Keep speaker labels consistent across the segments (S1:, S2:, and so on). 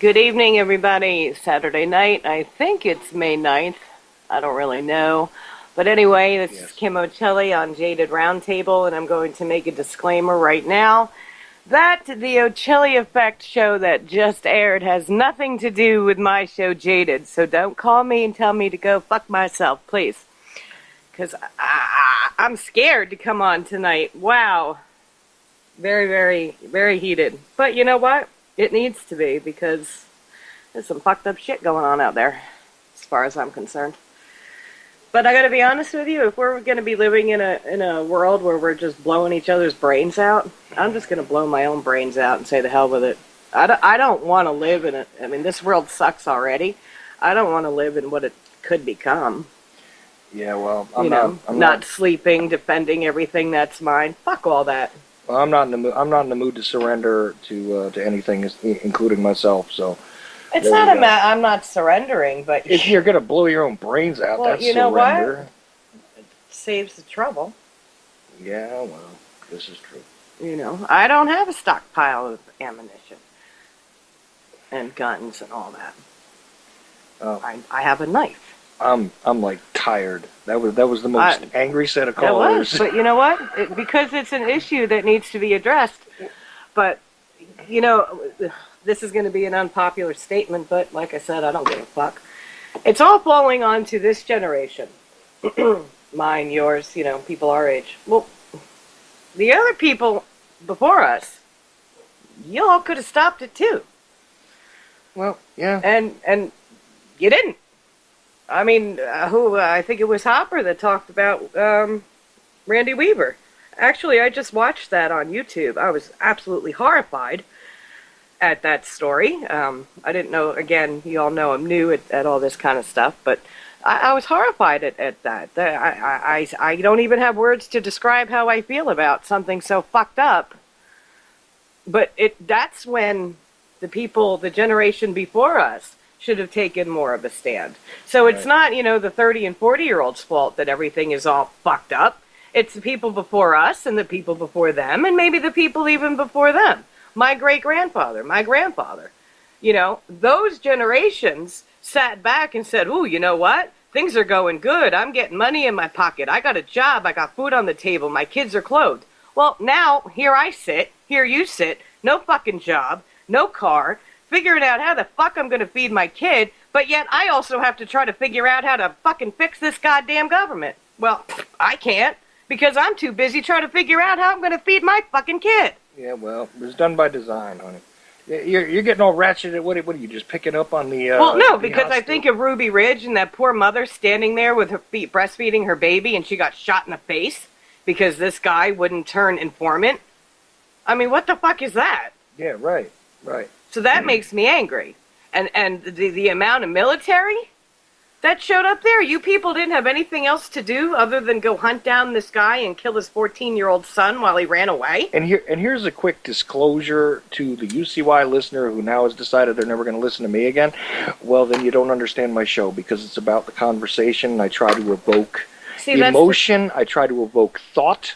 S1: Good evening, everybody. Saturday night. I think it's May 9th. I don't really know. But anyway, this is
S2: Yes.
S1: Kim Ochelli on Jaded Roundtable, and I'm going to make a disclaimer right now that the Ochelli Effect show that just aired has nothing to do with my show Jaded. So don't call me and tell me to go fuck myself, please. Because I'm scared to come on tonight. Wow. Very, very, very heated. But you know what? It needs to be because there's some fucked up shit going on out there, as far as I'm concerned. But I gotta be honest with you, if we're gonna be living in a world where we're just blowing each other's brains out, I'm just gonna blow my own brains out and say the hell with it. I don't want to live in it. I mean, this world sucks already. I don't want to live in what it could become.
S2: Yeah, well,
S1: I'm not sleeping, defending everything that's mine. Fuck all that.
S2: well, I'm not in the mood. I'm not in the mood to surrender to anything, including myself. So
S1: It's
S2: there
S1: not
S2: we
S1: a
S2: go.
S1: I'm not surrendering, but
S2: If you're gonna blow your own brains out,
S1: well,
S2: that's
S1: you know
S2: surrender.
S1: what? Saves the trouble.
S2: Yeah, well, this is true.
S1: I don't have a stockpile of ammunition and guns and all that.
S2: Oh,
S1: I have a knife.
S2: I'm like tired. That was the most angry set of
S1: That was,
S2: callers.
S1: but you know what? Because it's an issue that needs to be addressed. But this is going to be an unpopular statement. But like I said, I don't give a fuck. It's all falling onto this generation, mine, yours. People our age. Well, the other people before us, y'all could have stopped it too.
S2: Well, yeah.
S1: And you didn't. I mean, I think it was Hopper that talked about Randy Weaver. Actually, I just watched that on YouTube. I was absolutely horrified at that story. I didn't know, again, you all know I'm new at all this kind of stuff, but I was horrified at that. I don't even have words to describe how I feel about something so fucked up. But that's when the generation before us, should have taken more of a stand. So it's not, the 30 and 40-year-olds' fault that everything is all fucked up. It's the people before us and the people before them and maybe the people even before them. My great-grandfather, my grandfather. Those generations sat back and said, ooh, you know what? Things are going good. I'm getting money in my pocket. I got a job. I got food on the table. My kids are clothed. Well, now, here I sit. Here you sit. No fucking job. No car. Figuring out how the fuck I'm going to feed my kid, but yet I also have to try to figure out how to fucking fix this goddamn government. Well, I can't, because I'm too busy trying to figure out how I'm going to feed my fucking kid.
S2: Yeah, well, it was done by design, honey. You're getting all ratcheted. What are you just picking up on the?
S1: Well, no,
S2: the
S1: because I think of Ruby Ridge and that poor mother standing there with her feet breastfeeding her baby, and she got shot in the face because this guy wouldn't turn informant. I mean, what the fuck is that?
S2: Yeah, right.
S1: So that makes me angry. And the amount of military that showed up there, you people didn't have anything else to do other than go hunt down this guy and kill his 14-year-old son while he ran away?
S2: And here's a quick disclosure to the UCY listener who now has decided they're never going to listen to me again. Well, then you don't understand my show because it's about the conversation. I try to evoke emotion. I try to evoke thought.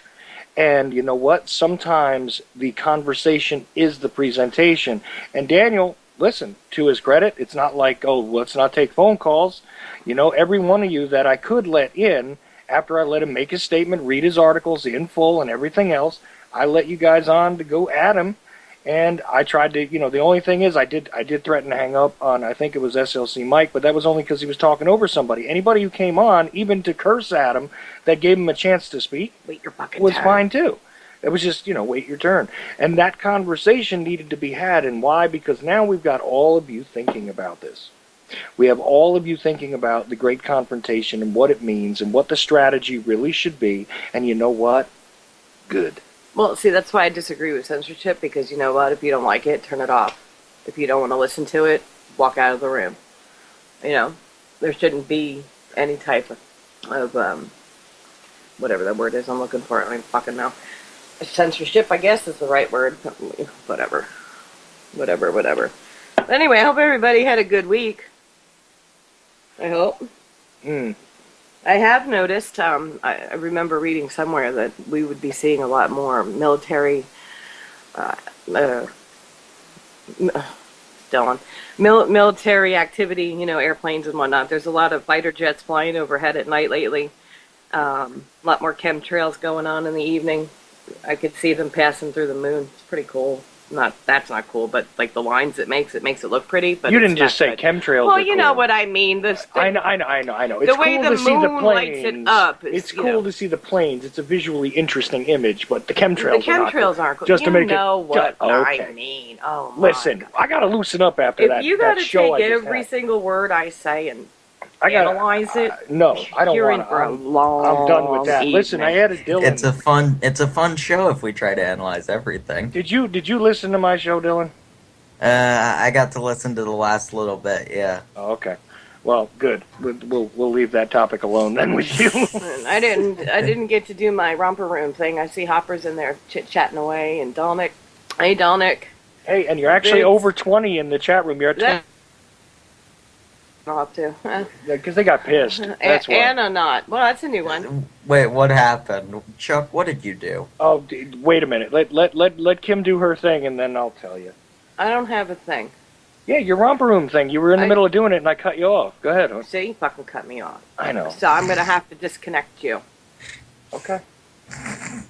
S2: And you know what? Sometimes the conversation is the presentation. And Daniel, listen, to his credit, it's not like, oh, let's not take phone calls. Every one of you that I could let in, after I let him make his statement, read his articles in full and everything else, I let you guys on to go at him. And I tried to, the only thing is I did threaten to hang up on, I think it was SLC Mike, but that was only because he was talking over somebody. Anybody who came on, even to curse at him, that gave him a chance to speak,
S1: wait your fucking
S2: was
S1: turn.
S2: Fine too. It was just, wait your turn. And that conversation needed to be had. And why? Because now we've got all of you thinking about this. We have all of you thinking about the great confrontation and what it means and what the strategy really should be. And you know what? Good.
S1: Well, see, that's why I disagree with censorship, because you know what? If you don't like it, turn it off. If you don't want to listen to it, walk out of the room. There shouldn't be any type of whatever that word is I'm looking for. I don't even fucking know. Censorship, I guess, is the right word. Whatever. Anyway, I hope everybody had a good week. I hope. I have noticed, I remember reading somewhere that we would be seeing a lot more military Dylan. Military activity, airplanes and whatnot. There's a lot of fighter jets flying overhead at night lately. A lot more chemtrails going on in the evening. I could see them passing through the moon. It's pretty cool. That's not cool, but like the lines it makes it look pretty. But
S2: you didn't just say
S1: good.
S2: chemtrails.
S1: Well,
S2: are
S1: you
S2: cool.
S1: know what I mean.
S2: I know. It's
S1: The way
S2: cool
S1: the
S2: to see the
S1: moon
S2: planes.
S1: lights it up.
S2: It's cool to see the planes. It's a visually interesting image, but the chemtrails.
S1: The chemtrails aren't cool.
S2: Just to make
S1: know
S2: it.
S1: what
S2: okay.
S1: I mean. Oh my
S2: Listen,
S1: God.
S2: I gotta loosen up after that.
S1: If you
S2: got
S1: gotta
S2: to show
S1: take
S2: I just
S1: every
S2: had.
S1: single word I say and
S2: I gotta
S1: analyze it,
S2: no, I don't
S1: you're in
S2: want
S1: for a
S2: to.
S1: long
S2: I'm done with that.
S1: evening.
S2: Listen, I added Dylan.
S3: It's a fun show if we try to analyze everything.
S2: Did you listen to my show, Dylan?
S3: I got to listen to the last little bit. Yeah.
S2: Oh, okay. Well, good. We'll leave that topic alone then with you.
S1: I didn't get to do my romper room thing. I see Hopper's in there chit chatting away, and Dolnick. Hey, Dolnick.
S2: Hey, and you're actually over 20 in the chat room. You're at 20
S1: I'll have to.
S2: because they got pissed. That's why.
S1: Anna not. Well, that's a new one.
S3: Wait, what happened, Chuck? What did you do?
S2: Oh, wait a minute. Let Kim do her thing, and then I'll tell you.
S1: I don't have a thing.
S2: Yeah, your romper room thing. You were in the middle of doing it, and I cut you off. Go ahead.
S1: See, you fucking cut me off.
S2: I know.
S1: So I'm gonna have to disconnect you.
S2: Okay.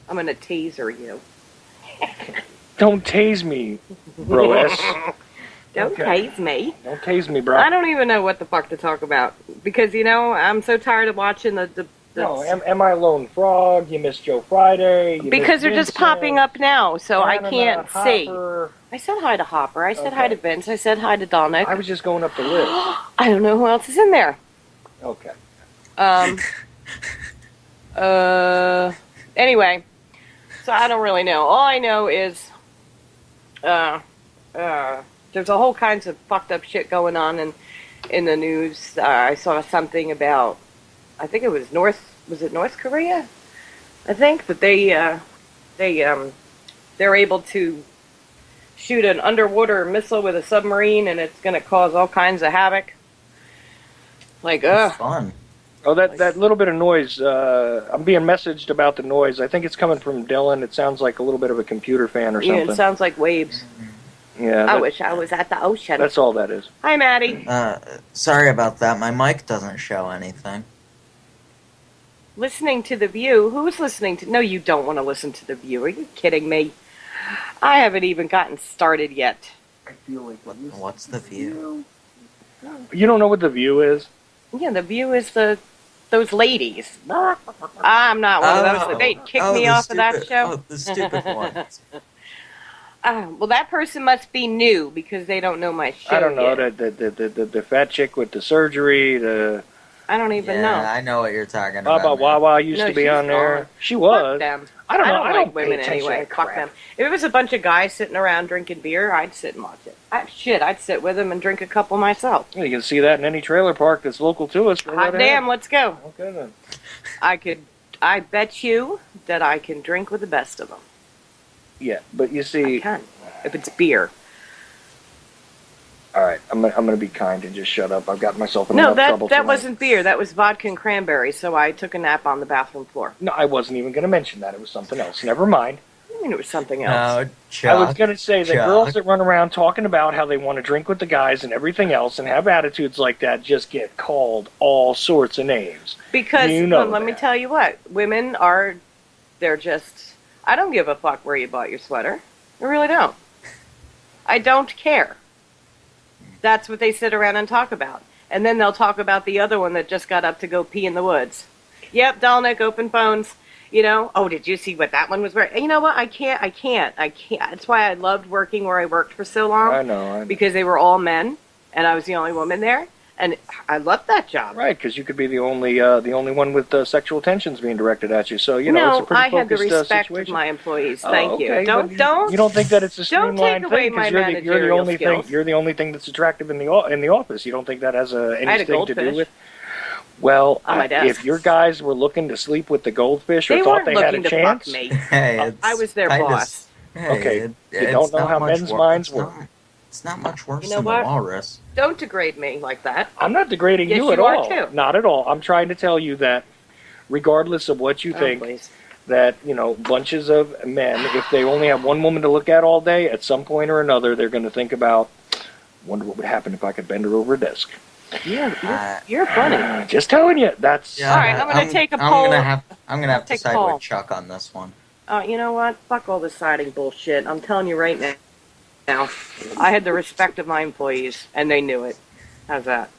S1: I'm gonna taser you.
S2: Don't tase me, bro.
S1: Don't tase me.
S2: Don't tase me, bro.
S1: I don't even know what the fuck to talk about because I'm so tired of watching the
S2: No, am I a lone frog? You missed Joe Friday.
S1: Because they're just popping up now, so I can't see.
S2: Hopper.
S1: I said hi to Hopper. I said hi to Vince. I said hi to Dominic.
S2: I was just going up the list.
S1: I don't know who else is in there.
S2: Okay.
S1: Anyway, so I don't really know. All I know is, there's a whole kinds of fucked up shit going on in the news. I saw something about, I think it was North Korea? I think that they're able to shoot an underwater missile with a submarine, and it's going to cause all kinds of havoc. Like,
S3: It's fun.
S2: Oh, that little bit of noise. I'm being messaged about the noise. I think it's coming from Dylan. It sounds like a little bit of a computer fan or
S1: yeah,
S2: something.
S1: it sounds like waves.
S2: Yeah.
S1: I wish I was at the ocean.
S2: That's all that is.
S1: Hi, Maddie.
S3: Sorry about that. My mic doesn't show anything.
S1: Listening to The View? Who's listening to... No, you don't want to listen to The View. Are you kidding me? I haven't even gotten started yet.
S2: I feel like
S3: What's The View?
S2: You don't know what The View is?
S1: Yeah, The View is those ladies. I'm not one of those. They kicked me off of that show.
S3: Oh, the stupid ones.
S1: Well, that person must be new because they don't know my show
S2: I don't know.
S1: yet.
S2: The fat chick with the surgery,
S1: I don't even
S3: Yeah,
S1: know.
S3: I know what you're talking about.
S2: Baba Wawa used
S1: No,
S2: to be
S1: she's
S2: on there.
S1: gone.
S2: She was.
S1: Fuck them.
S2: I don't know. I don't
S1: like women
S2: pay attention
S1: anyway.
S2: to
S1: Fuck
S2: crap.
S1: them. If it was a bunch of guys sitting around drinking beer, I'd sit and watch it. I'd sit with them and drink a couple myself.
S2: You can see that in any trailer park that's local to us. Go right
S1: Hot
S2: ahead.
S1: damn, let's go.
S2: Okay then.
S1: I bet you that I can drink with the best of them.
S2: Yeah, but you
S1: I
S2: see,
S1: can. If it's beer.
S2: all right, I'm gonna be kind and just shut up. I've got myself in enough trouble
S1: that
S2: tonight.
S1: wasn't beer. That was vodka and cranberry, so I took a nap on the bathroom floor.
S2: No, I wasn't even gonna mention that. It was something else. Never mind.
S1: I mean, it was something else.
S3: No, Chuck.
S2: I was gonna say that
S3: Chuck.
S2: girls that run around talking about how they want to drink with the guys and everything else and have attitudes like that just get called all sorts of names.
S1: Because
S2: You know
S1: let me
S2: that.
S1: tell you what, women are, they're just, I don't give a fuck where you bought your sweater. I really don't. I don't care. That's what they sit around and talk about. And then they'll talk about the other one that just got up to go pee in the woods. Yep, Dolnick, open phones. Oh, did you see what that one was wearing? You know what? I can't. That's why I loved working where I worked for so long.
S2: I know.
S1: Because they were all men, and I was the only woman there. And I loved that job.
S2: Right, because you could be the only one with sexual tensions being directed at you. So it's a
S1: No,
S2: pretty
S1: I had the
S2: focused
S1: respect of
S2: situation.
S1: my employees.
S2: Oh,
S1: Thank
S2: okay,
S1: you.
S2: but You don't think that it's a
S1: Don't
S2: streamlined
S1: take away
S2: thing
S1: my
S2: because you're the
S1: managerial
S2: only
S1: skills.
S2: thing. You're the only thing that's attractive in the office. You don't think that has
S1: had a
S2: anything to do
S1: goldfish
S2: with? Well,
S1: on my desk.
S2: if your guys were looking to sleep with the goldfish or
S1: They
S2: thought
S1: weren't
S2: they had a
S1: looking to
S2: chance,
S1: fuck me.
S3: Hey, it's
S1: I was their
S3: kinda
S1: boss.
S3: Hey,
S2: Okay, you don't
S3: it's
S2: know
S3: not
S2: how
S3: much
S2: men's
S3: wor-
S2: minds
S3: it's
S2: work.
S3: It's not much worse
S1: You know
S3: than
S1: what?
S3: the walrus.
S1: Don't degrade me like that.
S2: I'm not degrading
S1: Yes,
S2: you at
S1: you are
S2: all.
S1: too.
S2: Not at all. I'm trying to tell you that, regardless of what you
S1: Oh,
S2: think,
S1: please.
S2: that bunches of men, if they only have one woman to look at all day, at some point or another, they're going to think about Wonder what would happen if I could bend her over a desk.
S1: You're funny.
S2: Just telling you, that's...
S3: Yeah,
S1: All right, I'm gonna take a poll.
S3: I'm gonna have to
S1: Take a
S3: side
S1: poll.
S3: with Chuck on this one.
S1: You know what? Fuck all this siding bullshit. I'm telling you right now. I had the respect of my employees, and they knew it. How's that?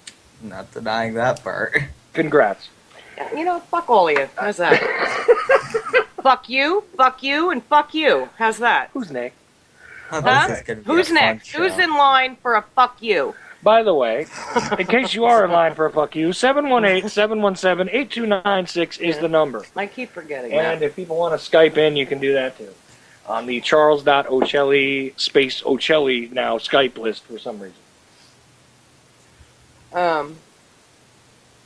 S3: Not denying that part.
S2: Congrats.
S1: You know, fuck all of you. How's that? fuck you, and fuck you. How's that?
S2: Who's next?
S3: Oh,
S1: Huh?
S3: this is gonna be
S1: Who's
S3: a fun
S1: next?
S3: show.
S1: Who's in line for a fuck you?
S2: By the way, in case you are in line for a fuck you, 718-717-8296 is the number.
S1: I keep forgetting
S2: And
S1: that.
S2: if people want to Skype in, you can do that too. On the Charles.Ochelli space Ochelli now Skype list for some reason.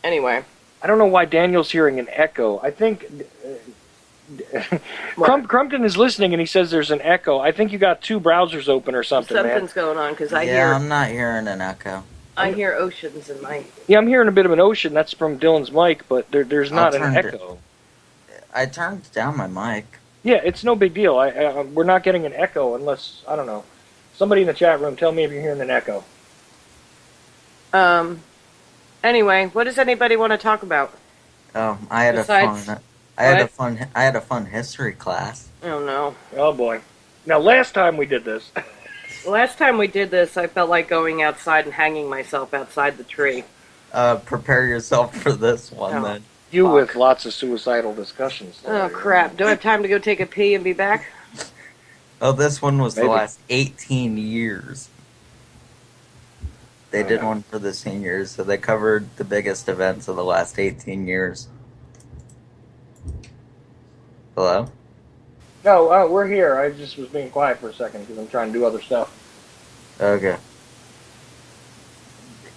S1: Anyway.
S2: I don't know why Daniel's hearing an echo. I think Crumpton is listening and he says there's an echo. I think you got two browsers open or something,
S1: Something's going on because I
S3: I'm not hearing an echo.
S1: hear oceans in my.
S2: Yeah, I'm hearing a bit of an ocean. That's from Dylan's mic, but there's not an echo.
S3: I turned down my mic.
S2: Yeah, it's no big deal. We're not getting an echo unless, I don't know. Somebody in the chat room, tell me if you're hearing an echo.
S1: Anyway, what does anybody want to talk about?
S3: I had
S1: Besides-
S3: I had a fun history class.
S1: Oh no.
S2: Oh boy. Now, last time we did this,
S1: Last time we did this, I felt like going outside and hanging myself outside the tree.
S3: Prepare yourself for this one
S1: Oh.
S3: then.
S2: you
S1: Fuck.
S2: with lots of suicidal discussions.
S1: Oh crap! Do I have time to go take a pee and be back?
S3: Oh, this one was
S2: Maybe.
S3: the last 18 years. They did one for the seniors, so they covered the biggest events of the last 18 years. Hello?
S2: No, we're here. I just was being quiet for a second because I'm trying to do other stuff.
S3: Okay.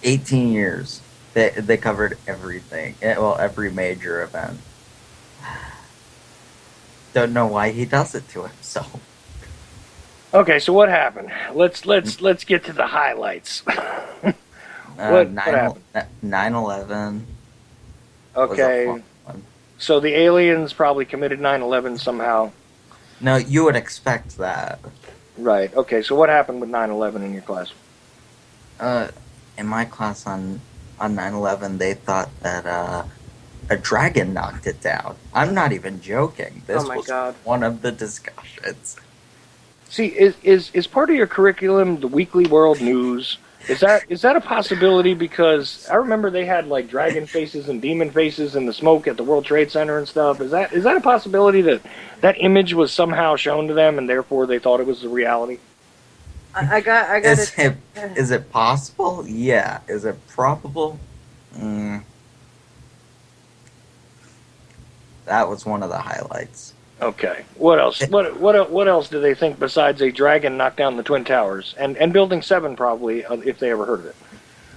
S3: 18 years. They covered everything. Well, every major event. Don't know why he does it to himself.
S2: Okay, so what happened? Let's get to the highlights. What happened?
S3: 9/11.
S2: Okay,
S3: Was a fun one.
S2: so the aliens probably committed 9/11 somehow.
S3: No, you would expect that.
S2: Right. Okay, so what happened with 9/11 in your class?
S3: In my class on 9/11, they thought that a dragon knocked it down. I'm not even joking. This
S1: Oh my
S3: was
S1: God.
S3: one of the discussions.
S2: See, is part of your curriculum the Weekly World News? Is that a possibility? Because I remember they had like dragon faces and demon faces in the smoke at the World Trade Center and stuff. Is that a possibility that image was somehow shown to them and therefore they thought it was the reality?
S1: I got it.
S3: Is it possible? Yeah. Is it probable? That was one of the highlights.
S2: Okay. What else? What else do they think besides a dragon knocked down the Twin Towers and Building 7 probably if they ever heard of it?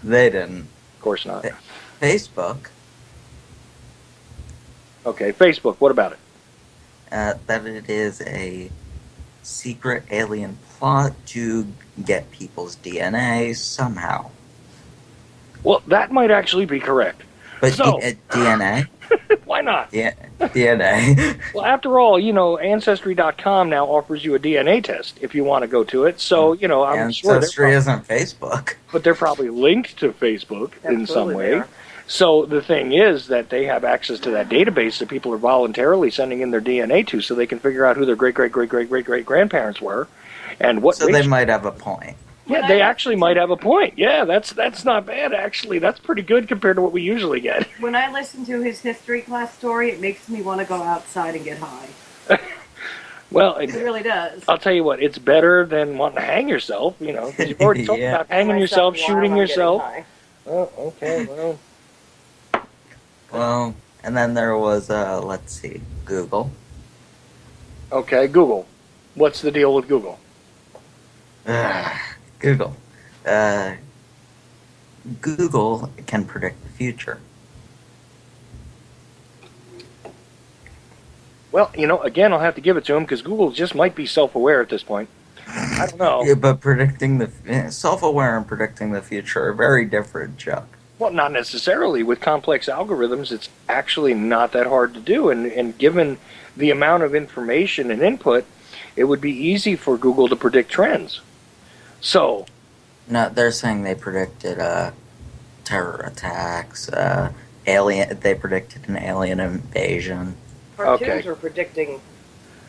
S3: They didn't.
S2: Of course not.
S3: Facebook.
S2: Okay, Facebook. What about it?
S3: That it is a secret alien plot to get people's DNA somehow.
S2: Well, that might actually be correct.
S3: But
S2: So-
S3: DNA?
S2: Why not?
S3: DNA.
S2: Well, after all, Ancestry.com now offers you a DNA test if you want to go to it. So, I'm sure
S3: Ancestry isn't Facebook.
S2: but they're probably linked to Facebook in some
S1: Absolutely
S2: way.
S1: they are.
S2: So the thing is that they have access to that database that people are voluntarily sending in their DNA to so they can figure out who their great-great-great-great-great-great-grandparents were and what
S3: So
S2: race.
S3: they might have a point.
S2: Yeah, they actually might have a point. Yeah, that's not bad, actually. That's pretty good compared to what we usually get.
S1: When I listen to his history class story, it makes me want to go outside and get high.
S2: Well,
S1: It really does.
S2: I'll tell you what, it's better than wanting to hang yourself, because you've already talked
S3: Yeah.
S2: about hanging yourself,
S1: Myself
S2: shooting
S1: while I'm getting
S2: yourself.
S1: high.
S2: Oh, okay, well.
S3: Well, and then there was, let's see, Google.
S2: Okay, Google. What's the deal with Google?
S3: Google. Google can predict the future.
S2: Well, again, I'll have to give it to him because Google just might be self-aware at this point. I don't know.
S3: Yeah, but predicting the self-aware and predicting the future are very different, Chuck.
S2: Well, not necessarily. With complex algorithms, it's actually not that hard to do. And given the amount of information and input, it would be easy for Google to predict trends. So,
S3: No, they're saying they predicted terror attacks, alien. They predicted an alien invasion.
S1: Cartoons
S2: Okay.
S1: were predicting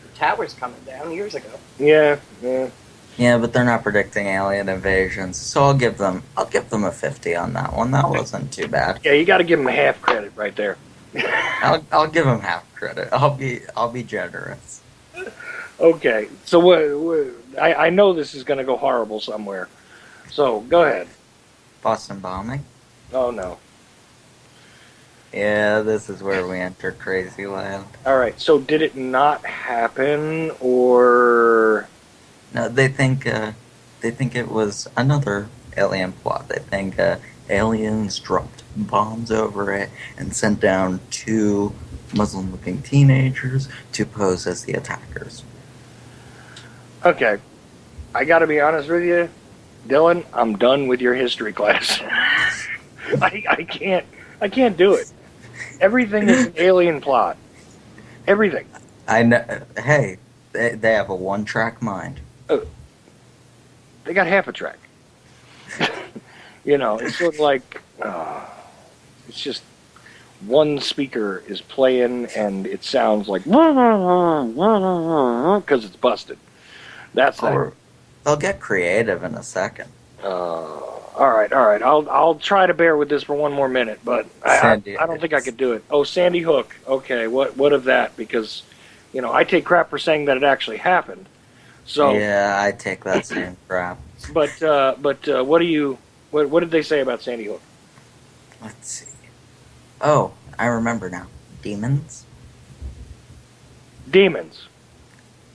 S1: the towers coming down years ago.
S2: Yeah, yeah.
S3: Yeah, but they're not predicting alien invasions, so I'll give them a 50 on that one. That wasn't too bad.
S2: Yeah, you got to give them half credit right there.
S3: I'll give them half credit. I'll be generous.
S2: Okay, so I know this is going to go horrible somewhere. So go ahead.
S3: Boston bombing.
S2: Oh no.
S3: Yeah, this is where we enter crazy land.
S2: All right. So did it not happen, or
S3: No, they think it was another alien plot. They think aliens dropped bombs over it and sent down two Muslim-looking teenagers to pose as the attackers.
S2: okay? I got to be honest with you, Dylan. I'm done with your history class. I can't do it. Everything is an alien plot. Everything.
S3: I know. Hey, they have a one-track mind.
S2: They got half a track. It's sort of like it's just one speaker is playing and it sounds like because it's busted. That's that.
S3: Or they'll get creative in a second.
S2: All right. I'll try to bear with this for one more minute, but I don't think I could do it. Oh, Sandy Hook. Okay, what of that? Because I take crap for saying that it actually happened. So
S3: Yeah, I take that same crap.
S2: but what did they say about Sandy Hook?
S3: Let's see. Oh, I remember now. Demons?
S2: Demons.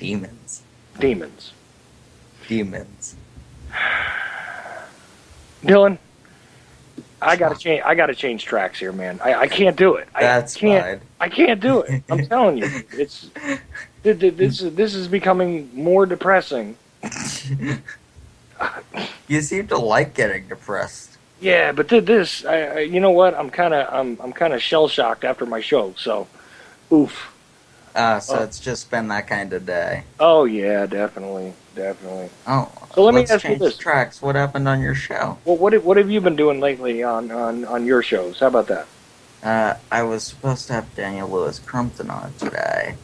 S3: Demons.
S2: Demons.
S3: Demons.
S2: Dylan, I gotta change tracks here, man. I can't do it.
S3: That's fine.
S2: I can't do it. I'm telling you, this is becoming more depressing.
S3: You seem to like getting depressed.
S2: Yeah, but you know what? I'm kind of shell shocked after my show. So, oof.
S3: So it's just been that kind of day.
S2: Oh yeah, definitely.
S3: Oh,
S2: So let me
S3: let's
S2: ask you
S3: change
S2: this.
S3: tracks. What happened on your show?
S2: Well, what have you been doing lately on your shows? How about that?
S3: I was supposed to have Daniel Lewis Crumpton on today.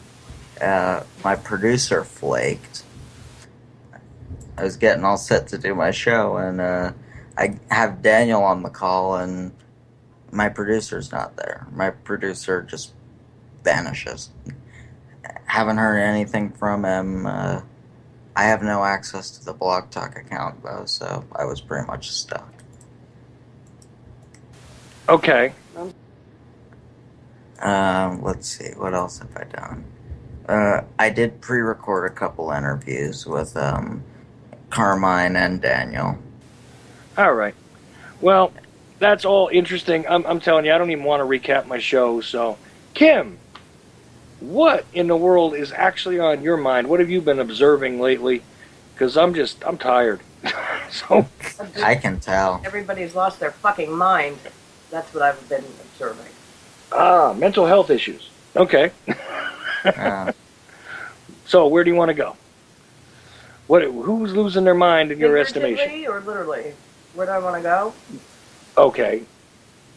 S3: My producer flaked. I was getting all set to do my show, and I have Daniel on the call, and my producer's not there. My producer just vanishes. Haven't heard anything from him. I have no access to the Blog Talk account, though, so I was pretty much stuck.
S2: Okay.
S3: Let's see, what else have I done? I did pre-record a couple interviews with Carmine and Daniel.
S2: All right. Well, that's all interesting. I'm telling you, I don't even want to recap my show. So, Kim, what in the world is actually on your mind? What have you been observing lately? Because I'm tired. So
S3: I can tell.
S1: Everybody's lost their fucking mind. That's what I've been observing.
S2: mental health issues. Okay. So where do you want to go? Who's losing their mind in your estimation?
S1: Figuratively or literally? Where do I want to go?
S2: Okay.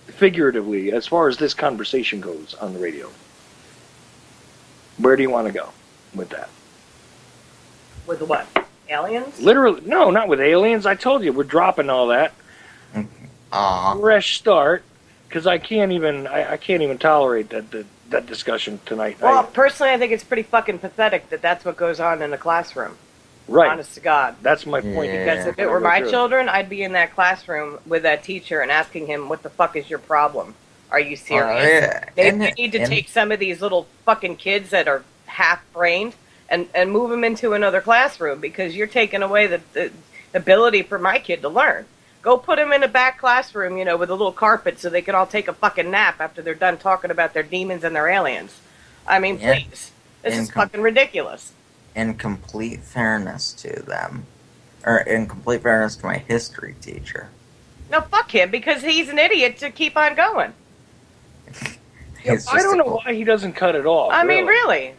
S2: Figuratively, as far as this conversation goes on the radio. Where do you want to go with that?
S1: With what? Aliens?
S2: Literally, no, not with aliens. I told you, we're dropping all that.
S3: Aw.
S2: Fresh start, because I can't even tolerate that discussion tonight.
S1: Well, personally, I think it's pretty fucking pathetic that that's what goes on in a classroom.
S2: Right.
S1: Honest to God.
S2: That's my point.
S3: Yeah.
S1: Because if it were my children, I'd be in that classroom with that teacher and asking him, what the fuck is your problem? Are you serious?
S3: Yeah.
S1: Maybe you need to take some of these little fucking kids that are half-brained and move them into another classroom because you're taking away the ability for my kid to learn. Go put them in a back classroom, with a little carpet so they can all take a fucking nap after they're done talking about their demons and their aliens. I mean, please. This is fucking ridiculous.
S3: In complete fairness to them, or in complete fairness to my history teacher.
S1: No, fuck him, because he's an idiot to keep on going.
S2: I don't know why he doesn't cut it off.
S1: I mean, really.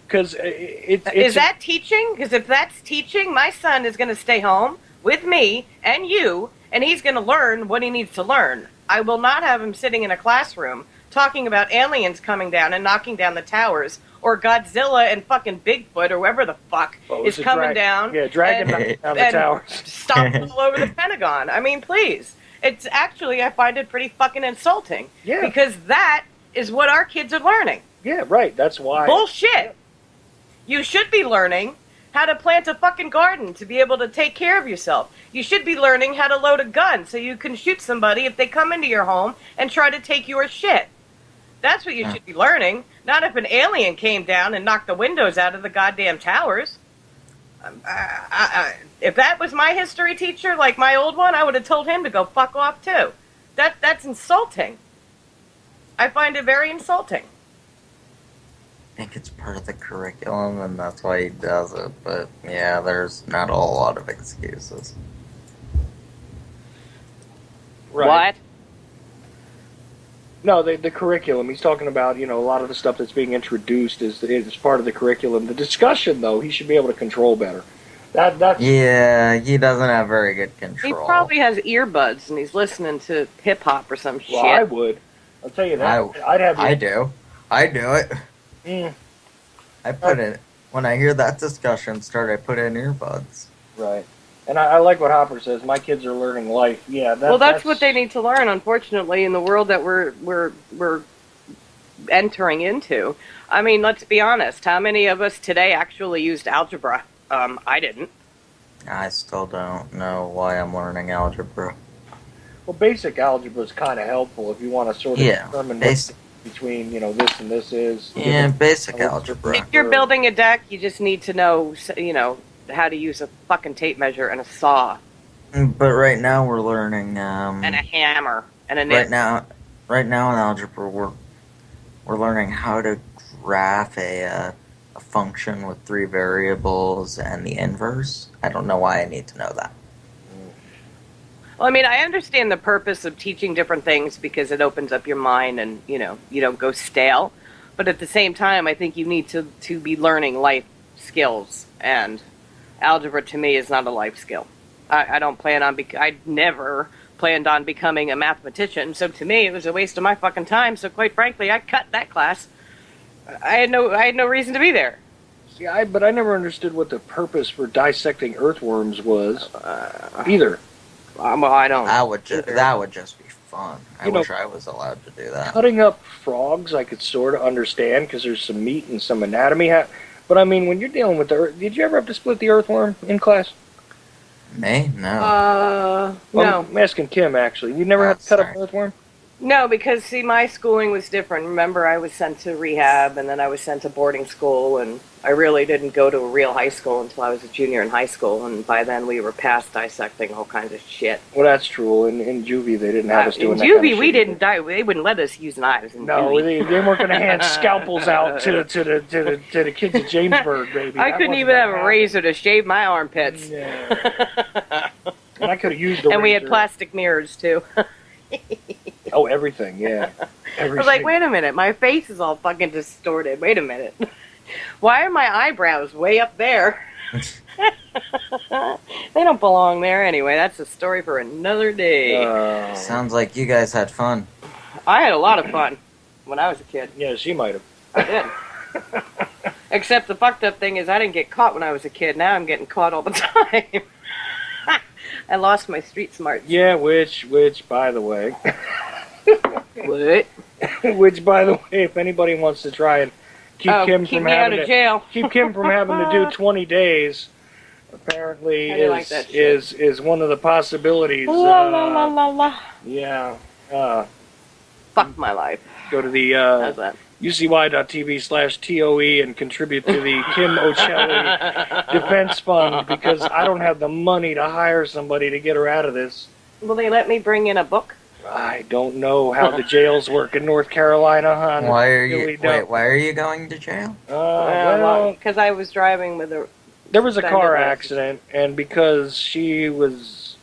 S2: Because
S1: is that teaching? Because if that's teaching, my son is going to stay home, with me and you, and he's going to learn what he needs to learn. I will not have him sitting in a classroom talking about aliens coming down and knocking down the towers, or Godzilla and fucking Bigfoot, or whoever the fuck is coming down.
S2: Yeah, dragging down the towers.
S1: Stomping all over the Pentagon. I mean, please. It's actually, I find it pretty fucking insulting.
S2: Yeah.
S1: Because that is what our kids are learning.
S2: Yeah, right. That's why.
S1: Bullshit. You should be learning how to plant a fucking garden to be able to take care of yourself. You should be learning how to load a gun so you can shoot somebody if they come into your home and try to take your shit. That's what you should be learning. Not if an alien came down and knocked the windows out of the goddamn towers. If that was my history teacher, like my old one, I would have told him to go fuck off too. That's insulting. I find it very insulting.
S3: I think it's part of the curriculum, and that's why he does it. But yeah, there's not a whole lot of excuses.
S2: Right.
S1: What?
S2: No, the curriculum. He's talking about, a lot of the stuff that's being introduced is part of the curriculum. The discussion, though, he should be able to control better. That's
S3: Yeah, he doesn't have very good control.
S1: He probably has earbuds and he's listening to hip hop or some shit.
S2: Well, I would. I'll tell you that. I'd have.
S3: I do it.
S2: Mm.
S3: I put it when I hear that discussion start. I put in earbuds.
S2: Right. And I like what Hopper says. My kids are learning life. Yeah.
S1: That's what they need to learn. Unfortunately, in the world that we're entering into. I mean, let's be honest. How many of us today actually used algebra? I didn't.
S3: I still don't know why I'm learning algebra.
S2: Well, basic algebra is kind of helpful if you want to sort of determine what between this and this is.
S3: Yeah, basic algebra.
S1: If you're building a deck, you just need to know how to use a fucking tape measure and a saw.
S3: But right now we're learning
S1: and a hammer and a nib.
S3: Right now in algebra we're learning how to graph a function with 3 variables and the inverse. I don't know why I need to know that.
S1: Well, I mean, I understand the purpose of teaching different things because it opens up your mind and, you don't go stale. But at the same time, I think you need to be learning life skills. And algebra, to me, is not a life skill. I don't plan on... I never planned on becoming a mathematician. So to me, it was a waste of my fucking time. So quite frankly, I cut that class. I had no reason to be there.
S2: See, but I never understood what the purpose for dissecting earthworms was either.
S1: Well, I don't.
S3: That would just be fun. I wish I was allowed to do that.
S2: Cutting up frogs, I could sort of understand because there's some meat and some anatomy. But I mean, when you're dealing with the earth, did you ever have to split the earthworm in class?
S3: Me? No.
S1: No.
S2: I'm asking Kim actually. You never had to cut up an earthworm?
S1: No, because, see, my schooling was different. Remember, I was sent to rehab, and then I was sent to boarding school, and I really didn't go to a real high school until I was a junior in high school, and by then we were past dissecting all kinds of shit.
S2: Well, that's true. In juvie, they didn't have us doing that
S1: In juvie,
S2: kind of
S1: we
S2: shit.
S1: didn't die. They wouldn't let us use knives in juvie.
S2: They weren't going to hand scalpels out to the kids at Jamesburg, baby.
S1: I couldn't even have a razor to shave my armpits.
S2: Yeah. And I could have used a razor.
S1: And we had plastic mirrors, too.
S2: Oh, everything, yeah.
S1: I was like, wait a minute, my face is all fucking distorted. Wait a minute. Why are my eyebrows way up there? They don't belong there anyway. That's a story for another day.
S3: Sounds like you guys had fun.
S1: I had a lot of fun when I was a kid.
S2: Yeah, she might have.
S1: I did. Except the fucked up thing is I didn't get caught when I was a kid. Now I'm getting caught all the time. I lost my street smarts.
S2: Yeah, which, by the way.
S1: What?
S2: Which, by the way, if anybody wants to try and keep Kim
S1: keep
S2: from
S1: me
S2: having
S1: out of jail.
S2: keep Kim from having to do 20 days, apparently is one of the possibilities.
S1: La la la la la.
S2: Yeah.
S1: Fuck my life.
S2: Go to the
S1: How's that?
S2: ucy.tv/TOE and contribute to the Kim Ochelli Defense Fund because I don't have the money to hire somebody to get her out of this.
S1: Will they let me bring in a book?
S2: I don't know how the jails work in North Carolina, hon.
S3: Why are you going to jail?
S2: Well,
S1: because I was driving with a...
S2: There was a car accident, and because she was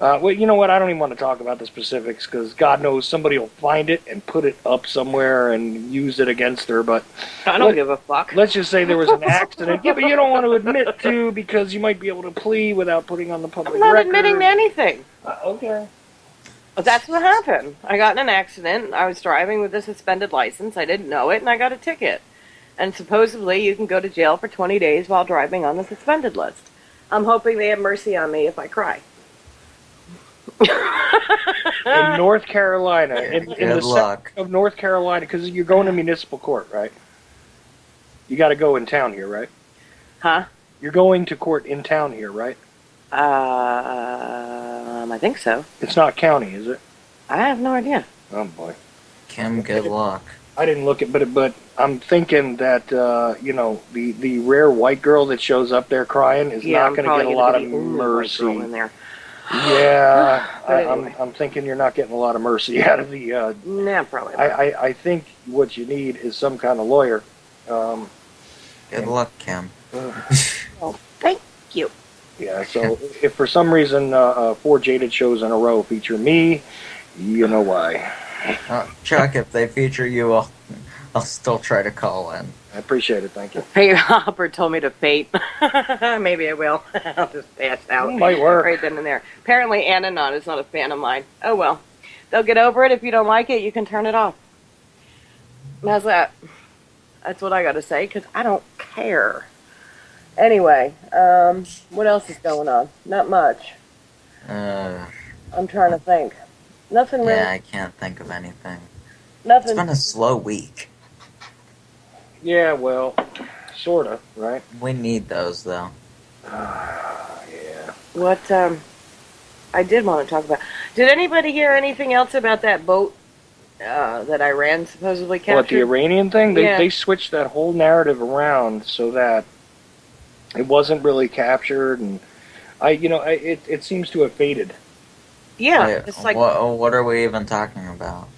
S2: Well, you know what? I don't even want to talk about the specifics because God knows somebody will find it and put it up somewhere and use it against her. But
S1: I don't give a fuck.
S2: let's just say there was an accident. Yeah, but you don't want to admit to because you might be able to plea without putting on the public
S1: I'm not
S2: record.
S1: admitting to anything.
S2: Okay.
S1: That's what happened. I got in an accident. I was driving with a suspended license. I didn't know it, and I got a ticket. And supposedly you can go to jail for 20 days while driving on the suspended list. I'm hoping they have mercy on me if I cry.
S2: In North Carolina, in
S3: Good
S2: the
S3: luck.
S2: section of North Carolina, because you're going to municipal court, right? You got to go in town here, right?
S1: Huh?
S2: You're going to court in town here, right?
S1: I think so.
S2: It's not county, is it?
S1: I have no idea.
S2: Oh boy.
S3: Kim, good luck.
S2: I didn't look at, but I'm thinking that the rare white girl that shows up there crying is not going to get a lot of mercy.
S1: In there.
S2: Yeah,
S1: Anyway.
S2: I'm thinking you're not getting a lot of mercy out of the.
S1: Nah, probably not.
S2: I think what you need is some kind of lawyer.
S3: Good luck, Kim.
S1: Well, thank you.
S2: Yeah, so if for some reason 4 Jaded shows in a row feature me, you know why.
S3: Chuck, if they feature you, I'll still try to call in.
S2: I appreciate it, thank you.
S1: Pete Hopper told me to fate. Maybe I will. I'll just pass out.
S2: Might work.
S1: Right then and there. Apparently Ananon is not a fan of mine. Oh well. They'll get over it. If you don't like it, you can turn it off. How's that? That's what I got to say, because I don't care. Anyway, what else is going on? Not much. I'm trying to think. Nothing really.
S3: Yeah, I can't think of anything.
S1: Nothing.
S3: It's been a slow week.
S2: Yeah, well, sorta, right?
S3: We need those, though.
S2: Yeah.
S1: What I did want to talk about. Did anybody hear anything else about that boat that Iran supposedly captured?
S2: What, the Iranian thing?
S1: Yeah.
S2: They switched that whole narrative around so that it wasn't really captured, and it seems to have faded.
S1: Yeah,
S3: Wait,
S1: it's like,
S3: what are we even talking about?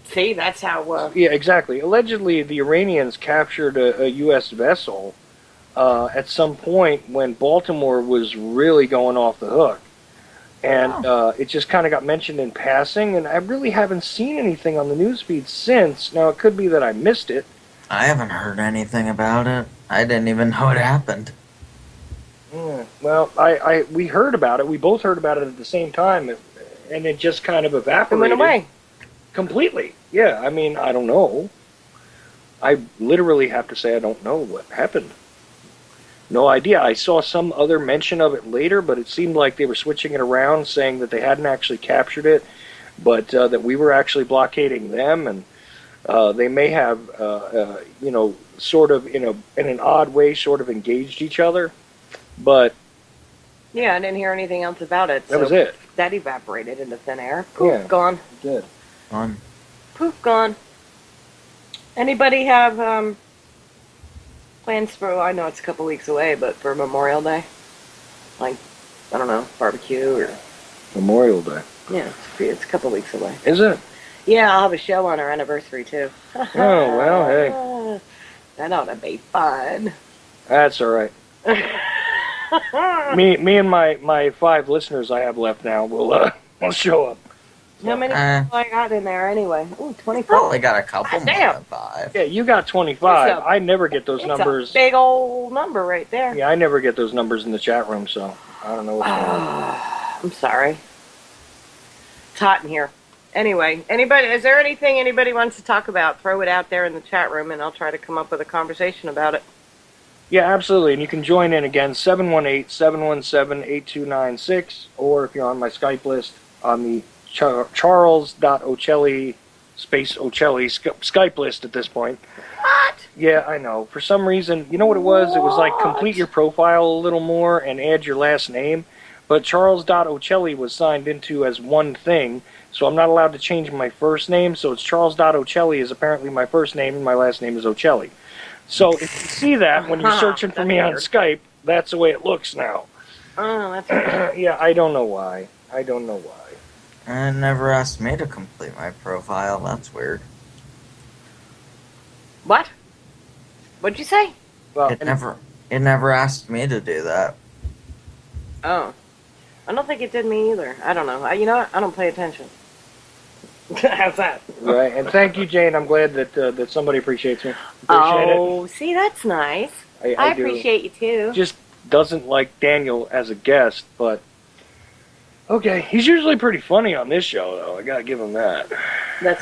S1: see, that's how.
S2: Yeah, exactly. Allegedly, the Iranians captured a U.S. vessel at some point when Baltimore was really going off the hook. And it just kind of got mentioned in passing, and I really haven't seen anything on the newsfeed since. Now, it could be that I missed it.
S3: I haven't heard anything about it. I didn't even know it happened.
S2: Well, we heard about it. We both heard about it at the same time, and it just kind of
S1: It
S2: evaporated.
S1: went away.
S2: Completely. Yeah, I mean, I don't know. I literally have to say I don't know what happened. No idea. I saw some other mention of it later, but it seemed like they were switching it around, saying that they hadn't actually captured it, but that we were actually blockading them, and they may have, sort of in an odd way, sort of engaged each other. But
S1: Yeah, I didn't hear anything else about it.
S2: that was it.
S1: That evaporated into thin air. Poof,
S2: Yeah.
S1: gone.
S2: It did.
S3: Fun.
S1: Poof, gone. Anybody have plans for? I know it's a couple weeks away, but for Memorial Day, like I don't know, barbecue or
S2: Memorial Day.
S1: yeah, it's a couple weeks away.
S2: Is it?
S1: Yeah, I'll have a show on our anniversary too.
S2: Oh, well, hey.
S1: That ought to be fun.
S2: That's all right. Me and my 5 listeners I have left now will show up.
S1: How many people I got in there anyway? Ooh, 24.
S3: Probably got a couple more
S1: Damn.
S3: than 5.
S2: Yeah, you got 25.
S1: It's a-
S2: I never get those
S1: It's
S2: numbers.
S1: a big old number right there.
S2: Yeah, I never get those numbers in the chat room, so I don't know what's going on.
S1: I'm sorry. It's hot in here. Anyway, is there anything anybody wants to talk about? Throw it out there in the chat room, and I'll try to come up with a conversation about it.
S2: Yeah, absolutely. And you can join in again, 718-717-8296, or if you're on my Skype list, on the Charles.Ochelli space Ochelli Skype list at this point.
S1: What?
S2: Yeah, I know. For some reason, you know what it was? It was like complete your profile a little more and add your last name. But Charles.Ochelli was signed into as one thing, so I'm not allowed to change my first name. So it's Charles.Ochelli is apparently my first name, and my last name is Ochelli. So if you see that when you're searching for me on Skype, that's the way it looks now.
S1: Oh, that's weird.
S2: Yeah, I don't know why.
S3: It never asked me to complete my profile. That's weird.
S1: What? What'd you say?
S2: Well,
S3: It never asked me to do that.
S1: Oh. I don't think it did me either. I don't know. You know what? I don't pay attention. How's that?
S2: Right. And thank you, Jane. I'm glad that somebody appreciates me. Appreciate it.
S1: Oh, see, that's nice.
S2: I
S1: I
S2: do.
S1: appreciate you too.
S2: Just doesn't like Daniel as a guest, but okay. He's usually pretty funny on this show, though. I gotta give him that.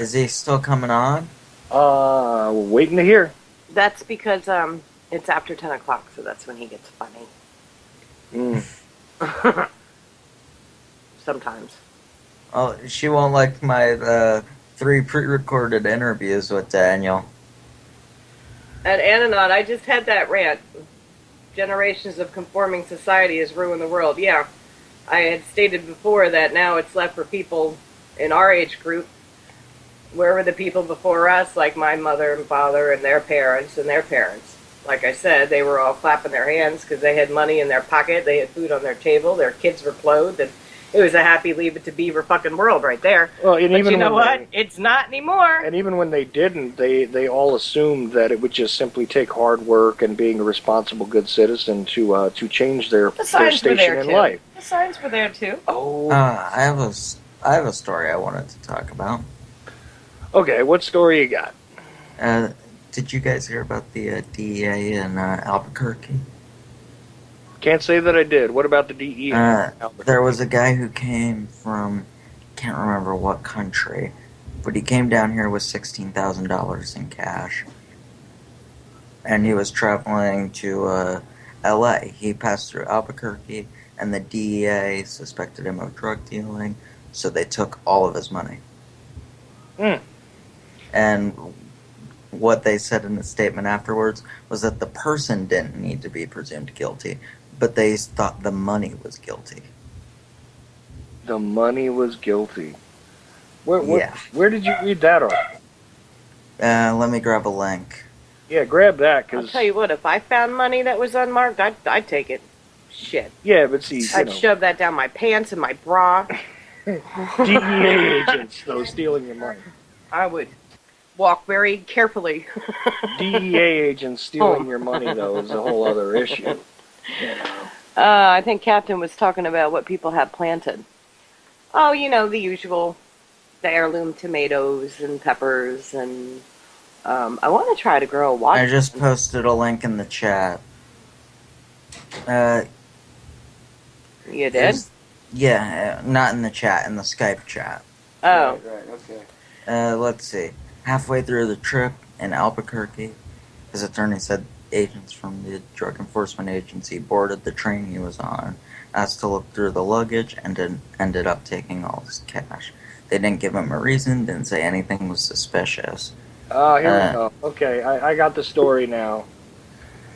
S3: Is he still coming on?
S2: We're waiting to hear.
S1: That's because it's after 10 o'clock, so that's when he gets funny.
S2: Mm.
S1: Sometimes.
S3: Oh, she won't like my 3 pre-recorded interviews with Daniel.
S1: At Ananon, I just had that rant. Generations of conforming society has ruined the world. Yeah, I had stated before that now it's left for people in our age group. Where were the people before us, like my mother and father and their parents and their parents? Like I said, they were all clapping their hands because they had money in their pocket, they had food on their table, their kids were clothed, and it was a happy leave it to beaver fucking world right there.
S2: Well, and
S1: But
S2: even
S1: you know
S2: when
S1: what? It's not anymore.
S2: And even when they didn't, they all assumed that it would just simply take hard work and being a responsible, good citizen to change their
S1: Signs were
S2: station
S1: there
S2: in
S1: too.
S2: life.
S1: The signs were there too.
S2: Oh,
S3: I have a story I wanted to talk about.
S2: okay. What story you got?
S3: Did you guys hear about the DEA in Albuquerque?
S2: Can't say that I did. What about the DE?
S3: There was a guy who came from, can't remember what country, but he came down here with $16,000 in cash. And he was traveling to LA. He passed through Albuquerque, and the DEA suspected him of drug dealing, so they took all of his money.
S2: Mm.
S3: And what they said in the statement afterwards was that the person didn't need to be presumed guilty, but they thought the money was guilty.
S2: The money was guilty.
S3: Yeah.
S2: Where did you read that article?
S3: Let me grab a link.
S2: Yeah, grab that.
S1: I'll
S2: Cause,
S1: tell you what, if I found money that was unmarked, I'd take it. Shit.
S2: yeah, but see,
S1: I'd shove that down my pants and my bra.
S2: DEA agents, though, stealing your money.
S1: I would walk very carefully.
S2: DEA agents stealing your money, though, is a whole other issue. You know.
S1: I think Captain was talking about what people have planted. Oh, you know, the usual, the heirloom tomatoes and peppers, and I want to try to grow a
S3: I
S1: watermelon.
S3: just posted a link in the chat.
S1: You did?
S3: Yeah, not in the chat, in the Skype chat.
S1: Oh.
S2: Right, okay.
S3: Let's see. Halfway through the trip in Albuquerque, his attorney said agents from the Drug Enforcement Agency boarded the train he was on, asked to look through the luggage, and ended up taking all his cash. They didn't give him a reason, didn't say anything was suspicious.
S2: Here we go. Okay, I got the story now.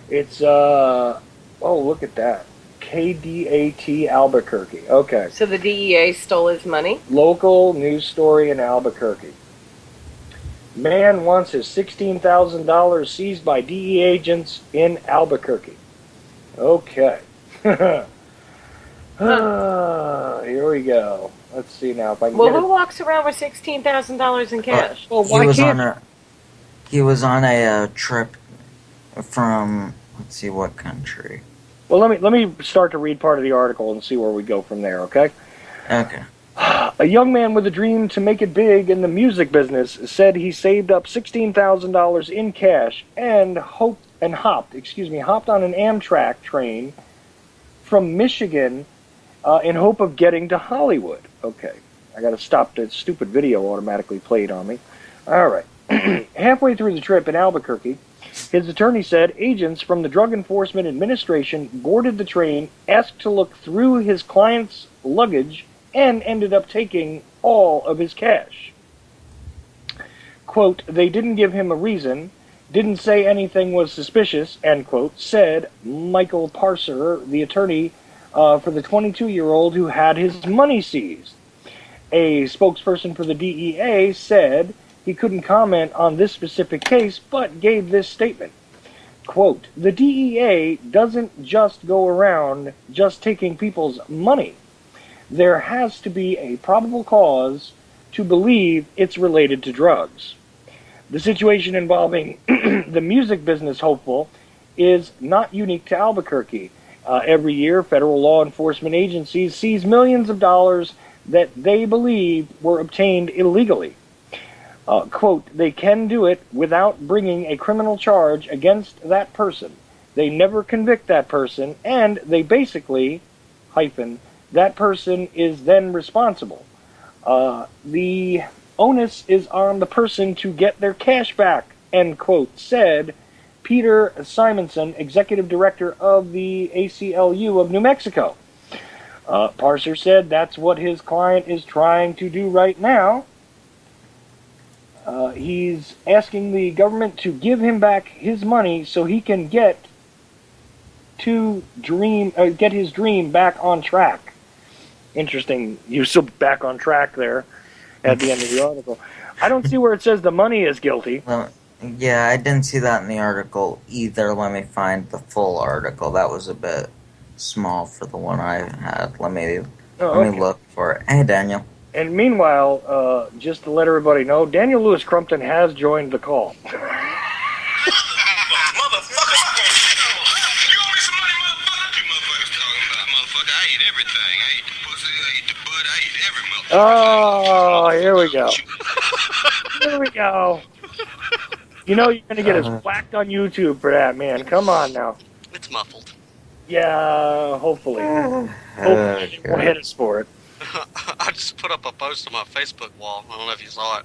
S2: It's, oh, look at that. KDAT Albuquerque. Okay.
S1: So the DEA stole his money?
S2: Local news story in Albuquerque. Man wants his $16,000 seized by DEA agents in Albuquerque. Okay. Here we go. Let's see now if I can
S1: Well,
S2: get
S1: who walks around with $16,000 in cash?
S2: Well, why can't
S3: He was on a trip from, let's see what country.
S2: Well, let me start to read part of the article and see where we go from there, okay?
S3: Okay.
S2: A young man with a dream to make it big in the music business said he saved up $16,000 in cash and hopped on an Amtrak train from Michigan in hope of getting to Hollywood. Okay, I got to stop the stupid video automatically played on me. All right. Halfway through the trip in Albuquerque, his attorney said agents from the Drug Enforcement Administration boarded the train, asked to look through his client's luggage, and ended up taking all of his cash. Quote, they didn't give him a reason, didn't say anything was suspicious, end quote, said Michael Parser, the attorney for the 22-year-old who had his money seized. A spokesperson for the DEA said he couldn't comment on this specific case, but gave this statement. Quote, the DEA doesn't just go around just taking people's money. There has to be a probable cause to believe it's related to drugs. The situation involving the music business hopeful is not unique to Albuquerque. Every year, federal law enforcement agencies seize millions of dollars that they believe were obtained illegally. Quote, they can do it without bringing a criminal charge against that person. They never convict that person, and they basically, hyphen, that person is then responsible. The onus is on the person to get their cash back, end quote, said Peter Simonson, executive director of the ACLU of New Mexico. Parser said that's what his client is trying to do right now. He's asking the government to give him back his money so he can get his dream back on track. Interesting use of back on track there at the end of the article. I don't see where it says the money is guilty.
S3: Yeah, I didn't see that in the article either. Let me find the full article. That was a bit small for the one I had. Let me look for it. Hey, Daniel.
S2: And meanwhile, just to let everybody know, Daniel Lewis Crumpton has joined the call. Oh, here we go. Here we go. You know you're going to get us whacked on YouTube for that, man. Come on now.
S4: It's muffled.
S2: Yeah, hopefully. Hopefully they won't hit us for it.
S4: I just put up a post on my Facebook wall. I don't know if you saw it.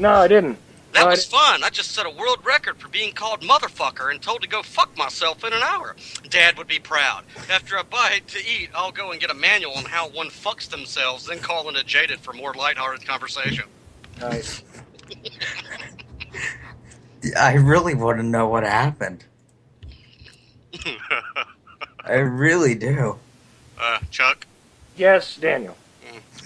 S2: No, I didn't.
S4: That was fun. I just set a world record for being called motherfucker and told to go fuck myself in an hour. Dad would be proud. After I bite to eat, I'll go and get a manual on how one fucks themselves, then call in a Jaded for more lighthearted conversation.
S2: Nice.
S3: I really want to know what happened. I really do.
S4: Chuck?
S2: Yes, Daniel.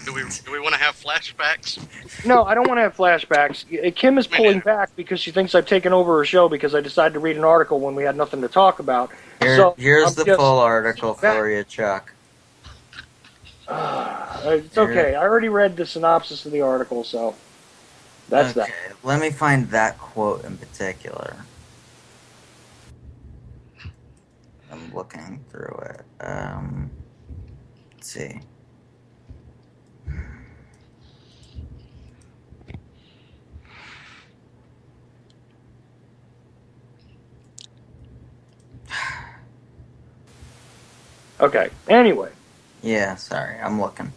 S4: Do we want to have flashbacks?
S2: No, I don't want to have flashbacks. Kim is pulling back because she thinks I've taken over her show because I decided to read an article when we had nothing to talk about.
S3: Here's the full article for you, Chuck.
S2: It's okay. I already read the synopsis of the article, so that's that.
S3: Let me find that quote in particular. I'm looking through it. Let's see.
S2: Okay. Anyway.
S3: Yeah, sorry. I'm looking.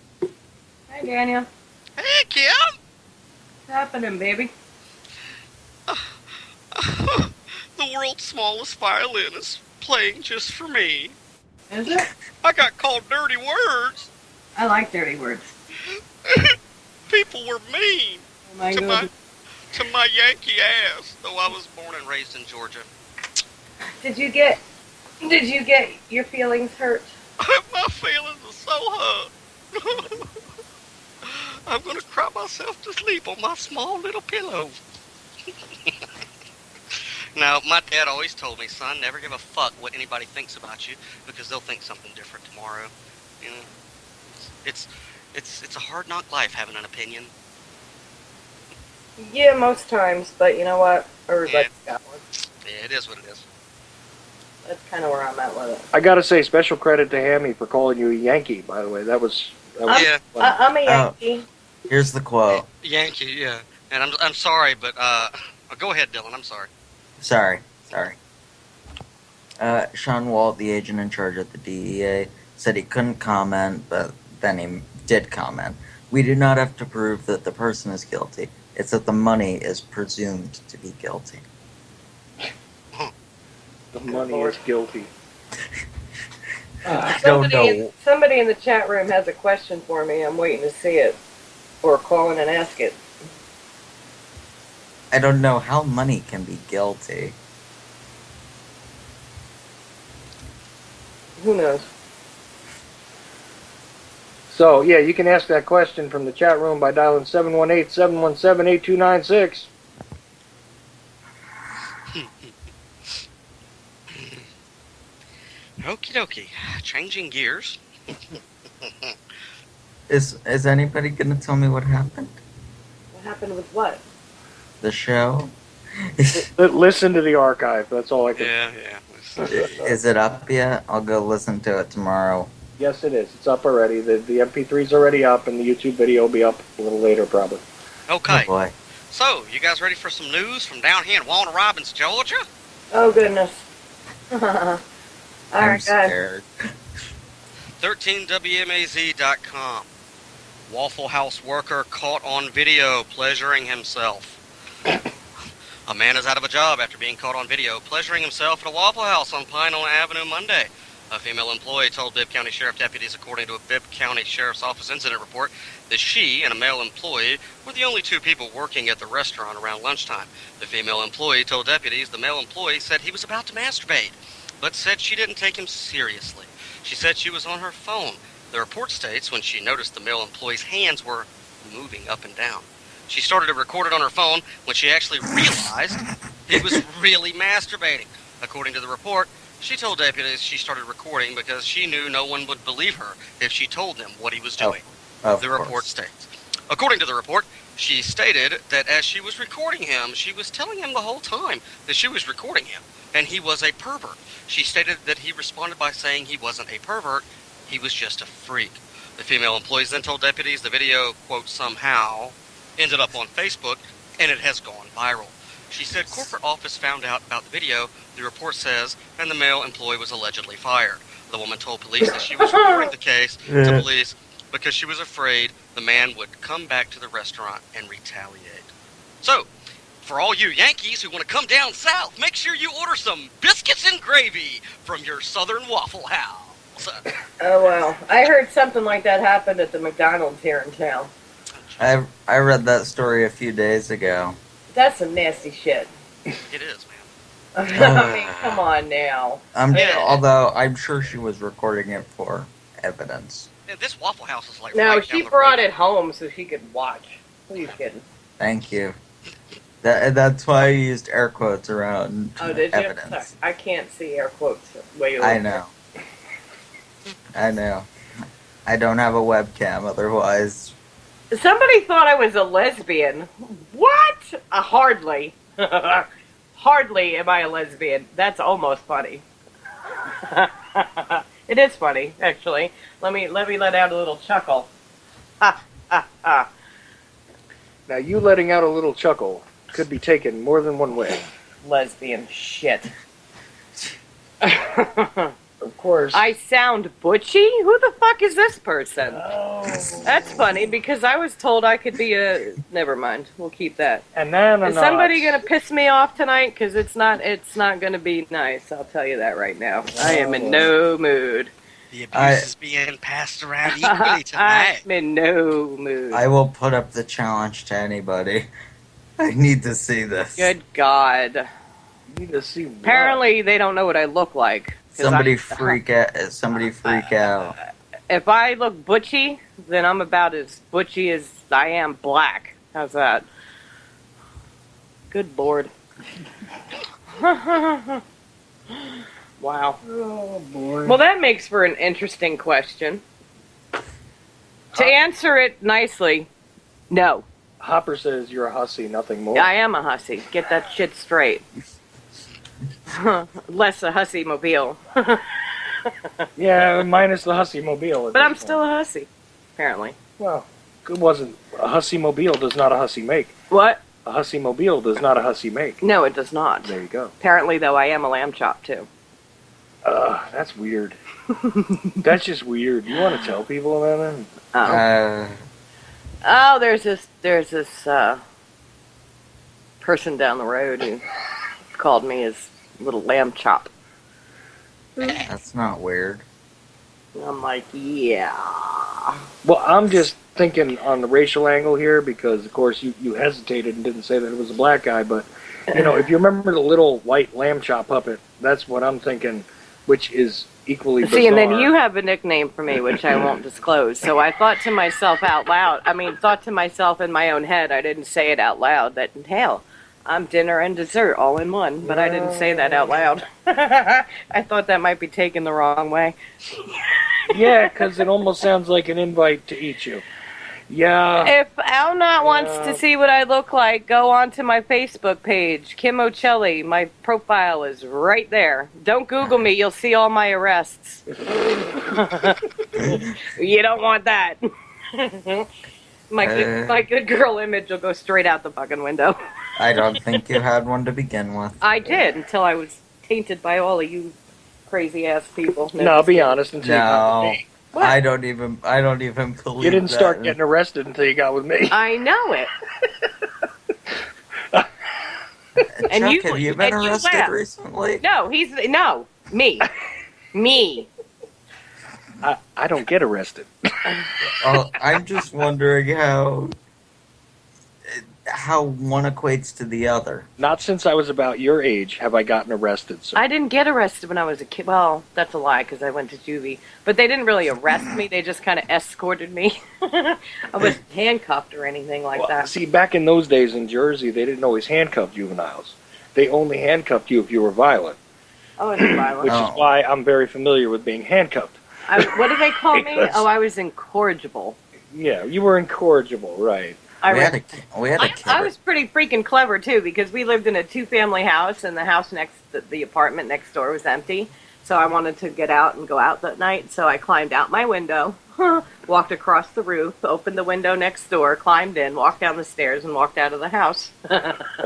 S1: Hi, Daniel.
S4: Hey, Kim.
S1: What's happening, baby?
S4: The world's smallest violin is playing just for me.
S1: Is it?
S4: I got called dirty words.
S1: I like dirty words.
S4: People were mean to my Yankee ass, though I was born and raised in Georgia.
S1: Did you get your feelings hurt?
S4: My feelings are so hurt. I'm gonna cry myself to sleep on my small little pillow. Now, my dad always told me, son, never give a fuck what anybody thinks about you, because they'll think something different tomorrow. You know, it's a hard knock life having an opinion.
S1: Yeah, most times, but you know what? Everybody's got one.
S4: Yeah, it is what it is.
S1: That's kind of where I'm at with it.
S2: I gotta say, special credit to Hammy for calling you a Yankee, by the way. That was
S4: yeah.
S1: I'm a Yankee.
S3: Here's the quote.
S4: Yankee, yeah. And I'm sorry, but go ahead, Dylan. I'm sorry.
S3: Sorry. Sean Walt, the agent in charge at the DEA, said he couldn't comment, but then he did comment. We do not have to prove that the person is guilty. It's that the money is presumed to be guilty.
S2: The money is guilty.
S3: I don't know.
S1: Somebody in the chat room has a question for me. I'm waiting to see it. Or call in and ask it.
S3: I don't know how money can be guilty.
S1: Who knows?
S2: So, yeah, you can ask that question from the chat room by dialing 718-717-8296.
S4: Okie dokie. Changing gears.
S3: Is anybody gonna tell me what happened?
S1: What happened with what?
S3: The show?
S2: Listen to the archive. That's all I can.
S4: Yeah.
S3: Is it up yet? I'll go listen to it tomorrow.
S2: Yes, it is. It's up already. The MP3's already up, and the YouTube video will be up a little later, probably.
S4: Okay.
S3: Oh boy.
S4: So, you guys ready for some news from down here in Warner Robins, Georgia?
S1: Oh, goodness. All
S3: I'm
S1: right, guys.
S3: scared.
S4: 13WMAZ.com. Waffle House worker caught on video pleasuring himself. A man is out of a job after being caught on video pleasuring himself at a Waffle House on Pine Avenue Monday. A female employee told Bibb County Sheriff deputies, according to a Bibb County Sheriff's Office incident report, that she and a male employee were the only two people working at the restaurant around lunchtime. The female employee told deputies the male employee said he was about to masturbate, but said she didn't take him seriously. She said she was on her phone. The report states when she noticed the male employee's hands were moving up and down. She started to record it on her phone when she actually realized he was really masturbating. According to the report, she told deputies she started recording because she knew no one would believe her if she told them what he was doing. The report states. According to the report, she stated that as she was recording him, she was telling him the whole time that she was recording him, and he was a pervert. She stated that he responded by saying he wasn't a pervert, he was just a freak. The female employees then told deputies the video, quote, somehow ended up on Facebook, and it has gone viral. She said corporate office found out about the video, the report says, and the male employee was allegedly fired. The woman told police that she was reporting the case to police because she was afraid the man would come back to the restaurant and retaliate. So, for all you Yankees who want to come down south, make sure you order some biscuits and gravy from your Southern Waffle House.
S1: Oh, well. I heard something like that happened at the McDonald's here in town.
S3: I read that story a few days ago.
S1: That's some nasty shit.
S4: It is, man.
S1: I mean, come on now.
S3: Although I'm sure she was recording it for evidence.
S4: Yeah, this Waffle House is like
S1: No,
S4: right
S1: she
S4: down the
S1: brought
S4: road.
S1: it home so she could watch. Who are you kidding?
S3: Thank you. That's why I used air quotes around
S1: Oh, did you?
S3: evidence.
S1: Sorry, I can't see air quotes way over.
S3: I know. I know. I don't have a webcam, otherwise.
S1: Somebody thought I was a lesbian. What? Hardly. Hardly am I a lesbian. That's almost funny. It is funny, actually. Let me let out a little chuckle. Ha ha ha.
S2: Now, you letting out a little chuckle could be taken more than one way.
S1: Lesbian shit.
S2: Of course.
S1: I sound butchy? Who the fuck is this person?
S2: Oh.
S1: That's funny because I was told I could be a. Never mind. We'll keep that.
S2: And then
S1: Is somebody gonna piss me off tonight? Because it's not gonna be nice. I'll tell you that right now. I am in no mood.
S4: The abuse is being passed around equally tonight.
S1: I'm in no mood.
S3: I will put up the challenge to anybody. I need to see this.
S1: Good God.
S2: You need to see what?
S1: Apparently, they don't know what I look like.
S3: Somebody freak out. Somebody freak out.
S1: If I look butchy, then I'm about as butchy as I am black. How's that? Good Lord. Wow.
S2: Oh, boy.
S1: Well, that makes for an interesting question. To answer it nicely, no.
S2: Hopper says you're a hussy, nothing more.
S1: I am a hussy. Get that shit straight. Less a hussy mobile.
S2: Yeah, minus the hussy mobile.
S1: But I'm still a hussy, apparently.
S2: Well, it wasn't. A hussy mobile does not a hussy make.
S1: What?
S2: A hussy mobile does not a hussy make.
S1: No, it does not.
S2: There you go.
S1: Apparently, though, I am a lamb chop, too.
S2: That's weird. That's just weird. You want to tell people about that?
S1: Oh, there's this person down the road who called me his little lamb chop.
S3: That's not weird.
S1: And I'm like, yeah.
S2: Well, I'm just thinking on the racial angle here because, of course, you hesitated and didn't say that it was a black guy. But, you know, if you remember the little white lamb chop puppet, that's what I'm thinking, which is equally bizarre.
S1: See, and then you have a nickname for me, which I won't disclose. So I thought to myself out loud, thought to myself in my own head, I didn't say it out loud, that, hell, I'm dinner and dessert all in one, but I didn't say that out loud. I thought that might be taken the wrong way.
S2: Yeah, because it almost sounds like an invite to eat you. Yeah.
S1: If Alnot wants to see what I look like, go on to my Facebook page, Kim Ochelli. My profile is right there. Don't Google me; you'll see all my arrests. You don't want that. My good girl image will go straight out the fucking window.
S3: I don't think you had one to begin with.
S1: I did until I was tainted by all of you crazy ass people.
S2: No, I'll
S1: just
S2: be
S1: kidding.
S2: honest until you got with
S3: No,
S2: me.
S1: What?
S3: I don't even believe
S2: You didn't
S3: that.
S2: start getting arrested until you got with me.
S1: I know it. And
S3: Chuck,
S1: you-
S3: have you been
S1: and you
S3: arrested
S1: laugh.
S3: recently?
S1: No, me.
S2: I don't get arrested.
S3: Oh, I'm just wondering how one equates to the other.
S2: Not since I was about your age have I gotten arrested. So.
S1: I didn't get arrested when I was a kid. Well, that's a lie because I went to juvie. But they didn't really arrest me. They just kind of escorted me. I wasn't handcuffed or anything like that.
S2: See, back in those days in Jersey, they didn't always handcuff juveniles. They only handcuffed you if you were violent,
S1: I wasn't violent.
S2: which is why I'm very familiar with being handcuffed.
S1: What do they call me?
S2: Because-
S1: Oh, I was incorrigible.
S2: Yeah, you were incorrigible, right?
S3: We had a kid.
S1: I was pretty freaking clever too because we lived in a 2-family house and the house the apartment next door was empty. So I wanted to get out and go out that night. So I climbed out my window, walked across the roof, opened the window next door, climbed in, walked down the stairs, and walked out of the house.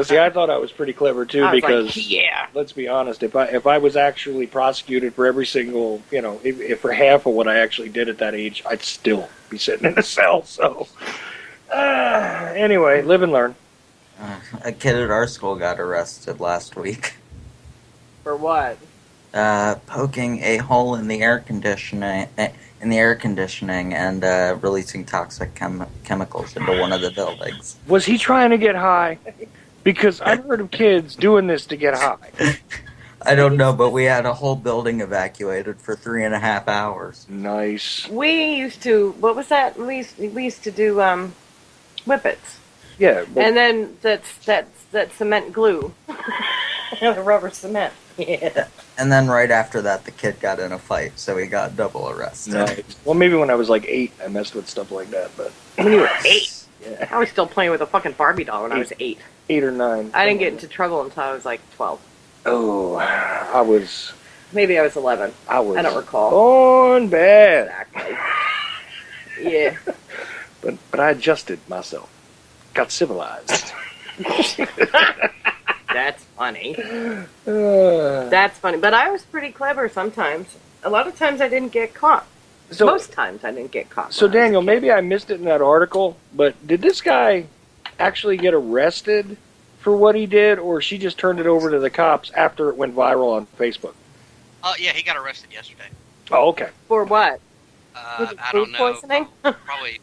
S2: See, I thought I was pretty clever too
S1: I was
S2: because
S1: like, yeah.
S2: let's be honest, if I was actually prosecuted for every single, if for half of what I actually did at that age, I'd still be sitting in a cell. So. Anyway, live and learn.
S3: A kid at our school got arrested last week.
S1: For what?
S3: Poking a hole in the air conditioning and releasing toxic chemicals into one of the buildings.
S2: Was he trying to get high? Because I've heard of kids doing this to get high.
S3: I don't know, but we had a whole building evacuated for 3.5 hours.
S2: Nice.
S1: We used to. What was that? We used to do whippets.
S2: Yeah.
S1: And then that cement glue. The rubber cement. Yeah.
S3: And then right after that, the kid got in a fight, so he got double arrested.
S2: Nice. Well, maybe when I was like 8, I messed with stuff like that, but
S1: When you were 8?
S2: yeah,
S1: I was still playing with a fucking Barbie doll when I was 8.
S2: 8 or 9.
S1: I didn't get into trouble until I was like 12.
S2: Oh, I was.
S1: Maybe I was 11. I don't recall.
S2: On bad.
S1: Exactly. Yeah.
S2: But I adjusted myself. Got civilized.
S1: That's funny.
S2: Uh,
S1: That's funny. But I was pretty clever sometimes. A lot of times I didn't get caught. Most times I didn't get caught.
S2: So
S1: when I was a
S2: Daniel,
S1: kid.
S2: maybe I missed it in that article, but did this guy actually get arrested for what he did, or she just turned it over to the cops after it went viral on Facebook?
S4: Yeah, he got arrested yesterday.
S2: Oh, okay.
S1: For what? Was it
S4: I
S1: food
S4: don't know.
S1: poisoning?
S4: Probably,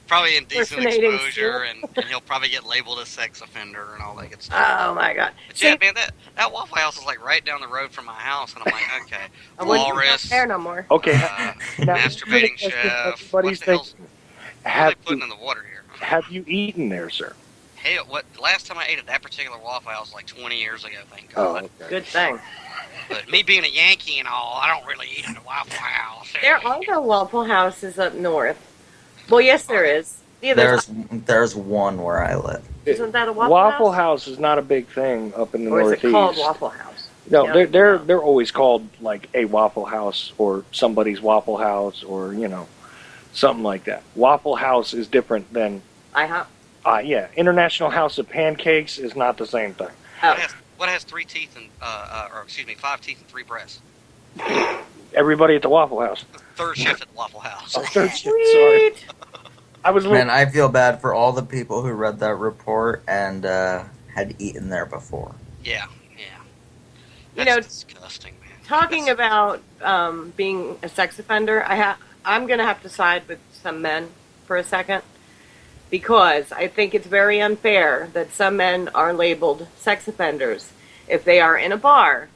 S4: probably indecent
S1: Impersonating
S4: exposure, and he'll probably get labeled a sex offender and all that good stuff.
S1: Oh my god.
S4: But yeah, man, that Waffle House is like right down the road from my house, and I'm like, okay,
S1: I wouldn't be
S4: walrus,
S1: there no more.
S2: Okay. Now,
S4: masturbating
S2: here's a question
S4: chef. What
S2: everybody's
S4: the hell's
S2: thinking.
S4: what are they
S2: Have
S4: putting
S2: you,
S4: in the water here?
S2: have you eaten there, sir?
S4: Hell, what? Last time I ate at that particular Waffle House was like 20 years ago. Thank
S2: Oh,
S4: God.
S2: okay.
S1: Good thing.
S4: But me being a Yankee and all, I don't really eat at the Waffle House.
S1: There are no Waffle Houses up north. Well, yes, there is. Yeah,
S3: There's one where I live.
S1: Isn't that a Waffle
S2: House is not a big thing up in the
S1: or is
S2: Northeast.
S1: it called Waffle House?
S2: No,
S1: Yeah.
S2: they're always called like a Waffle House or somebody's Waffle House or something like that. Waffle House is different than
S1: IHOP.
S2: yeah. International House of Pancakes is not the same thing.
S1: Oh,
S4: What has 3 teeth and, 5 teeth and 3 breasts?
S2: Everybody at the Waffle House.
S4: Third shift at the Waffle House.
S2: Oh, third shift, sorry.
S1: sweet.
S2: I was
S3: Man, I feel bad for all the people who read that report and had eaten there before.
S4: Yeah.
S1: You
S4: That's disgusting, man.
S1: Talking about being a sex offender, I'm going to have to side with some men for a second because I think it's very unfair that some men are labeled sex offenders. If they are in a bar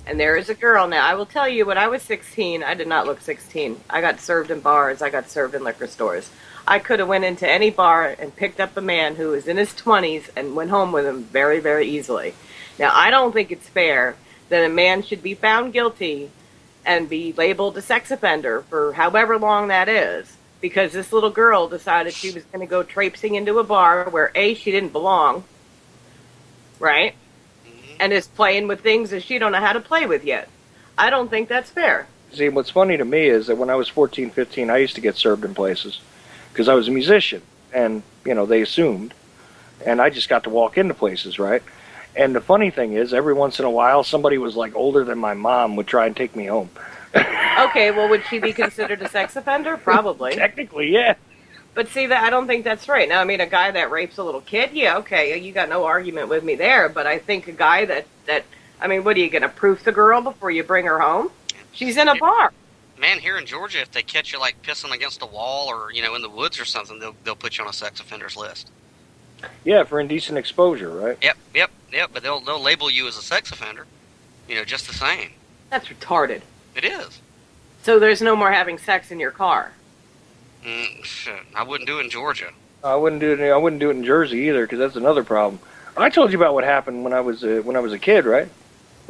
S1: and there is a girl now, I will tell you, when I was 16, I did not look 16. I got served in bars. I got served in liquor stores. I could have went into any bar and picked up a man who was in his 20s and went home with him very, very easily. Now, I don't think it's fair that a man should be found guilty and be labeled a sex offender for however long that is, because this little girl decided she was going to go traipsing into a bar where A, she didn't belong, right?
S4: Mhm.
S1: And is playing with things that she don't know how to play with yet. I don't think that's fair.
S2: See, what's funny to me is that when I was 14, 15, I used to get served in places because I was a musician, and they assumed, and I just got to walk into places, right? And the funny thing is, every once in a while, somebody was like older than my mom would try and take me home.
S1: Okay, well, would she be considered a sex offender? Probably.
S2: Technically, yeah.
S1: But see, that I don't think that's right. Now, I mean, a guy that rapes a little kid, yeah, okay, you got no argument with me there. But I think a guy that I mean, what are you going to proof the girl before you bring her home? She's in a bar.
S4: Man, here in Georgia, if they catch you like pissing against a wall or in the woods or something, they'll put you on a sex offenders list.
S2: Yeah, for indecent exposure, right?
S4: Yep. But they'll label you as a sex offender, just the same.
S1: That's retarded.
S4: It is.
S1: So there's no more having sex in your car.
S4: Shit, I wouldn't do it in Georgia.
S2: I wouldn't do it. I wouldn't do it in Jersey either, because that's another problem. I told you about what happened when I was a kid, right?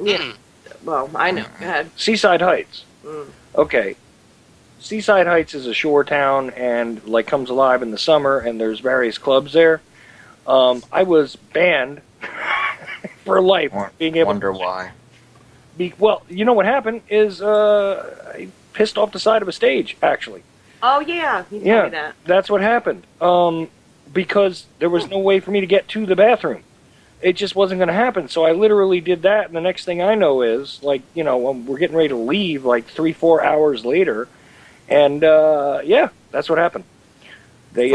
S1: Yeah. Well, I know. Go ahead.
S2: Seaside Heights.
S1: Mm.
S2: Okay. Seaside Heights is a shore town and like comes alive in the summer, and there's various clubs there. I was banned for life. Being able
S3: Wonder why.
S2: Well, you know what happened is I pissed off the side of a stage, actually.
S1: Oh, yeah. You told me that.
S2: That's what happened. Because there was no way for me to get to the bathroom. It just wasn't going to happen. So I literally did that, and the next thing I know is, like, we're getting ready to leave, like 3-4 hours later, and that's what happened. They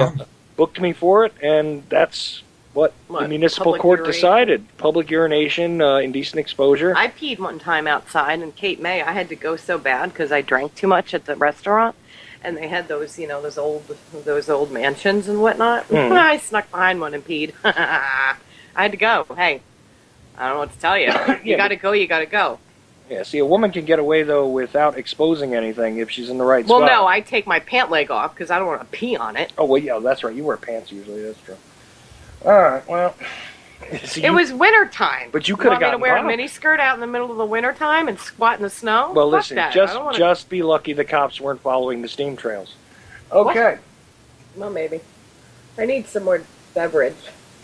S2: booked me for it, and that's what the municipal court decided. Public urination, indecent exposure.
S1: I peed one time outside in Cape May. I had to go so bad because I drank too much at the restaurant, and they had those, those old mansions and whatnot. I snuck behind one and peed. I had to go. Hey, I don't know what to tell you. You got to go. You got to go.
S2: Yeah. See, a woman can get away though without exposing anything if she's in the right spot.
S1: Well, no, I take my pant leg off because I don't want to pee on it.
S2: Oh well, yeah, that's right. You wear pants usually. That's true. All right. Well,
S1: it was winter time.
S2: But you could have gotten
S1: to wear a mini skirt out in the middle of the winter time and squat in the snow.
S2: Well,
S1: Fuck
S2: listen,
S1: that.
S2: just be lucky the cops weren't following the steam trails. Okay.
S1: Well, maybe. I need some more beverage.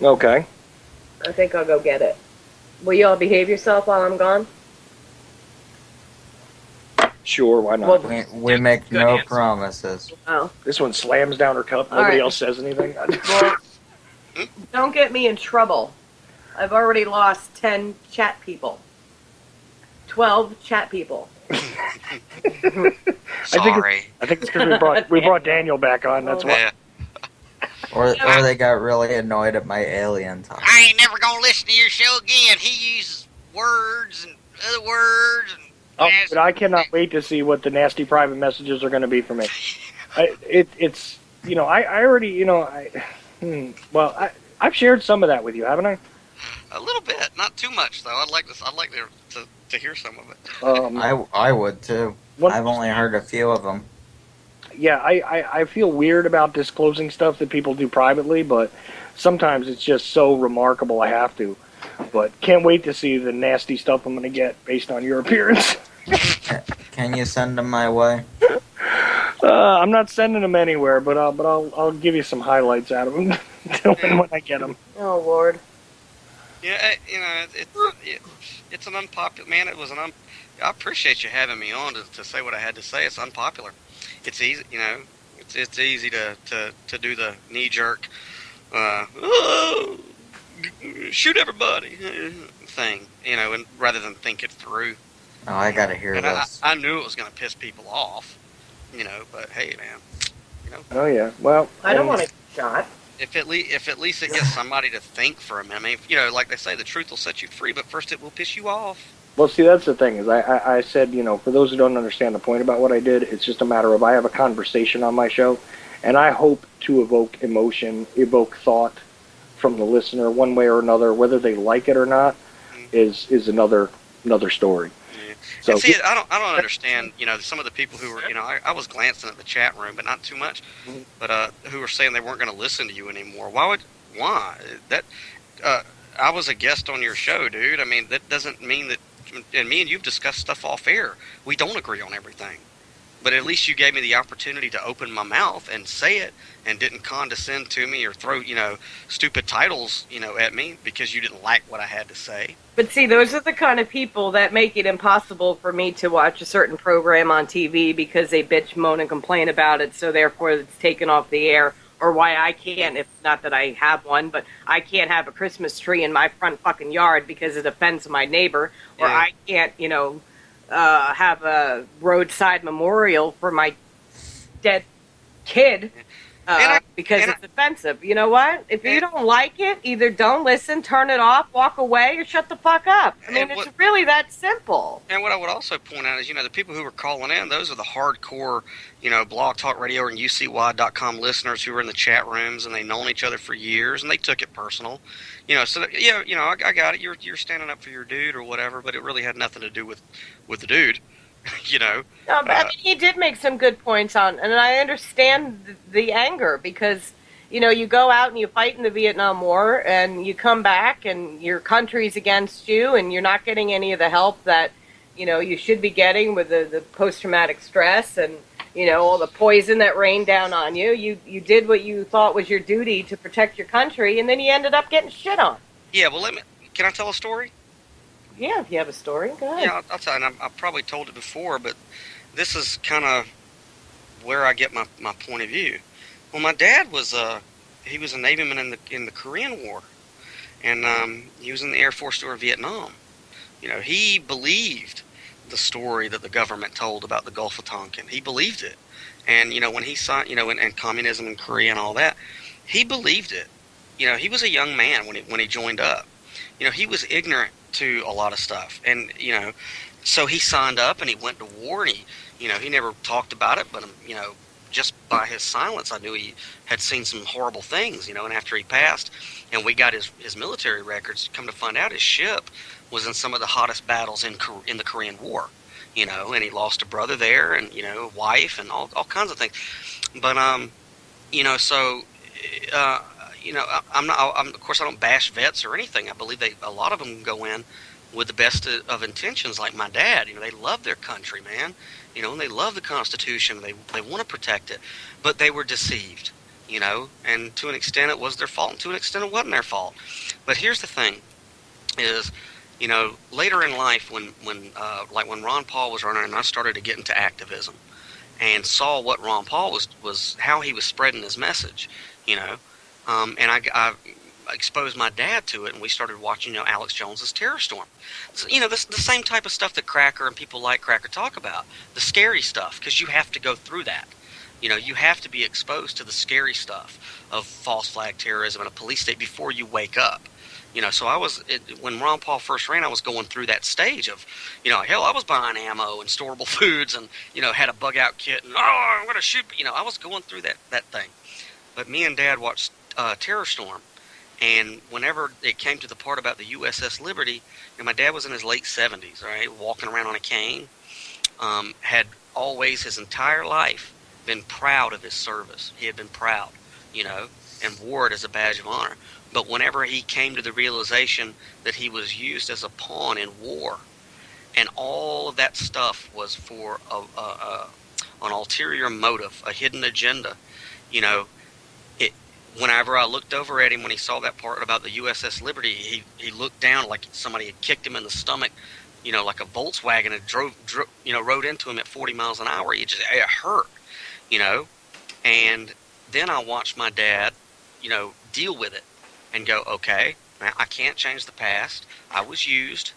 S2: Okay.
S1: I think I'll go get it. Will you all behave yourself while I'm gone?
S2: Sure, why not?
S3: Well, we make no promises.
S1: Oh.
S2: This one slams down her cup. Nobody else says anything.
S1: Well, don't get me in trouble. I've already lost 10 chat people. 12 chat people.
S4: Sorry.
S2: I think it's because we brought Daniel back on. That's why.
S4: Yeah.
S3: Or they got really annoyed at my alien talk.
S4: I ain't never gonna listen to your show again. He uses words and other words. And
S2: but I cannot wait to see what the nasty private messages are going to be for me. It's I already I've shared some of that with you, haven't I?
S4: A little bit, not too much though. I'd like to hear some of it.
S3: I would too. I've only heard a few of them.
S2: Yeah, I feel weird about disclosing stuff that people do privately, but sometimes it's just so remarkable I have to. But can't wait to see the nasty stuff I'm going to get based on your appearance.
S3: Can you send them my way?
S2: I'm not sending them anywhere, but I'll give you some highlights out of them when I get them.
S1: Oh, Lord.
S4: Yeah, it's an unpopular man. I appreciate you having me on to say what I had to say. It's unpopular. It's easy, It's easy to do the knee jerk, shoot everybody thing, and rather than think it through.
S3: Oh, I gotta hear
S4: and
S3: this.
S4: I knew it was going to piss people off, but hey, man,
S2: Oh yeah, well,
S1: I don't want to get shot.
S4: If at least it gets somebody to think for a minute. I mean, like they say, the truth will set you free, but first it will piss you off.
S2: Well, see, that's the thing is I said, for those who don't understand the point about what I did, it's just a matter of I have a conversation on my show, and I hope to evoke emotion, evoke thought from the listener one way or another. Whether they like it or not is another story.
S4: Yeah.
S2: So,
S4: and see, I don't understand. Some of the people who were, I was glancing at the chat room, but not too much. But who were saying they weren't going to listen to you anymore? Why? That I was a guest on your show, dude. I mean, that doesn't mean that and me and you've discussed stuff off air. We don't agree on everything. But at least you gave me the opportunity to open my mouth and say it, and didn't condescend to me or throw, stupid titles, at me because you didn't like what I had to say.
S1: But see, those are the kind of people that make it impossible for me to watch a certain program on TV because they bitch, moan, and complain about it, so therefore it's taken off the air. Or why I can't, if not that I have one, but I can't have a Christmas tree in my front fucking yard because it offends my neighbor. Or
S4: Yeah.
S1: I can't, have a roadside memorial for my dead kid
S4: And I
S1: because
S4: and I,
S1: it's offensive. You know what? If you
S4: and,
S1: don't like it, either don't listen, turn it off, walk away, or shut the fuck up. I mean,
S4: and
S1: it's
S4: what
S1: really that simple.
S4: and what I would also point out is, the people who were calling in, those are the hardcore, Blog Talk Radio and UCY.com listeners who were in the chat rooms, and they've known each other for years, and they took it personal. So yeah, I got it. You're standing up for your dude or whatever, but it really had nothing to do with the dude. you know.
S1: But I
S4: Uh,
S1: mean, he did make some good points on, and I understand the anger because, you go out and you fight in the Vietnam War, and you come back, and your country's against you, and you're not getting any of the help that, you should be getting with the post-traumatic stress and, all the poison that rained down on you. You did what you thought was your duty to protect your country, and then you ended up getting shit on.
S4: yeah, well, can I tell a story?
S1: Yeah, if you have a story, go ahead.
S4: Yeah, I'll tell you. And I've probably told it before, but this is kind of where I get my point of view. Well, my dad was he was a Navyman in the Korean War, and he was in the Air Force during Vietnam. He believed the story that the government told about the Gulf of Tonkin. He believed it, and when he saw and communism in Korea and all that, he believed it. He was a young man when he joined up. He was ignorant to a lot of stuff, and so he signed up and he went to war, and he never talked about it, but just by his silence, I knew he had seen some horrible things, and after he passed, and we got his military records, come to find out his ship was in some of the hottest battles in the Korean War, and he lost a brother there, and a wife, and all kinds of things. But so I'm not. Of course, I don't bash vets or anything. I believe a lot of them go in with the best of intentions, like my dad. They love their country, man. And they love the Constitution. They want to protect it, but they were deceived. And to an extent it was their fault, and to an extent it wasn't their fault. But here's the thing: is later in life, when like when Ron Paul was running, and I started to get into activism, and saw what Ron Paul was how he was spreading his message. And I exposed my dad to it, and we started watching, Alex Jones's Terror Storm. So, the same type of stuff that Cracker and people like Cracker talk about, the scary stuff, because you have to go through that. You have to be exposed to the scary stuff of false flag terrorism and a police state before you wake up. So when Ron Paul first ran, I was going through that stage of, hell, I was buying ammo and storable foods, and, had a bug out kit, and, I'm going to shoot, I was going through that thing. But me and Dad watched Terror Storm, and whenever it came to the part about the USS Liberty, my dad was in his late 70s, right, walking around on a cane, had always his entire life been proud of his service. He had been proud, and wore it as a badge of honor. But whenever he came to the realization that he was used as a pawn in war, and all of that stuff was for an ulterior motive, a hidden agenda, whenever I looked over at him when he saw that part about the USS Liberty, he looked down like somebody had kicked him in the stomach, like a Volkswagen had rode into him at 40 miles an hour. It hurt, And then I watched my dad, deal with it and go, okay, now I can't change the past. I was used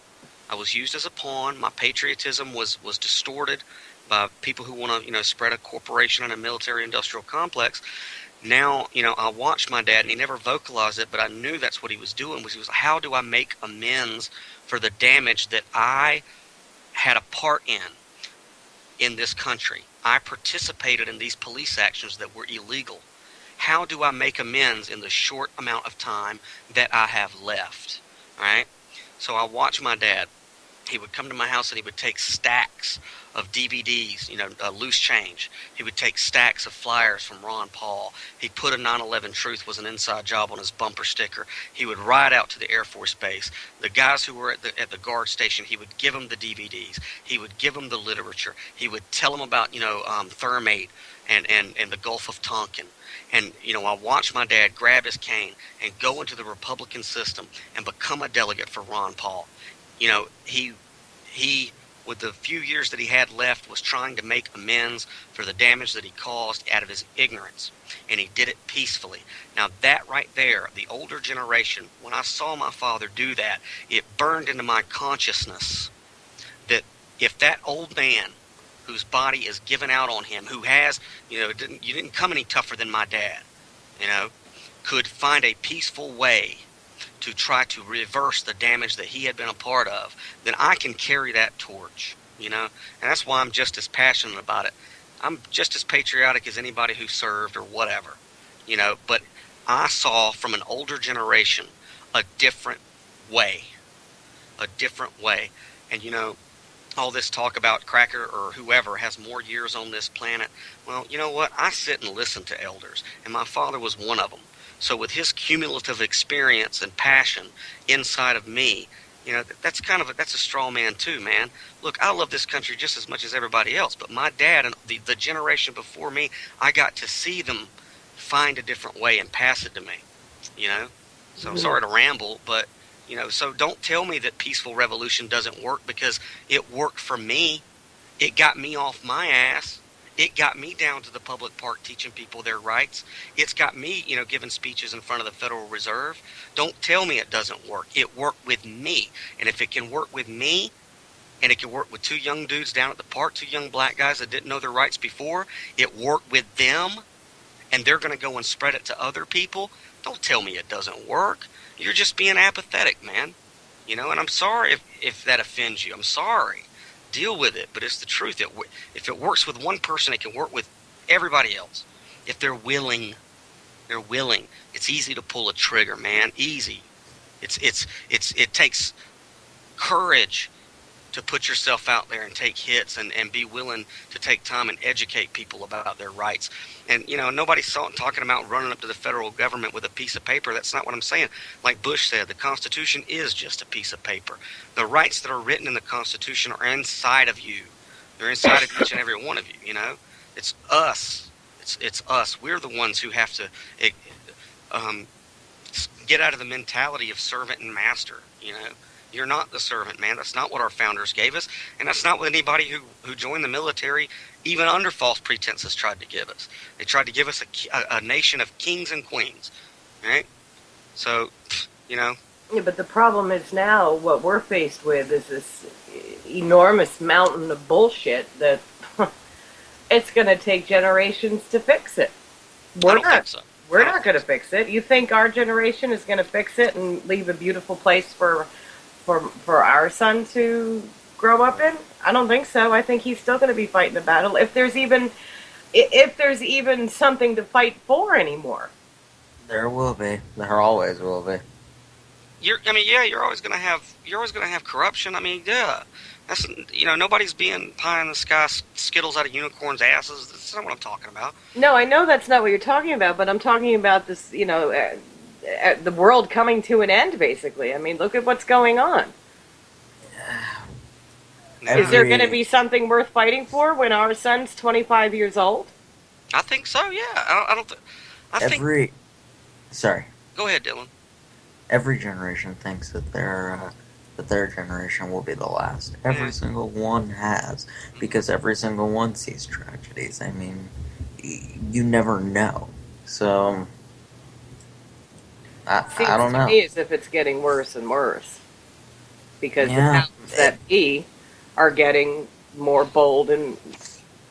S4: as a pawn. My patriotism was distorted by people who want to, spread a corporation and a military-industrial complex. Now, I watched my dad, and he never vocalized it, but I knew that's what he was doing. He was, how do I make amends for the damage that I had a part in this country? I participated in these police actions that were illegal. How do I make amends in the short amount of time that I have left? All right? So I watched my dad, He would come to my house and he would take stacks of DVDs, loose change. He would take stacks of flyers from Ron Paul. He put a 9/11 Truth was an inside job on his bumper sticker. He would ride out to the Air Force Base. The guys who were at the guard station, he would give them the DVDs. He would give them the literature. He would tell them about, Thermate and the Gulf of Tonkin. And, I watched my dad grab his cane and go into the Republican system and become a delegate for Ron Paul. He with the few years that he had left was trying to make amends for the damage that he caused out of his ignorance, and he did it peacefully. Now that right there, the older generation, when I saw my father do that, it burned into my consciousness that if that old man whose body is given out on him, who has, you didn't come any tougher than my dad, could find a peaceful way to try to reverse the damage that he had been a part of, then I can carry that torch, and that's why I'm just as passionate about it. I'm just as patriotic as anybody who served or whatever, but I saw from an older generation a different way, and all this talk about Cracker or whoever has more years on this planet. Well, you know what? I sit and listen to elders, and my father was one of them. So with his cumulative experience and passion inside of me, that's that's a straw man too, man. Look, I love this country just as much as everybody else, but my dad and the generation before me, I got to see them find a different way and pass it to me, So I'm sorry to ramble, but so don't tell me that peaceful revolution doesn't work, because it worked for me. It got me off my ass. It got me down to the public park teaching people their rights. It's got me, giving speeches in front of the Federal Reserve. Don't tell me it doesn't work. It worked with me. And if it can work with me, and it can work with two young dudes down at the park, two young black guys that didn't know their rights before, it worked with them, and they're going to go and spread it to other people, don't tell me it doesn't work. You're just being apathetic, man. And I'm sorry if that offends you. I'm sorry. Deal with it, but it's the truth. If it works with one person, it can work with everybody else. If they're willing. It's easy to pull a trigger, man. Easy. It takes courage to put yourself out there and take hits and be willing to take time and educate people about their rights. And, nobody's talking about running up to the federal government with a piece of paper. That's not what I'm saying. Like Bush said, the Constitution is just a piece of paper. The rights that are written in the Constitution are inside of you. They're inside of each and every one of you, It's us. It's us. We're the ones who have to get out of the mentality of servant and master, You're not the servant, man. That's not what our founders gave us, and that's not what anybody who joined the military, even under false pretenses, tried to give us. They tried to give us a nation of kings and queens, right? So,
S1: Yeah, but the problem is now what we're faced with is this enormous mountain of bullshit that it's going to take generations to fix it.
S4: I don't think so.
S1: We're not going to fix it. You think our generation is going to fix it and leave a beautiful place for our son to grow up in? I don't think so. I think he's still going to be fighting the battle, if there's even something to fight for anymore.
S3: There will be. There always will be.
S4: You're always going to have corruption. That's nobody's being pie in the sky Skittles out of unicorns' asses. That's not what I'm talking about.
S1: No, I know that's not what you're talking about, but I'm talking about this, the world coming to an end, basically. Look at what's going on. Is there going to be something worth fighting for when our son's 25 years old?
S4: I think so, yeah.
S3: Sorry.
S4: Go ahead, Dylan.
S3: Every generation thinks that their generation will be the last. Every single one has, because every single one sees tragedies. You never know. So, I don't know.
S1: Seems to me as if it's getting worse and worse, because the mountains that be are getting more bold and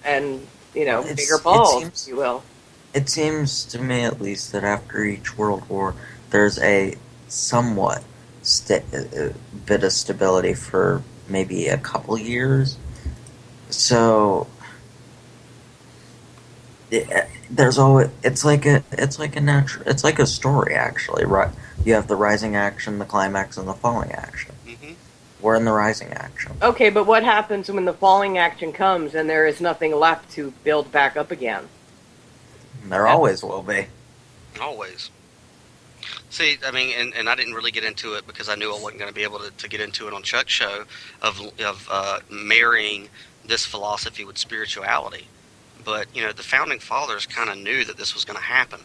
S1: bigger balls, if you will.
S3: It seems to me, at least, that after each World War, there's a somewhat bit of stability for maybe a couple years. So there's always it's like a story, actually, right? You have the rising action, the climax, and the falling action.
S4: Mm-hmm.
S3: We're in the rising action.
S1: Okay, but what happens when the falling action comes and there is nothing left to build back up again?
S3: There always will be.
S4: Always. See, I mean, and I didn't really get into it because I knew I wasn't going to be able to get into it on Chuck's show of marrying this philosophy with spirituality. But, the founding fathers kind of knew that this was going to happen.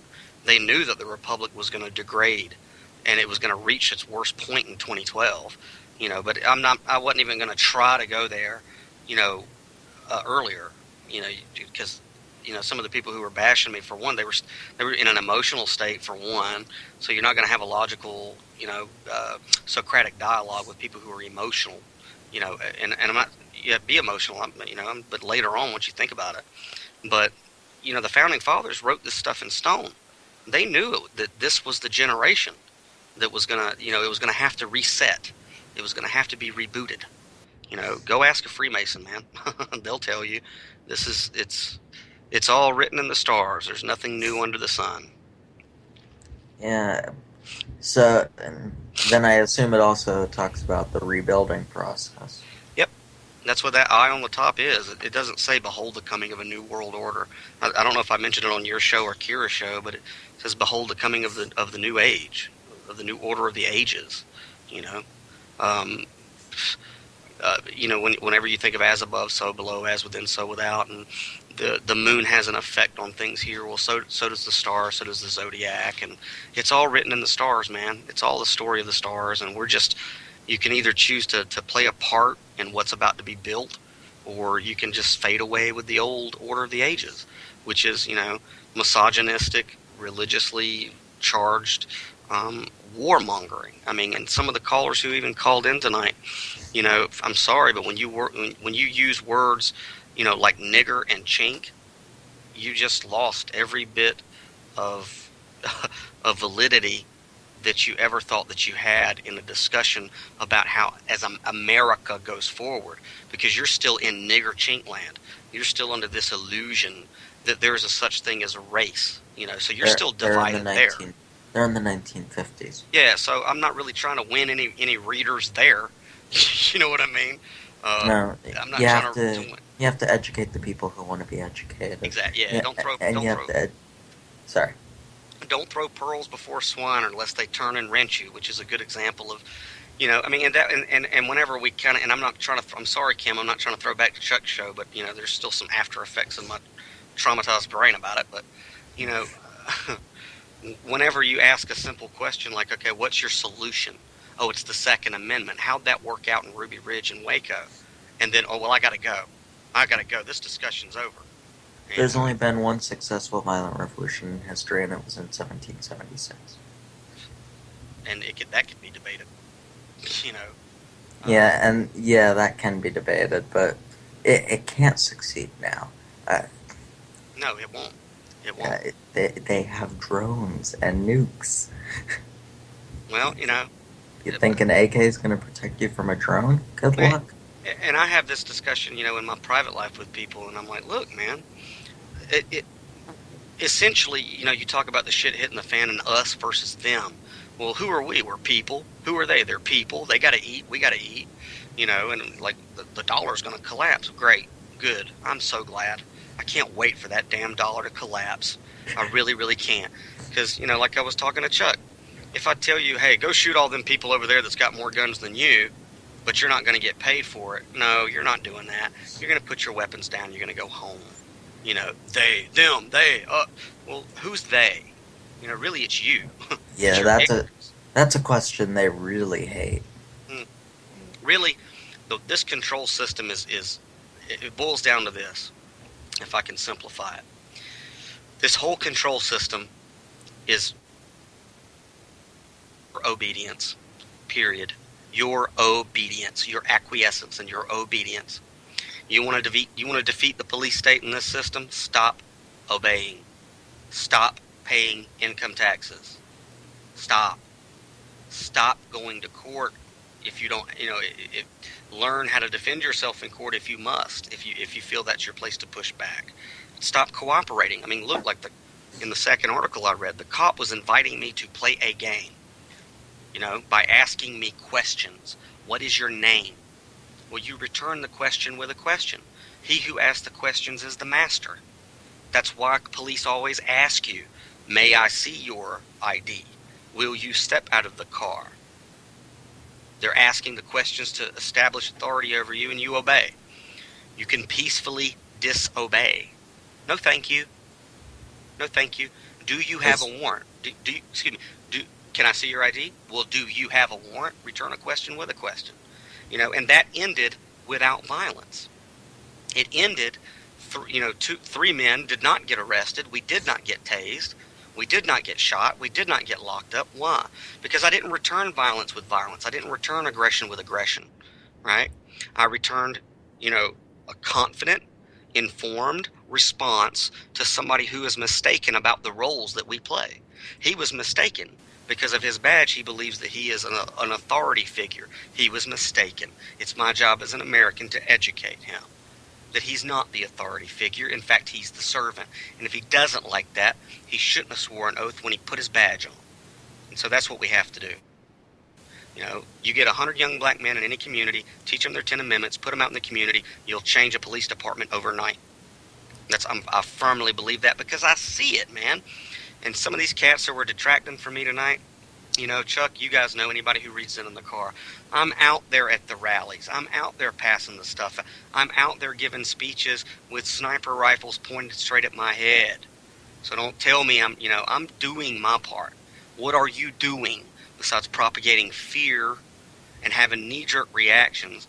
S4: They knew that the republic was going to degrade and it was going to reach its worst point in 2012. But I wasn't even going to try to go there, earlier, because some of the people who were bashing me, for one, they were in an emotional state, for one, so you're not going to have a logical, Socratic dialogue with people who are emotional, and I'm not, be emotional, but later on, once you think about it. But, the founding fathers wrote this stuff in stone. They knew that this was the generation that was going to, it was going to have to reset. It was going to have to be rebooted. Go ask a Freemason, man. They'll tell you it's all written in the stars. There's nothing new under the sun.
S3: Yeah. So then I assume it also talks about the rebuilding process.
S4: Yep. That's what that eye on the top is. It doesn't say behold the coming of a new world order. I don't know if I mentioned it on your show or Kira's show, but it says behold the coming of the new age, of the new order of the ages. Whenever you think of as above, so below, as within, so without, and the moon has an effect on things here. Well, so does the star, so does the zodiac, and it's all written in the stars, man. It's all the story of the stars, and you can either choose to play a part in what's about to be built, or you can just fade away with the old order of the ages, which is, misogynistic, religiously charged, warmongering. I mean, and some of the callers who even called in tonight, I'm sorry, but when you use words, like nigger and chink, you just lost every bit of of validity that you ever thought that you had in a discussion about how as America goes forward, because you're still in nigger chink land. You're still under this illusion that there's a such thing as a race, so you're still divided there.
S3: They're in the 1950s.
S4: Yeah, so I'm not really trying to win any readers there. You know what I mean?
S3: No,
S4: I'm not trying to win.
S3: You have to educate the people who want to be educated.
S4: Exactly. Yeah.
S3: Sorry.
S4: Don't throw pearls before swine unless they turn and rent you, which is a good example of, and whenever we kind of, and I'm sorry, Kim, I'm not trying to throw back to Chuck's show, but there's still some after effects in my traumatized brain about it, but whenever you ask a simple question like, okay, what's your solution? Oh, it's the Second Amendment. How'd that work out in Ruby Ridge and Waco? And then, oh, well, I got to go. This discussion's over. And
S3: there's only been one successful violent revolution in history, and it was in 1776.
S4: And that could be debated.
S3: Yeah, that can be debated, but it can't succeed now.
S4: No, it won't. It won't.
S3: They have drones and nukes.
S4: Well,
S3: You think an AK is going to protect you from a drone? Good luck.
S4: And I have this discussion, in my private life with people, and I'm like, look, man, it essentially, you talk about the shit hitting the fan and us versus them. Well, who are we? We're people. Who are they? They're people. They got to eat. We got to eat. And like the dollar's going to collapse. Great. Good. I'm so glad. I can't wait for that damn dollar to collapse. I really, really can't. Because, like I was talking to Chuck, if I tell you, hey, go shoot all them people over there that's got more guns than you, but you're not going to get paid for it. No, you're not doing that. You're going to put your weapons down. You're going to go home. They, them, they. Well, who's they? Really, it's you.
S3: Yeah, that's a question they really hate.
S4: Really, this control system it boils down to this, if I can simplify it. This whole control system is obedience, period. Your obedience, your acquiescence, and your obedience. You want to defeat the police state in this system? Stop obeying. Stop paying income taxes. Stop going to court if you don't. Learn how to defend yourself in court if you must. If you feel that's your place to push back. Stop cooperating. I mean, look, like in the second article I read, the cop was inviting me to play a game. By asking me questions. What is your name? Well, you return the question with a question. He who asks the questions is the master. That's why police always ask you, may I see your ID? Will you step out of the car? They're asking the questions to establish authority over you, and you obey. You can peacefully disobey. No, thank you. No, thank you. Do you have a warrant? Excuse me. Can I see your ID? Well, do you have a warrant? Return a question with a question. And that ended without violence. It ended, three men did not get arrested. We did not get tased. We did not get shot. We did not get locked up. Why? Because I didn't return violence with violence. I didn't return aggression with aggression, right? I returned, a confident, informed response to somebody who is mistaken about the roles that we play. He was mistaken. Because of his badge, he believes that he is an authority figure. He was mistaken. It's my job as an American to educate him that he's not the authority figure. In fact, he's the servant. And if he doesn't like that, he shouldn't have swore an oath when he put his badge on. And so that's what we have to do. You get 100 young black men in any community, teach them their 10 amendments, put them out in the community, you'll change a police department overnight. I firmly believe that because I see it, man. And some of these cats that were detracting from me tonight, Chuck, you guys know anybody who reads it in the car. I'm out there at the rallies. I'm out there passing the stuff. I'm out there giving speeches with sniper rifles pointed straight at my head. So don't tell me I'm doing my part. What are you doing besides propagating fear and having knee-jerk reactions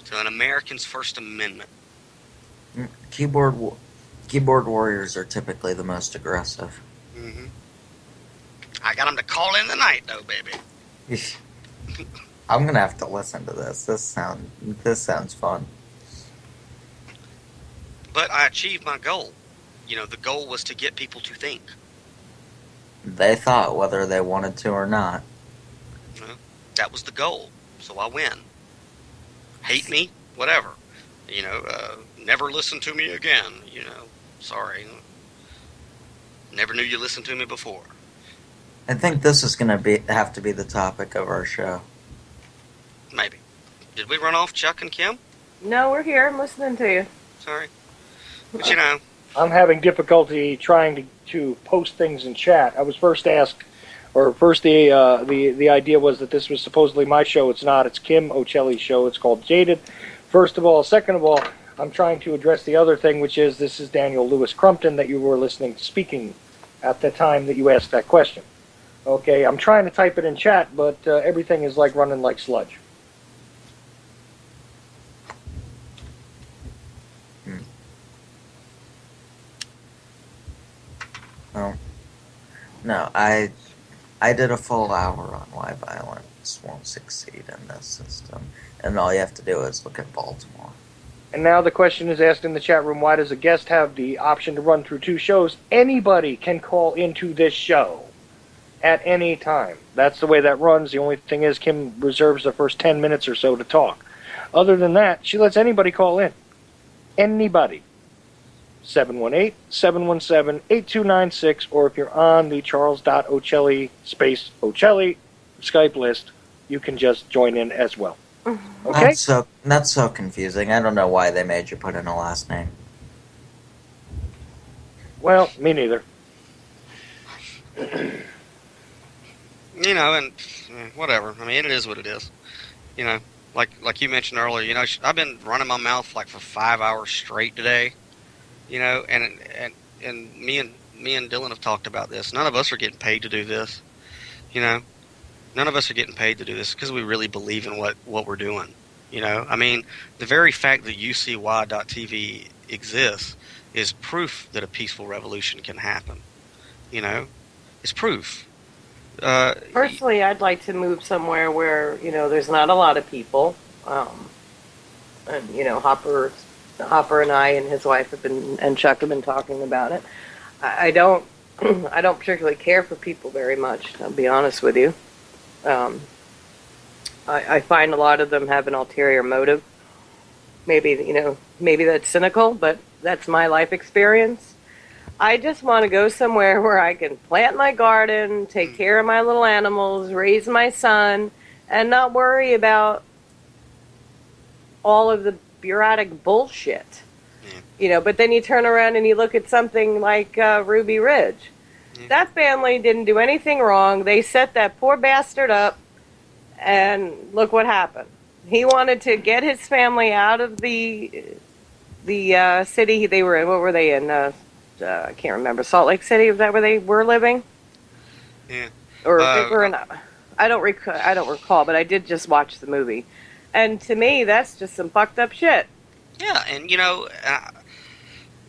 S4: to an American's First Amendment?
S3: Keyboard warriors are typically the most aggressive.
S4: Mm-hmm. I got them to call in tonight, though, baby.
S3: I'm gonna have to listen to this. This sounds fun.
S4: But I achieved my goal. The goal was to get people to think.
S3: They thought whether they wanted to or not.
S4: That was the goal. So I win. Hate me, whatever. Never listen to me again. Sorry. Never knew you listened to me before.
S3: I think this is going to have to be the topic of our show.
S4: Maybe. Did we run off Chuck and Kim?
S1: No, we're here. I'm listening to you.
S4: Sorry. But
S2: I'm having difficulty trying to post things in chat. I was first asked, or first the idea was that this was supposedly my show. It's not. It's Kim Ochelli's show. It's called Jaded. First of all. Second of all, I'm trying to address the other thing, which is this is Daniel Lewis Crumpton that you were listening to speaking at the time that you asked that question. Okay, I'm trying to type it in chat, but everything is like running like sludge.
S3: Well, no, I did a full hour on why violence won't succeed in this system, and all you have to do is look at Baltimore.
S2: And now the question is asked in the chat room, why does a guest have the option to run through two shows? Anybody can call into this show at any time. That's the way that runs. The only thing is Kim reserves the first 10 minutes or so to talk. Other than that, she lets anybody call in. Anybody. 718-717-8296, or if you're on the Charles.Ochelli space Ochelli Skype list, you can just join in as well. Okay?
S3: That's so confusing. I don't know why they made you put in a last name.
S2: Well, me neither.
S4: And whatever. I mean, it is what it is. Like you mentioned earlier, I've been running my mouth like for 5 hours straight today. And me and Dylan have talked about this. None of us are getting paid to do this. None of us are getting paid to do this because we really believe in what we're doing. I mean, the very fact that UCY.TV exists is proof that a peaceful revolution can happen. It's proof.
S1: Personally, I'd like to move somewhere where, there's not a lot of people. And, Hopper and I and his wife and Chuck have been talking about it. I don't particularly care for people very much, I'll be honest with you. I find a lot of them have an ulterior motive. Maybe that's cynical, but that's my life experience. I just want to go somewhere where I can plant my garden, take care of my little animals, raise my son, and not worry about all of the bureaucratic bullshit.
S4: Yeah.
S1: You know, but then you turn around and you look at something like Ruby Ridge.
S4: Yeah.
S1: That family didn't do anything wrong. They set that poor bastard up, and look what happened. He wanted to get his family out of the city they were in. What were they in? I can't remember. Salt Lake City. Was that where they were living?
S4: Yeah.
S1: Or they were in? I don't recall. I don't recall. But I did just watch the movie, and to me, that's just some fucked up shit.
S4: Yeah, and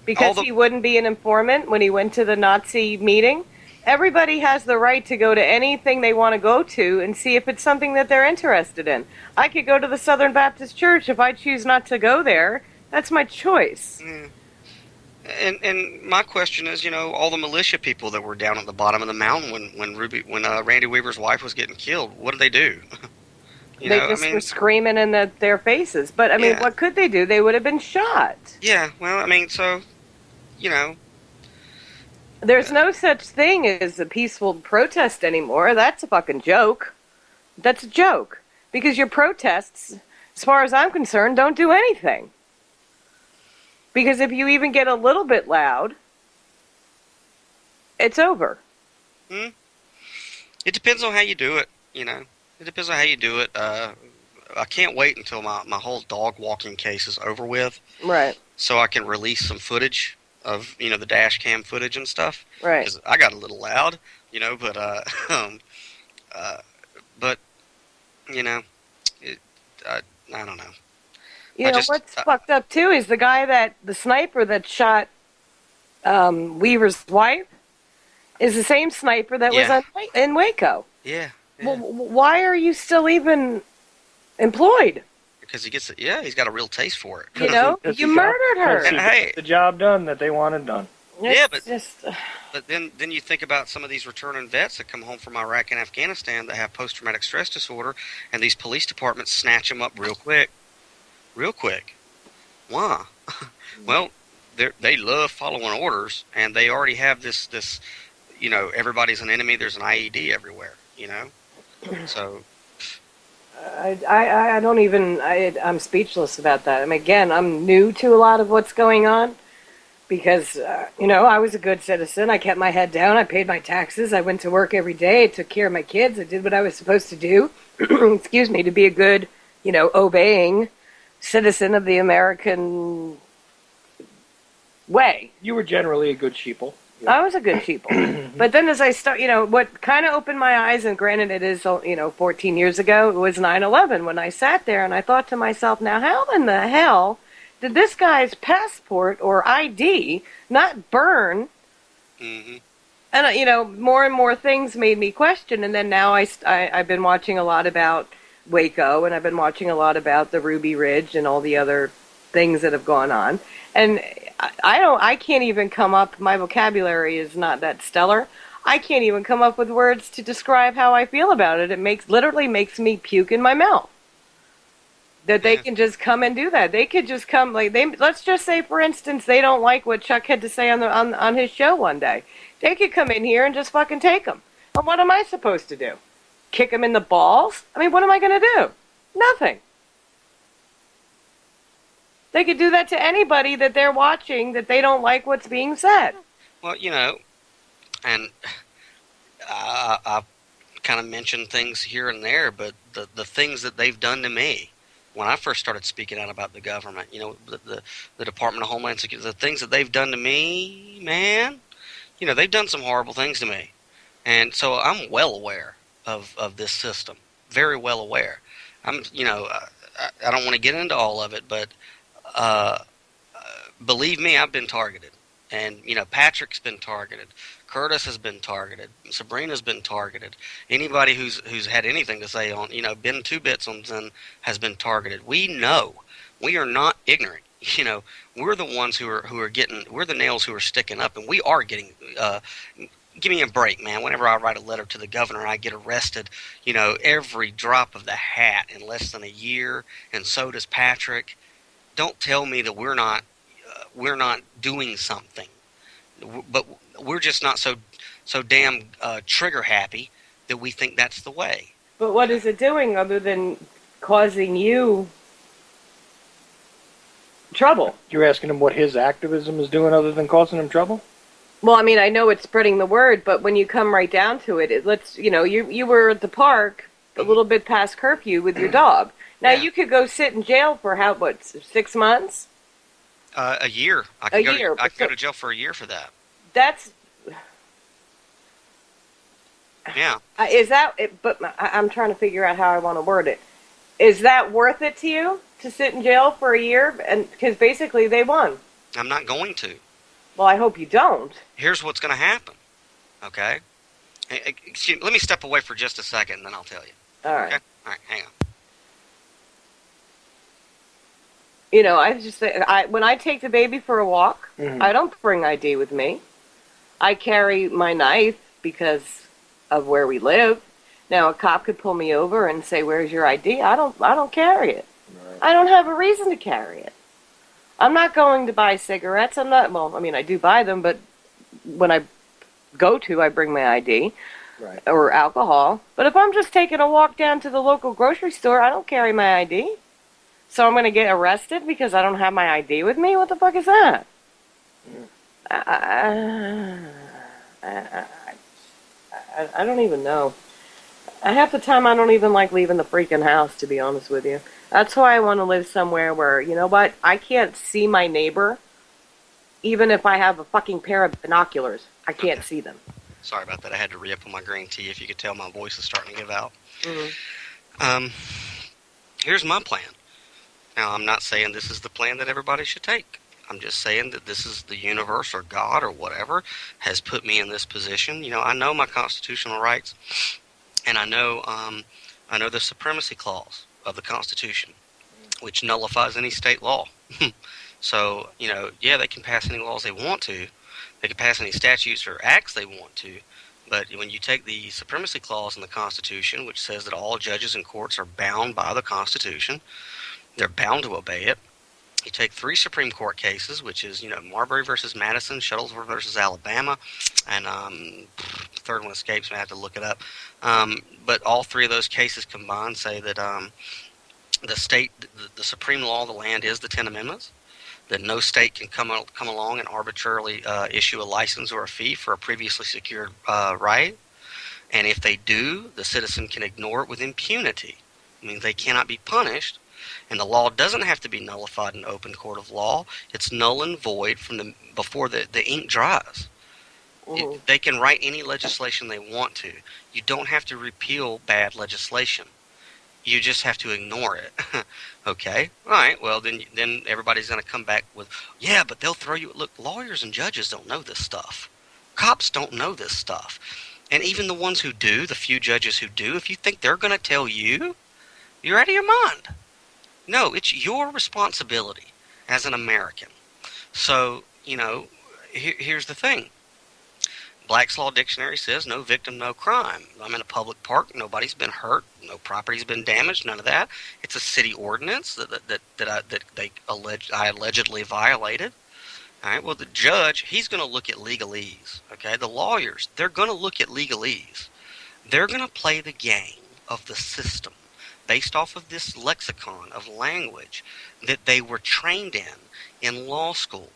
S1: Because he wouldn't be an informant when he went to the Nazi meeting. Everybody has the right to go to anything they want to go to and see if it's something that they're interested in. I could go to the Southern Baptist Church if I choose not to go there. That's my choice.
S4: yeah. And my question is, all the militia people that were down at the bottom of the mountain when Randy Weaver's wife was getting killed, what did they do?
S1: They just were screaming in their faces. But, I mean,
S4: Yeah.
S1: what could they do? They would have been shot.
S4: Yeah, well, so,
S1: There's no such thing as a peaceful protest anymore. That's a fucking joke. That's a joke. Because your protests, as far as I'm concerned, don't do anything. Because if you even get a little bit loud, it's over.
S4: It depends on how you do it, It depends on how you do it. I can't wait until my whole dog walking case is over with.
S1: Right.
S4: So I can release some footage of, the dash cam footage and stuff.
S1: Right.
S4: Because I got a little loud, but, I don't know.
S1: What's fucked up, too, is the sniper that shot Weaver's wife is the same sniper that was in Waco.
S4: Yeah.
S1: Well, why are you still even employed?
S4: Because he's got a real taste for it.
S1: You murdered her.
S2: And hey, the job done that they wanted done.
S4: But then you think about some of these returning vets that come home from Iraq and Afghanistan that have post-traumatic stress disorder, and these police departments snatch them up real quick. Why? Well, they love following orders, and they already have this everybody's an enemy. There's an IED everywhere. So.
S1: I don't even. I'm speechless about that. I mean, again, I'm new to a lot of what's going on. Because, I was a good citizen. I kept my head down. I paid my taxes. I went to work every day. I took care of my kids. I did what I was supposed to do. Excuse me, to be a good, obeying citizen of the American way.
S2: You were generally a good sheeple.
S1: Yeah. I was a good sheeple. But then as I start, what kind of opened my eyes, and granted it is, 14 years ago, it was 9/11 when I sat there and I thought to myself, now how in the hell did this guy's passport or ID not burn?
S4: Mm-hmm.
S1: And, more and more things made me question. And then now I've been watching a lot about Waco, and I've been watching a lot about the Ruby Ridge and all the other things that have gone on. And I can't even come up, my vocabulary is not that stellar. I can't even come up with words to describe how I feel about it. It literally makes me puke in my mouth. That they can just come and do that. They could just come, let's just say, for instance, they don't like what Chuck had to say on his show one day. They could come in here and just fucking take them. And what am I supposed to do? Kick them in the balls? I mean, what am I going to do? Nothing. They could do that to anybody that they're watching that they don't like what's being said.
S4: Well, and I kind of mentioned things here and there, but the things that they've done to me, when I first started speaking out about the government, the Department of Homeland Security, the things that they've done to me, man, they've done some horrible things to me. And so I'm well aware of this system, very well aware. I don't want to get into all of it, but believe me, I've been targeted. And, Patrick's been targeted. Curtis has been targeted. Sabrina's been targeted. Anybody who's had anything to say on, been 2 bits on Zen has been targeted. We know. We are not ignorant. We're the ones who are getting, we're the nails who are sticking up, and we are getting, give me a break, man. Whenever I write a letter to the governor, I get arrested, every drop of the hat in less than a year, and so does Patrick. Don't tell me that we're not doing something, but we're just not so damn trigger happy that we think that's the way.
S1: But what is it doing other than causing you trouble.
S2: You're asking him what his activism is doing other than causing him trouble?
S1: Well, I mean, I know it's spreading the word, but when you come right down to it, you were at the park a little bit past curfew with your dog. Now
S4: Yeah.
S1: you could go sit in jail for 6 months,
S4: A year. I
S1: a
S4: could go
S1: year.
S4: to I could go to jail for a year for that.
S1: That's
S4: Yeah.
S1: is that? But I'm trying to figure out how I want to word it. Is that worth it to you to sit in jail for a year? And because basically they won.
S4: I'm not going to.
S1: Well, I hope you don't.
S4: Here's what's going to happen. Okay. Excuse, let me step away for just a second, and then I'll tell you.
S1: All right.
S4: Okay. All right. Hang on.
S1: You know, when I take the baby for a walk,
S2: Mhm.
S1: I don't bring ID with me. I carry my knife because of where we live. Now, a cop could pull me over and say, "Where's your ID?" I don't carry it.
S2: Right.
S1: I don't have a reason to carry it. I'm not going to buy cigarettes. Well, I mean, I do buy them, but when I go to, I bring my ID
S2: Right.
S1: or alcohol. But if I'm just taking a walk down to the local grocery store, I don't carry my ID. So I'm going to get arrested because I don't have my ID with me? What the fuck is that? I don't even know. Half the time I don't even like leaving the freaking house, to be honest with you. That's why I want to live somewhere where, you know what, I can't see my neighbor even if I have a fucking pair of binoculars. I can't see them.
S4: Sorry about that. I had to re-up on my green tea. If you could tell, my voice is starting to give out.
S1: Mm-hmm.
S4: Here's my plan. Now, I'm not saying this is the plan that everybody should take. I'm just saying that this is the universe or God or whatever has put me in this position. You know, I know my constitutional rights, and I know the supremacy clause of the Constitution, which nullifies any state law. So, you know, yeah, they can pass any laws they want to. They can pass any statutes or acts they want to. But when you take the supremacy clause in the Constitution, which says that all judges and courts are bound by the Constitution, they're bound to obey it. You take 3 Supreme Court cases, which is, you know, Marbury versus Madison, Shuttlesworth versus Alabama, and the third one escapes me. I have to look it up. But all 3 of those cases combined say that the supreme law of the land is the 10 Amendments, that no state can come along and arbitrarily issue a license or a fee for a previously secured right. And if they do, the citizen can ignore it with impunity. I mean, they cannot be punished. And the law doesn't have to be nullified in open court of law. It's null and void before the ink dries.
S1: Mm-hmm.
S4: They can write any legislation they want to. You don't have to repeal bad legislation. You just have to ignore it. Okay? All right. Well, then everybody's going to come back with, yeah, but they'll throw you. Look, lawyers and judges don't know this stuff. Cops don't know this stuff. And even the ones who do, the few judges who do, if you think they're going to tell you, you're out of your mind. No, it's your responsibility as an American. So, you know, here's the thing. Black's Law Dictionary says no victim, no crime. I'm in a public park. Nobody's been hurt. No property's been damaged. None of that. It's a city ordinance that I allegedly violated. All right. Well, the judge, he's going to look at legalese. Okay. The lawyers, they're going to look at legalese. They're going to play the game of the system based off of this lexicon of language that they were trained in law school.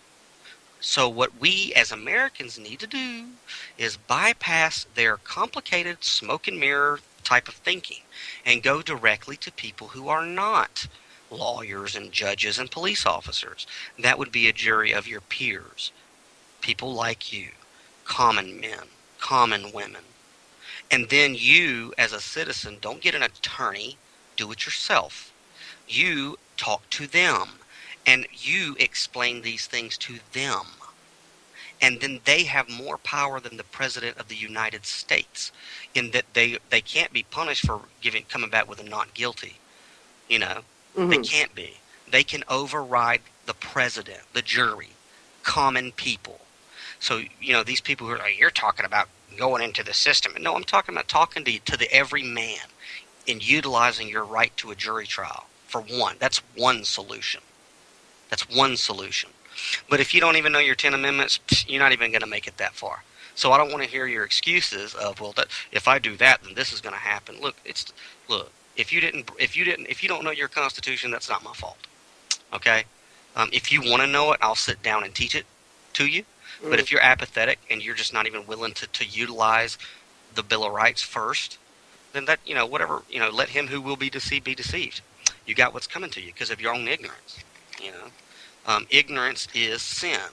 S4: So what we as Americans need to do is bypass their complicated smoke and mirror type of thinking and go directly to people who are not lawyers and judges and police officers. That would be a jury of your peers, people like you, common men, common women. And then you, as a citizen, don't get an attorney, do it yourself. You talk to them, and you explain these things to them. And then they have more power than the President of the United States in that they can't be punished for coming back with a not guilty. You know, they
S1: Mm-hmm.
S4: can't be. They can override the president, the jury, common people. So, you know, these people who are like, you're talking about going into the system. No, I'm talking about talking to the every man and utilizing your right to a jury trial. For one, that's one solution. That's one solution. But if you don't even know your 10 amendments, you're not even going to make it that far. So I don't want to hear your excuses of, well, if I do that, then this is going to happen. Look, if you don't know your Constitution, that's not my fault. Okay? If you want to know it, I'll sit down and teach it to you. But
S1: Mm.
S4: if you're apathetic and you're just not even willing to utilize the Bill of Rights first, then that, whatever, let him who will be deceived be deceived. You got what's coming to you because of your own ignorance. You know, ignorance is sin.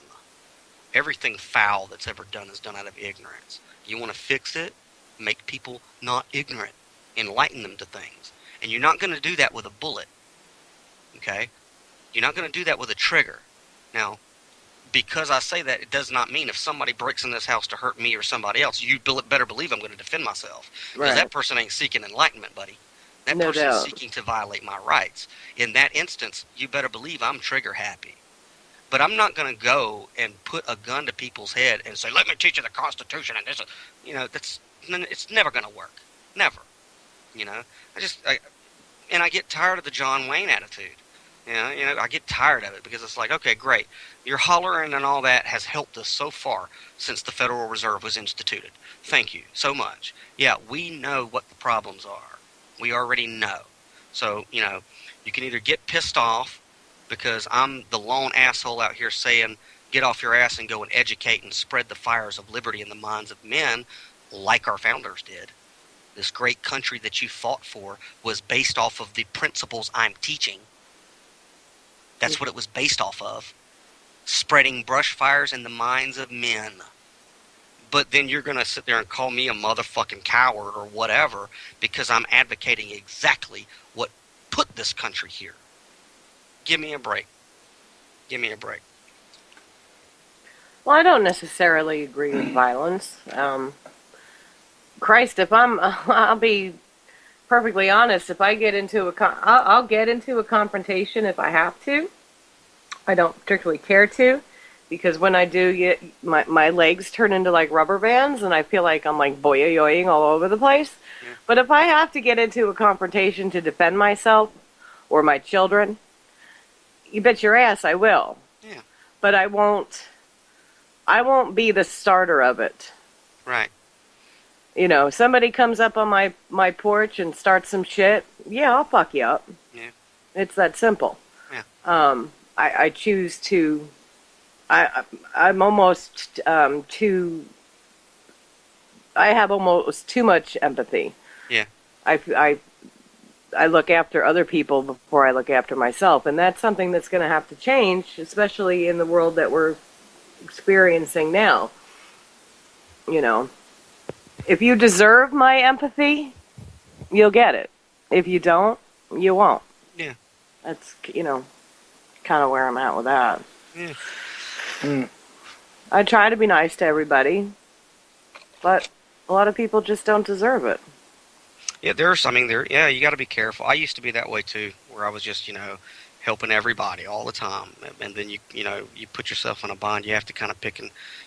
S4: Everything foul that's ever done is done out of ignorance. You want to fix it? Make people not ignorant. Enlighten them to things. And you're not going to do that with a bullet. Okay? You're not going to do that with a trigger. Now, because I say that, it does not mean if somebody breaks in this house to hurt me or somebody else, you better believe I'm going to defend myself. Because
S1: Right.
S4: that person ain't seeking enlightenment, buddy. That
S1: No
S4: person's
S1: doubt.
S4: seeking to violate my rights. In that instance, you better believe I'm trigger happy. But I'm not going to go and put a gun to people's head and say, "Let me teach you the Constitution." And this, it's never going to work. Never. You know, and I get tired of the John Wayne attitude. I get tired of it because it's like, okay, great, your hollering and all that has helped us so far since the Federal Reserve was instituted. Thank you so much. Yeah, we know what the problems are. We already know. So, you can either get pissed off because I'm the lone asshole out here saying, get off your ass and go and educate and spread the fires of liberty in the minds of men like our founders did. This great country that you fought for was based off of the principles I'm teaching. That's what it was based off of. Spreading brush fires in the minds of men. But then you're going to sit there and call me a motherfucking coward or whatever because I'm advocating exactly what put this country here. Give me a break. Give me a break.
S1: Well, I don't necessarily agree with violence. Christ, if I'll be perfectly honest. If I get into I'll get into a confrontation if I have to. I don't particularly care to, because when I do, my legs turn into like rubber bands, and I feel like I'm like boyoyoing all over the place.
S4: Yeah.
S1: But if I have to get into a confrontation to defend myself or my children, you bet your ass I will.
S4: Yeah.
S1: But I won't. I won't be the starter of it.
S4: Right.
S1: Somebody comes up on my porch and starts some shit. Yeah, I'll fuck you up.
S4: Yeah.
S1: It's that simple.
S4: Yeah.
S1: I choose to. I'm almost too. I have almost too much empathy.
S4: Yeah.
S1: I look after other people before I look after myself, and that's something that's going to have to change, especially in the world that we're experiencing now. If you deserve my empathy, you'll get it. If you don't, you won't.
S4: Yeah.
S1: That's kind of where I'm at with that.
S4: Yeah.
S1: I try to be nice to everybody, but a lot of people just don't deserve it.
S4: Yeah, you got to be careful. I used to be that way too, where I was just, helping everybody all the time. And then you put yourself in a bind. You have to kind of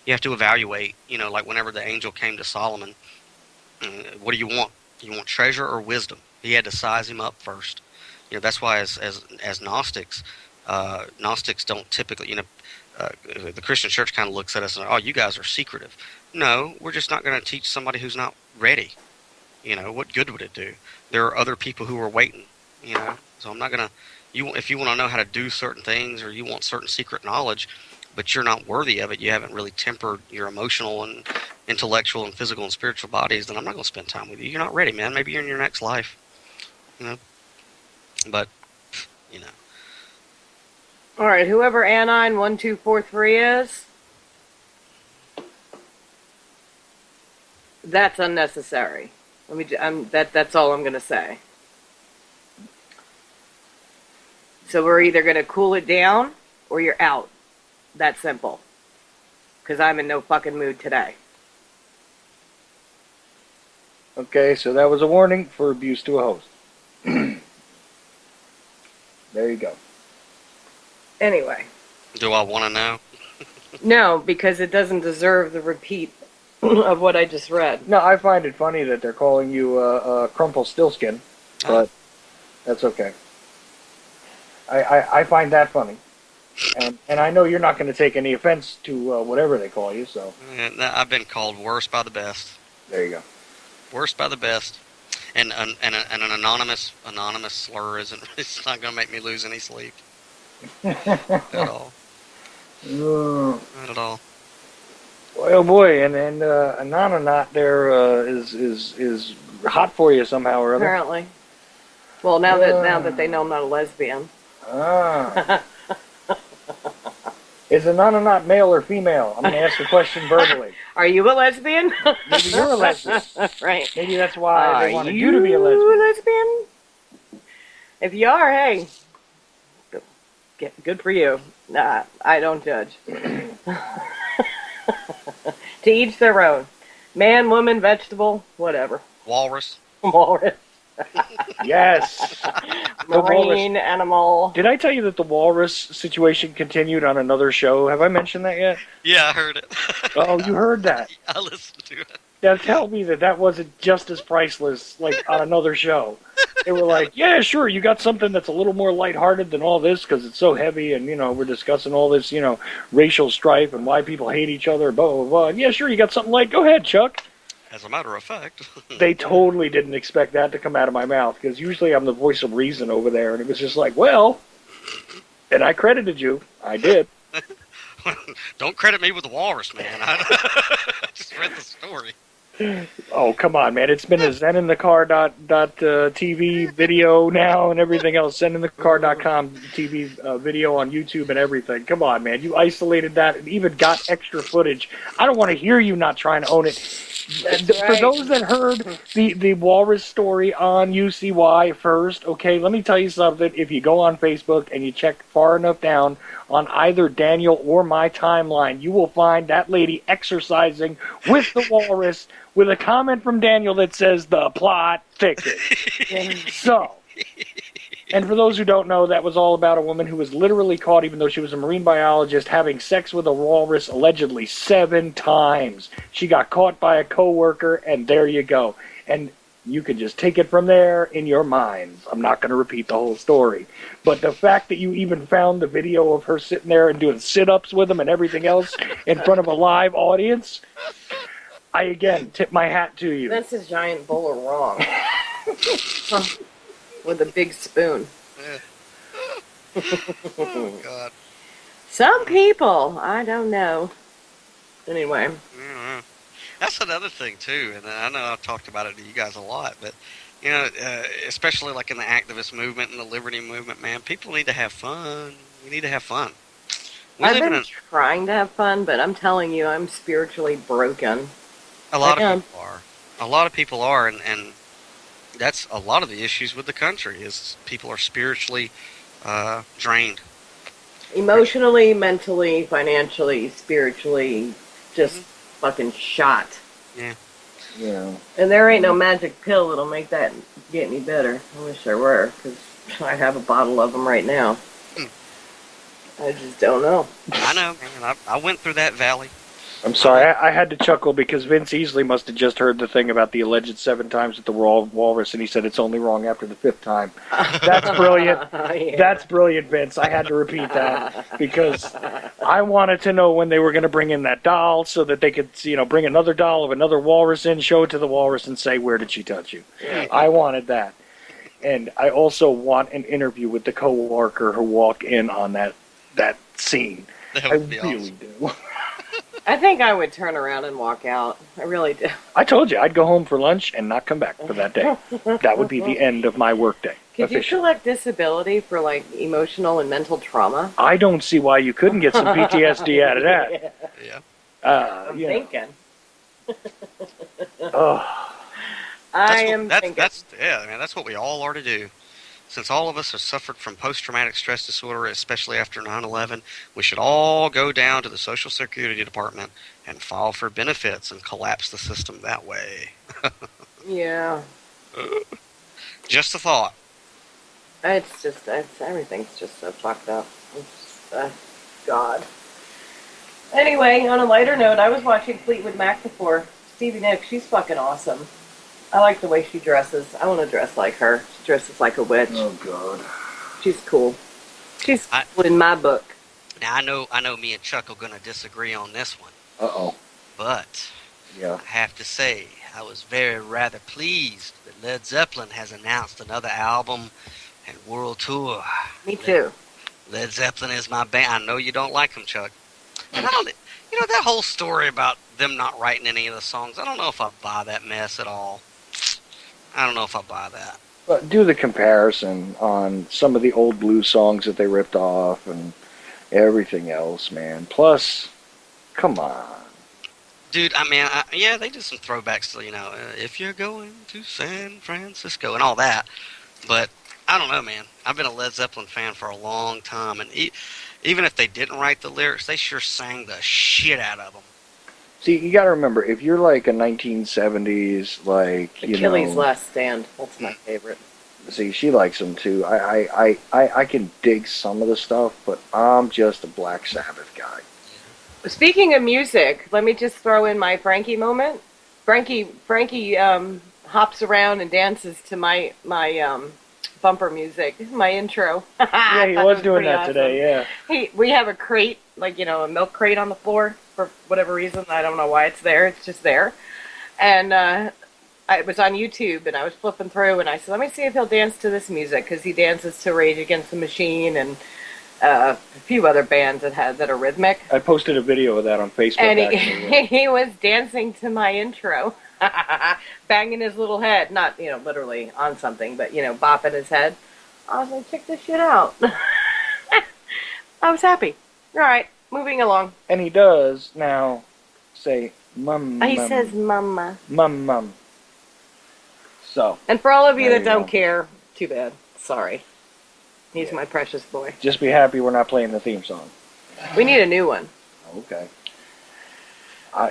S4: you have to evaluate, like whenever the angel came to Solomon, what do you want? Do you want treasure or wisdom? He had to size him up first. That's why as Gnostics, Gnostics don't typically, the Christian church kind of looks at us and, oh, you guys are secretive. No, we're just not going to teach somebody who's not ready. What good would it do? There are other people who are waiting, so I'm not going to, if you want to know how to do certain things or you want certain secret knowledge, but you're not worthy of it, you haven't really tempered your emotional and intellectual and physical and spiritual bodies, then I'm not going to spend time with you. You're not ready, man. Maybe you're in your next life, but,
S1: All right, whoever Anine 1243 is, that's unnecessary. That's all I'm going to say. So we're either going to cool it down or you're out. That simple. Because I'm in no fucking mood today.
S2: Okay, so that was a warning for abuse to a host. There you go.
S1: Anyway.
S4: do I want to know?
S1: No, because it doesn't deserve the repeat of what I just read.
S2: No, I find it funny that they're calling you Crumple Stillskin, but that's okay. I find that funny. And I know you're not going to take any offense to whatever they call you, so.
S4: I've been called worse by the best.
S2: There you go.
S4: Worse by the best. And an anonymous slur isn't. It's not going to make me lose any sleep. Not at all.
S2: Uh,
S4: Not at all.
S2: oh boy, and Anononot there is hot for you somehow or other.
S1: Apparently. Well, now that they know I'm not a lesbian.
S2: Ah. Is Anononot male or female? I'm going to ask the question verbally.
S1: Are you a lesbian?
S2: Maybe you're a lesbian.
S1: Right.
S2: Maybe that's why
S1: Are
S2: they wanted
S1: you
S2: you to be a lesbian.
S1: lesbian? If you are, hey, good for you. Nah, I don't judge. To each their own. Man, woman, vegetable, whatever.
S4: Walrus.
S1: Walrus.
S2: Yes.
S1: Marine animal.
S2: Did I tell you that the walrus situation continued on another show? Have I mentioned that yet?
S4: Yeah, I heard it.
S2: Oh, you heard that.
S4: I listened to it.
S2: Now tell me that wasn't just as priceless, like, on another show. They were like, yeah, sure, you got something that's a little more lighthearted than all this because it's so heavy and, we're discussing all this, racial strife and why people hate each other, blah, blah, blah. And yeah, sure, you got something light. Go ahead, Chuck.
S4: As a matter of fact.
S2: They totally didn't expect that to come out of my mouth because usually I'm the voice of reason over there. And it was just like, well, and I credited you. I did.
S4: Don't credit me with the walrus, man. I just read the story.
S2: Oh, come on, man. It's been a TV video now and everything else. ZenInTheCar.com TV video on YouTube and everything. Come on, man. You isolated that and even got extra footage. I don't want to hear you not trying to own it. For those that heard the walrus story on UCY first, okay, let me tell you something. If you go on Facebook and you check far enough down on either Daniel or my timeline, you will find that lady exercising with the walrus with a comment from Daniel that says, the plot thickens. So, and for those who don't know, that was all about a woman who was literally caught, even though she was a marine biologist, having sex with a walrus allegedly 7 times. She got caught by a coworker, and there you go. And you can just take it from there in your minds. I'm not going to repeat the whole story. But the fact that you even found the video of her sitting there and doing sit-ups with him and everything else in front of a live audience, I, again, tip my hat to you.
S1: That's a giant bowl of wrong. With a big spoon.
S4: Yeah. Oh, God.
S1: Some people, I don't know. Anyway.
S4: That's another thing, too, and I know I've talked about it to you guys a lot, but, especially like in the activist movement and the liberty movement, man, people need to have fun. We need to have fun.
S1: I've been trying to have fun, but I'm telling you, I'm spiritually broken.
S4: A lot of people are. A lot of people are, and that's a lot of the issues with the country is people are spiritually drained.
S1: Emotionally, mentally, financially, spiritually, just fucking shot.
S4: Yeah.
S2: Yeah.
S1: And there ain't no magic pill that'll make that get any better. I wish there were, because I have a bottle of them right now. I just don't know.
S4: I know, man. I went through that valley.
S2: I'm sorry, I had to chuckle because Vince Easley must have just heard the thing about the alleged 7 times with the walrus, and he said it's only wrong after the 5th time. That's brilliant.
S1: Yeah.
S2: That's brilliant, Vince. I had to repeat that because I wanted to know when they were going to bring in that doll so that they could, bring another doll of another walrus in, show it to the walrus, and say, where did she touch you? I wanted that. And I also want an interview with the co-worker who walked in on that scene.
S4: That
S2: I
S4: would be
S2: really
S4: awesome.
S2: do.
S1: I think I would turn around and walk out. I really do.
S2: I told you I'd go home for lunch and not come back for that day. That would be the end of my workday.
S1: Could you collect disability for like emotional and mental trauma?
S2: I don't see why you couldn't get some PTSD out of that.
S4: Yeah.
S1: I'm thinking.
S2: Oh,
S1: thinking.
S4: That's what we all are to do. Since all of us have suffered from post-traumatic stress disorder, especially after 9/11, we should all go down to the Social Security Department and file for benefits and collapse the system that way.
S1: Yeah.
S4: Just a thought.
S1: Everything's just so fucked up. God. Anyway, on a lighter note, I was watching Fleetwood Mac before. Stevie Nicks, she's fucking awesome. I like the way she dresses. I want to dress like her. She dresses like a witch.
S2: oh God.
S1: She's cool. She's cool in my book.
S4: Now, I know me and Chuck are going to disagree on this one.
S2: Uh-oh.
S4: But
S2: Yeah.
S4: I have to say, I was rather pleased that Led Zeppelin has announced another album and world tour.
S1: Me too.
S4: Led Zeppelin is my band. I know you don't like them, Chuck. And I don't, that whole story about them not writing any of the songs, I don't know if I buy that mess at all. I don't know if I buy that.
S2: But do the comparison on some of the old blues songs that they ripped off and everything else, man. Plus, come on.
S4: Dude, I mean, yeah, they did some throwbacks to, if you're going to San Francisco and all that. But I don't know, man. I've been a Led Zeppelin fan for a long time, and even if they didn't write the lyrics, they sure sang the shit out of them.
S2: See, you got to remember, if you're like a 1970s, like,
S1: Achilles' Last Stand. That's my favorite.
S2: See, she likes them too. I can dig some of the stuff, but I'm just a Black Sabbath guy.
S1: Speaking of music, let me just throw in my Frankie moment. Frankie hops around and dances to my bumper music, my intro.
S2: Yeah, he was doing that awesome today, yeah.
S1: We have a crate, like, a milk crate on the floor for whatever reason. I don't know why it's there. It's just there. And I was on YouTube, and I was flipping through, and I said, let me see if he'll dance to this music, because he dances to Rage Against the Machine and a few other bands that are rhythmic.
S2: I posted a video of that on Facebook.
S1: And he was dancing to my intro, banging his little head, not literally on something, but bopping his head. I was like, check this shit out. I was happy. All right, moving along.
S2: And he does now say mum.
S1: He says mama.
S2: Mum. So.
S1: And for all of you that don't care, too bad. Sorry. He's my precious boy.
S2: Just be happy we're not playing the theme song.
S1: We need a new one.
S2: Okay.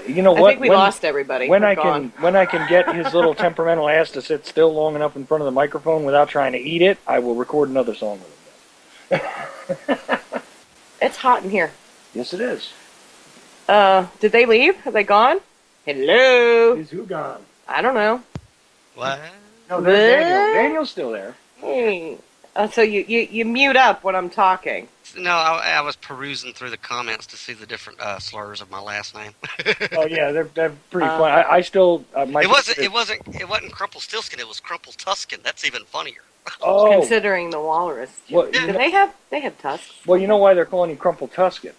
S2: You know what?
S1: I think we lost everybody.
S2: When I can get his little temperamental ass to sit still long enough in front of the microphone without trying to eat it, I will record another song with him.
S1: It's hot in here.
S2: Yes, it is.
S1: Did they leave? Are they gone? Hello?
S2: Is who gone?
S1: I don't know.
S4: What?
S2: No, there's Daniel. Daniel's still there.
S1: Hey. So you mute up when I'm talking.
S4: No, I was perusing through the comments to see the different slurs of my last name.
S2: Oh yeah, they're pretty fun. I still
S4: it wasn't Crumple Stilskin. It was Crumple Tuskin. That's even funnier.
S2: Oh,
S1: considering the walrus.
S2: Well,
S1: they have tusks.
S2: Well, you know why they're calling you Crumple Tuskin?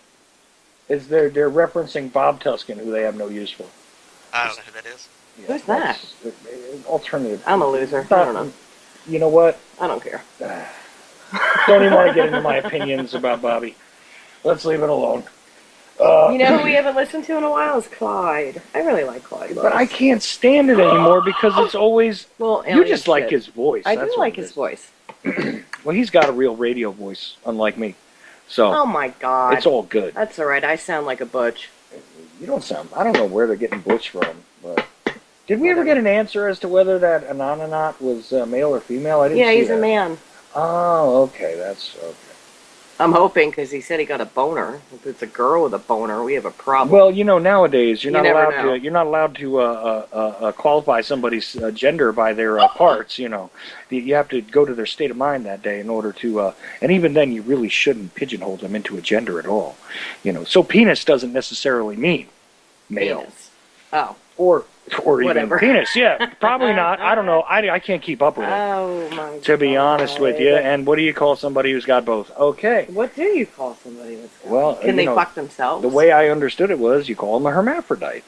S2: Is they're referencing Bob Tuskin, who they have no use for.
S4: I don't know who that is.
S1: Yeah, who's that?
S2: Alternative.
S1: I'm a loser. I don't know.
S2: You know what?
S1: I don't care.
S2: Don't even want to get into my opinions about Bobby. Let's leave it alone.
S1: You know who we haven't listened to in a while is Clyde. I really like Clyde.
S2: But I can't stand it anymore because it's always...
S1: Well,
S2: you just like his voice.
S1: I do like his voice.
S2: Well, he's got a real radio voice, unlike me. So.
S1: Oh my God.
S2: It's all good.
S1: That's all right. I sound like a butch.
S2: You don't sound... I don't know where they're getting butch from, but... Did we ever get an answer as to whether that Anonanaut was male or female? I didn't see that.
S1: Yeah, he's a man.
S2: Oh, okay. That's okay.
S1: I'm hoping, because he said he got a boner. If it's a girl with a boner, we have a problem.
S2: Well, nowadays you're not allowed to qualify somebody's gender by their parts. You have to go to their state of mind that day in order to. And even then, you really shouldn't pigeonhole them into a gender at all. So penis doesn't necessarily mean male.
S1: Penis. Oh.
S2: Or
S1: whatever.
S2: Even penis, yeah. Probably not. I don't know. I can't keep up with it.
S1: Oh, my God.
S2: To be honest with you. And what do you call somebody who's got both? Okay.
S1: What do you call somebody that's got
S2: both?
S1: Can they fuck themselves?
S2: The way I understood it was you call them a hermaphrodite.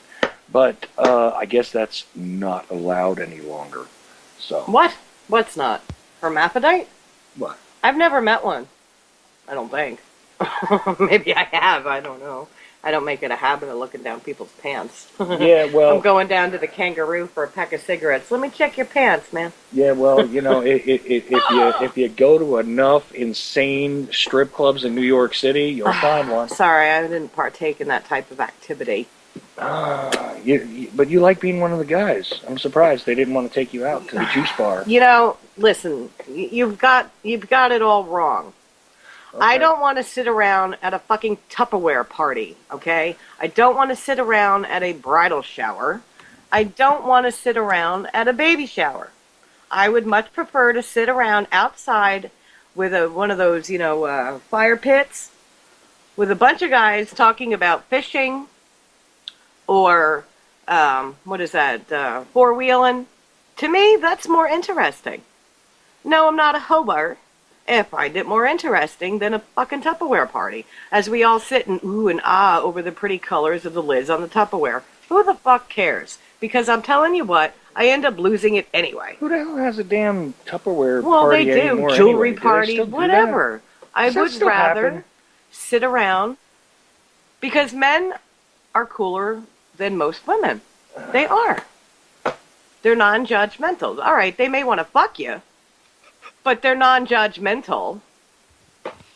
S2: But I guess that's not allowed any longer. So.
S1: What? What's not? Hermaphrodite?
S2: What?
S1: I've never met one. I don't think. Maybe I have. I don't know. I don't make it a habit of looking down people's pants.
S2: Yeah, well...
S1: I'm going down to the Kangaroo for a pack of cigarettes. Let me check your pants, man.
S2: Yeah, well, if you go to enough insane strip clubs in New York City, you'll find one.
S1: Sorry, I didn't partake in that type of activity.
S2: But you like being one of the guys. I'm surprised they didn't want to take you out to the juice bar.
S1: Listen, you've got it all wrong. Okay. I don't want to sit around at a fucking Tupperware party, okay? I don't want to sit around at a bridal shower. I don't want to sit around at a baby shower. I would much prefer to sit around outside with one of those, fire pits with a bunch of guys talking about fishing or, four-wheeling. To me, that's more interesting. No, I'm not a hober. I find it more interesting than a fucking Tupperware party, as we all sit and ooh and ah over the pretty colors of the lids on the Tupperware. Who the fuck cares? Because I'm telling you what, I end up losing it anyway.
S2: Who the hell has a damn Tupperware
S1: Well, they
S2: party
S1: do.
S2: anymore
S1: Jewelry
S2: anyway? Do they
S1: party,
S2: still do that?
S1: whatever. I
S2: Does that
S1: would
S2: still
S1: rather
S2: happen?
S1: sit around because men are cooler than most women. They are. They're non-judgmental. All right, they may want to fuck you, but they're non-judgmental,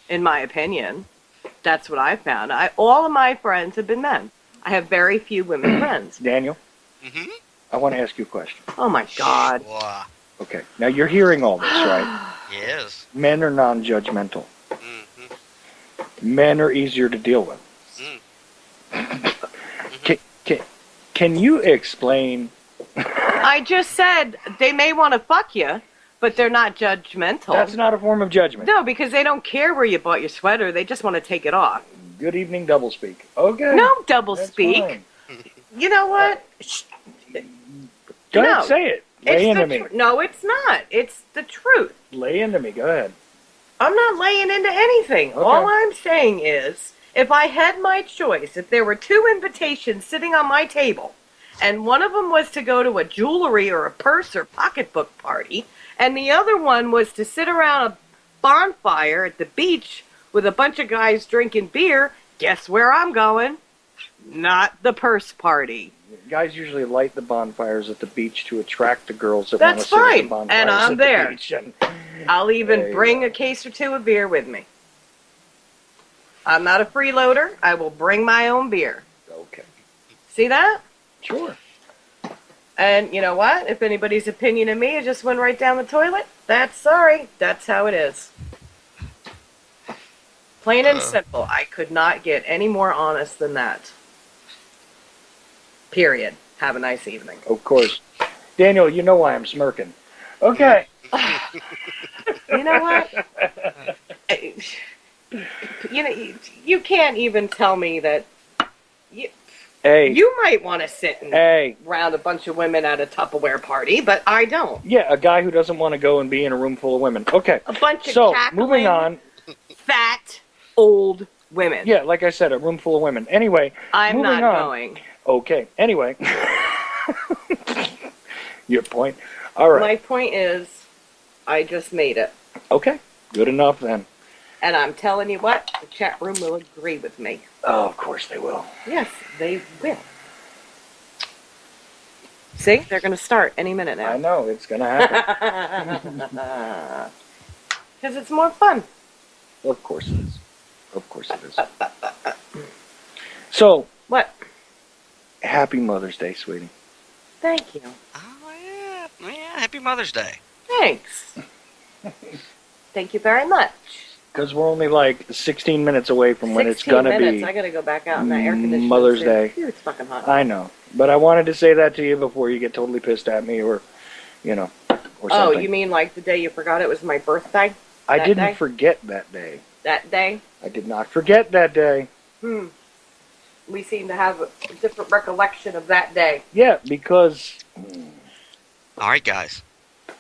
S1: in my opinion. That's what I've found. All of my friends have been men. I have very few women friends.
S2: Daniel,
S4: Mm-hmm.
S2: I want to ask you a question.
S1: Oh my God.
S4: Wow.
S2: Okay, now you're hearing all this, right?
S4: Yes.
S2: Men are non-judgmental.
S4: Mm-hmm.
S2: Men are easier to deal with. Can you explain?
S1: I just said they may want to fuck you, but they're not judgmental.
S2: That's not a form of judgment.
S1: No, because they don't care where you bought your sweater. They just want to take it off.
S2: Good evening, doublespeak. Okay.
S1: No double
S2: that's
S1: speak.
S2: fine.
S1: You know what?
S2: Go
S1: No.
S2: ahead, say it. Lay into me.
S1: No, it's not. It's the truth.
S2: Lay into me. Go ahead.
S1: I'm not laying into anything.
S2: Okay.
S1: All I'm saying is, if I had my choice, if there were two invitations sitting on my table, and one of them was to go to a jewelry or a purse or pocketbook party, and the other one was to sit around a bonfire at the beach with a bunch of guys drinking beer, guess where I'm going? Not the purse party.
S2: Guys usually light the bonfires at the beach to attract the girls that want to
S1: That's
S2: sit at the
S1: fine,
S2: bonfires
S1: and I'm
S2: at
S1: there.
S2: the beach. And
S1: I'll
S2: There
S1: even
S2: you
S1: bring
S2: go.
S1: a case or two of beer with me. I'm not a freeloader. I will bring my own beer.
S2: okay,
S1: See that?
S2: sure.
S1: And you know what? If anybody's opinion of me just went right down the toilet, that's sorry. That's how it is. Plain and simple. I could not get any more honest than that. Period. Have a nice evening.
S2: Of course. Daniel, you know why I'm smirking. Okay.
S1: You know what? You know, you can't even tell me that
S2: Hey.
S1: you might want to sit and
S2: Hey.
S1: around a bunch of women at a Tupperware party, but I don't.
S2: Yeah, a guy who doesn't want to go and be in a room full of women. Okay.
S1: A bunch of
S2: So,
S1: cackling,
S2: moving on.
S1: fat, old women.
S2: Yeah, like I said, a room full of women. Anyway,
S1: I'm
S2: moving
S1: not
S2: on.
S1: going.
S2: Okay. Anyway. Your point. All right.
S1: My point is, I just made it.
S2: Okay. Good enough then.
S1: And I'm telling you what, the chat room will agree with me.
S2: Oh, of course they will.
S1: Yes, they will. See, they're going to start any minute
S2: I
S1: now.
S2: know, it's going to happen.
S1: Because it's more fun.
S2: Of course it is. Of course it is. So,
S1: What?
S2: happy Mother's Day, sweetie.
S1: Thank you.
S4: Oh, yeah. Yeah, happy Mother's Day.
S1: Thanks. Thank you very much.
S2: Because we're only like 16 minutes away from when it's
S1: 16
S2: going to
S1: minutes.
S2: be.
S1: I got to go back out in that air conditioning.
S2: Mother's
S1: soon.
S2: Day.
S1: Phew, it's fucking hot.
S2: I know. But I wanted to say that to you before you get totally pissed at me or, you know, or
S1: Oh,
S2: something.
S1: you mean like the day you forgot it was my birthday?
S2: I
S1: that
S2: didn't
S1: day?
S2: forget that day.
S1: That day?
S2: I did not forget that day.
S1: We seem to have a different recollection of that day.
S2: Yeah, because...
S4: All right, guys.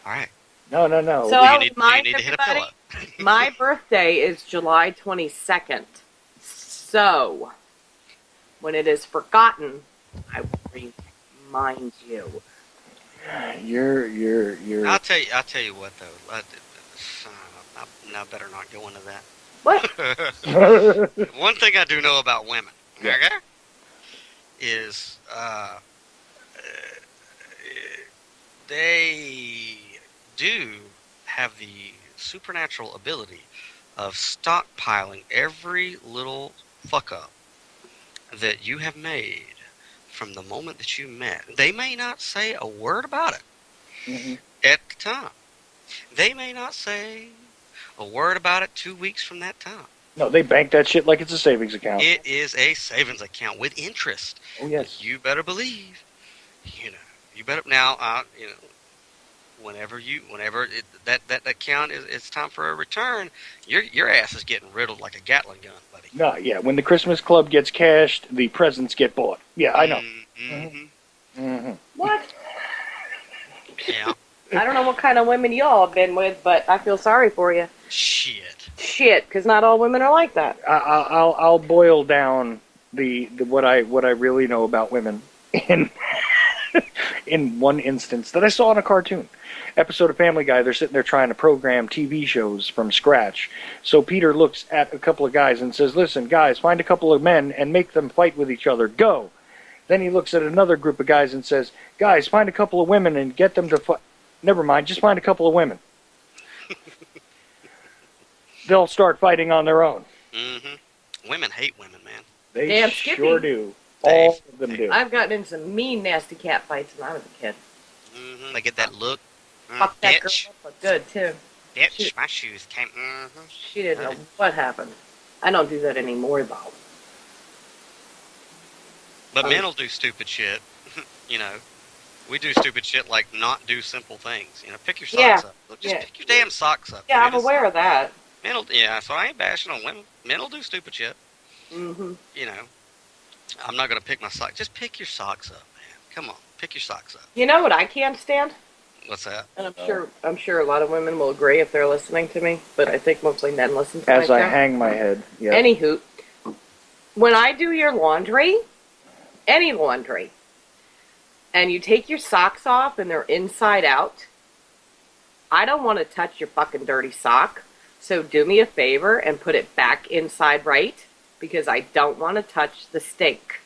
S4: All right.
S2: No.
S1: So
S4: You
S1: I'll
S4: need
S1: remind
S4: to hit a
S1: everybody,
S4: pillow.
S1: my birthday is July 22nd. So, when it is forgotten, I will remind you.
S2: You're...
S4: I'll tell you what though. I better not go into that.
S1: What?
S4: One thing I do know about women,
S2: Yeah.
S4: okay, is they do have the supernatural ability of stockpiling every little fuck up that you have made from the moment that you met. They may not say a word about it
S2: Mhm.
S4: at the time. They may not say a word about it 2 weeks from that time.
S2: No, they bank that shit like it's a savings account.
S4: It is a savings account with interest.
S2: Oh, yes.
S4: You better believe, you better now, whenever that account it's time for a return, your ass is getting riddled like a Gatling gun, buddy.
S2: No, yeah, when the Christmas club gets cashed, the presents get bought. Yeah, I know.
S4: Mm-hmm.
S2: Mm-hmm.
S1: What?
S4: Yeah.
S1: I don't know what kind of women y'all have been with, but I feel sorry for you.
S4: Shit.
S1: shit, because not all women are like that.
S2: I'll boil down the what I really know about women in in one instance that I saw in a cartoon episode of Family Guy. They're sitting there trying to program TV shows from scratch. So Peter looks at a couple of guys and says, "Listen, guys, find a couple of men and make them fight with each other. Go." Then he looks at another group of guys and says, "Guys, find a couple of women and get them to fight. Never mind, just find a couple of women. They'll start fighting on their own."
S4: Mm-hmm. Women hate women, man.
S2: They
S1: Damn
S2: sure
S1: Skippy.
S2: do. All of them do.
S1: I've gotten in some mean, nasty cat fights when I was a kid.
S4: Mm-hmm. They get that look.
S1: Fuck that girl
S4: Bitch.
S1: up for good, too.
S4: Bitch, my shoes came. Mm-hmm.
S1: She didn't know what happened. I don't do that anymore, though.
S4: But men will do stupid shit. You know, we do stupid shit like not do simple things. You know, pick your socks up. Look, just pick your damn socks up.
S1: Yeah, I'm aware of that.
S4: So I ain't bashing on women. Men will do stupid shit.
S1: Mm-hmm.
S4: You know, I'm not gonna pick my socks. Just pick your socks up, man. Come on, pick your socks up.
S1: You know what I can't stand?
S4: What's that?
S1: And I'm sure a lot of women will agree if they're listening to me, but I think mostly men listen to my
S2: As I
S1: show.
S2: hang my head. Yeah.
S1: Anywho, when I do your laundry, any laundry, and you take your socks off and they're inside out, I don't want to touch your fucking dirty sock. So do me a favor and put it back inside right, because I don't want to touch the stink.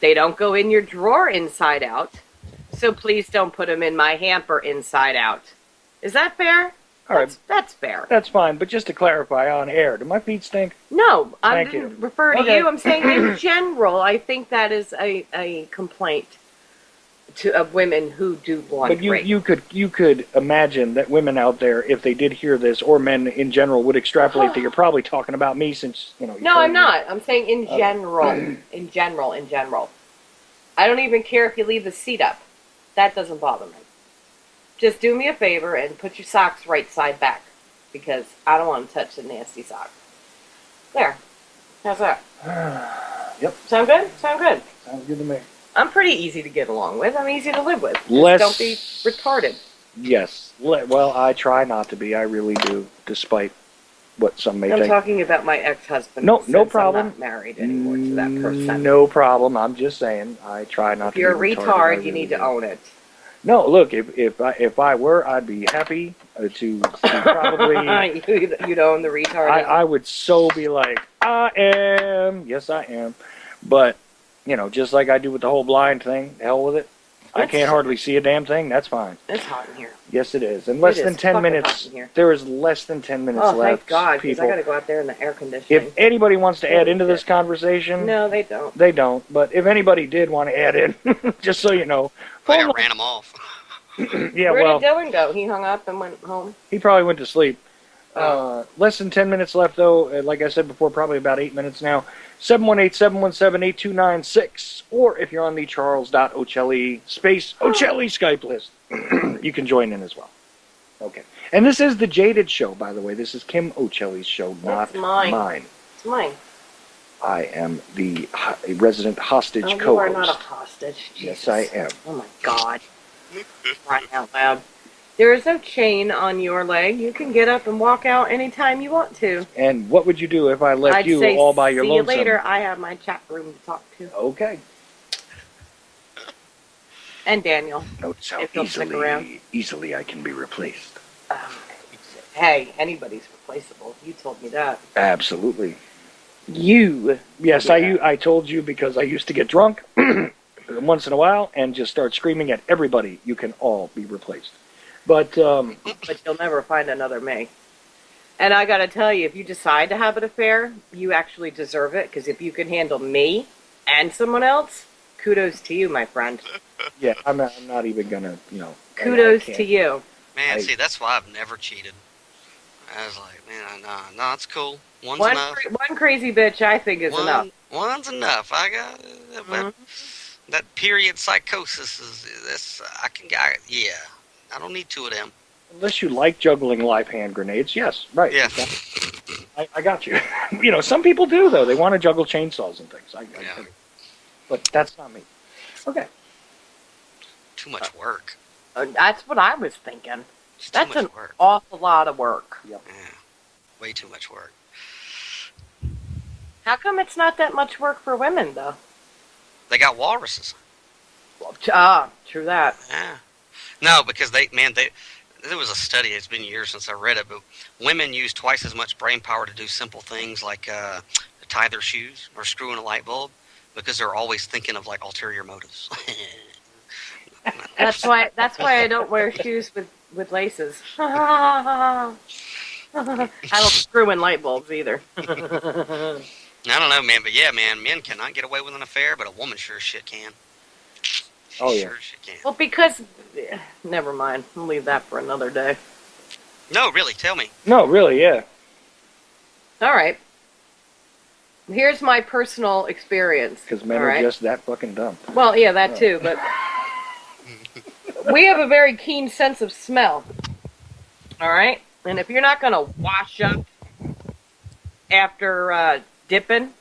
S1: They don't go in your drawer inside out, so please don't put them in my hamper inside out. Is that fair?
S2: All right.
S1: That's fair.
S2: That's fine, but just to clarify on air, do my feet stink?
S1: No, I
S2: Thank
S1: didn't
S2: you.
S1: refer to
S2: Okay.
S1: you. I'm saying in general, I think that is a complaint of women who do laundry.
S2: But you could imagine that women out there, if they did hear this, or men in general, would extrapolate that you're probably talking about me, since you
S1: No, I'm not. I'm saying in general. In general. I don't even care if you leave the seat up. That doesn't bother me. Just do me a favor and put your socks right side back, because I don't want to touch the nasty sock. There. How's that?
S2: Yep.
S1: Sound good? Sound good.
S2: Sounds good to me.
S1: I'm pretty easy to get along with. I'm easy to live with. Just
S2: Less-
S1: don't be retarded.
S2: Yes. Well, I try not to be. I really do, despite what some may
S1: I'm
S2: think.
S1: talking about my ex-husband.
S2: No
S1: since
S2: problem.
S1: I'm not married anymore to that person.
S2: No problem. I'm just saying, I try not
S1: If
S2: to.
S1: you're a
S2: be retarded. I
S1: retard,
S2: really
S1: you need to
S2: do.
S1: own it.
S2: No, look. If I were, I'd be happy to probably.
S1: You'd own the retard.
S2: I would so be like, I am. Yes, I am. But, just like I do with the whole blind thing, hell with it. I can't hardly see a damn thing. That's fine.
S1: It's hot in here.
S2: Yes, it is. And less
S1: It
S2: than
S1: is
S2: 10
S1: fucking
S2: minutes.
S1: hot in here.
S2: There is less than 10 minutes
S1: Oh,
S2: left.
S1: thank God, because I
S2: people.
S1: got to go out there in the air conditioning.
S2: If anybody wants to add into this conversation,
S1: No, they don't.
S2: they don't. But if anybody did want to add in, just so you know,
S4: I
S2: phone
S4: ran them off.
S2: yeah,
S1: Where
S2: well,
S1: did Dylan go? He hung up and went home?
S2: he probably went to sleep.
S1: Oh.
S2: Less than 10 minutes left, though. Like I said before, probably about 8 minutes now. 718-717-8296. Or if you're on the Charles.Ochelli space Ochelli Skype list, you can join in as well. Okay. And this is the Jaded show, by the way. This is Kim Ochelli's show, not mine.
S1: It's mine.
S2: I am the resident hostage
S1: Oh, you
S2: co-host.
S1: are not a hostage.
S2: Yes,
S1: Jesus.
S2: I am.
S1: Oh, my God. Right out loud. There is no chain on your leg. You can get up and walk out anytime you want to.
S2: And what would you do if I left
S1: I'd
S2: you
S1: say,
S2: all by your
S1: see
S2: lonesome?
S1: you later. I have my chat room to talk to.
S2: Okay.
S1: And Daniel.
S2: Notice how
S1: If you'll stick around.
S2: easily I can be replaced.
S1: Hey, anybody's replaceable. You told me that.
S2: Absolutely.
S1: You.
S2: Yes,
S1: Yeah.
S2: I told you because I used to get drunk once in a while and just start screaming at everybody. You can all be replaced. But
S1: But you'll never find another me. And I gotta tell you, if you decide to have an affair, you actually deserve it, because if you can handle me and someone else, kudos to you, my friend.
S2: yeah, I'm not even gonna,
S1: Kudos
S2: I can't.
S1: to you.
S4: Man, see, that's why I've never cheated. I was like, man, nah, it's cool. One's
S1: One,
S4: enough.
S1: one crazy bitch, I think, is enough.
S4: One's enough. I got that period psychosis is this. Yeah. I don't need two of them.
S2: Unless you like juggling live hand grenades, yes, right.
S4: Yeah.
S2: I got you. Some people do though. They want to juggle chainsaws and things. I get it. But that's not me. Okay.
S4: Too much work.
S1: That's what I was thinking.
S4: It's too
S1: That's
S4: much
S1: an
S4: work.
S1: awful lot of work.
S2: Yep.
S4: Yeah. Way too much work.
S1: How come it's not that much work for women, though?
S4: They got walruses.
S1: True that.
S4: Yeah. No, because there was a study, it's been years since I read it, but women use twice as much brain power to do simple things like tie their shoes or screw in a light bulb because they're always thinking of like ulterior motives.
S1: That's why I don't wear shoes with laces. I don't screw in light bulbs either.
S4: I don't know, man, but yeah, man, men cannot get away with an affair, but a woman sure as shit can.
S2: Oh, yeah.
S4: Sure as shit can.
S1: Well, because never mind. I'll leave that for another day.
S4: No, really, tell me.
S2: No, really, yeah.
S1: All right. Here's my personal experience.
S2: Because men
S1: all right?
S2: are just that fucking dumb.
S1: Well, yeah, that too, but we have a very keen sense of smell. All right? And if you're not going to wash up after dipping,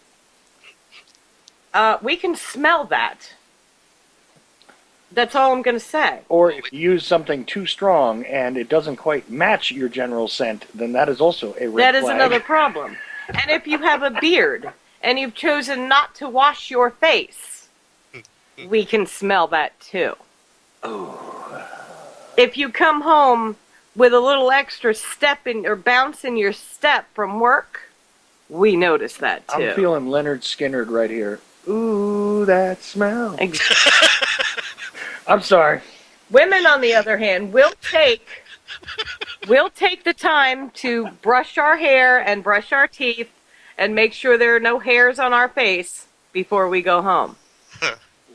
S1: we can smell that. That's all I'm going to say.
S2: Or if you use something too strong and it doesn't quite match your general scent, then that is also a red
S1: That is
S2: flag.
S1: another problem. And if you have a beard and you've chosen not to wash your face, we can smell that too.
S2: Oh.
S1: If you come home with a little extra step in or bounce in your step from work, we notice that too.
S2: I'm feeling Leonard Skinnerd right here. Ooh, that smell. I'm sorry.
S1: Women, on the other hand, will take the time to brush our hair and brush our teeth and make sure there are no hairs on our face before we go home.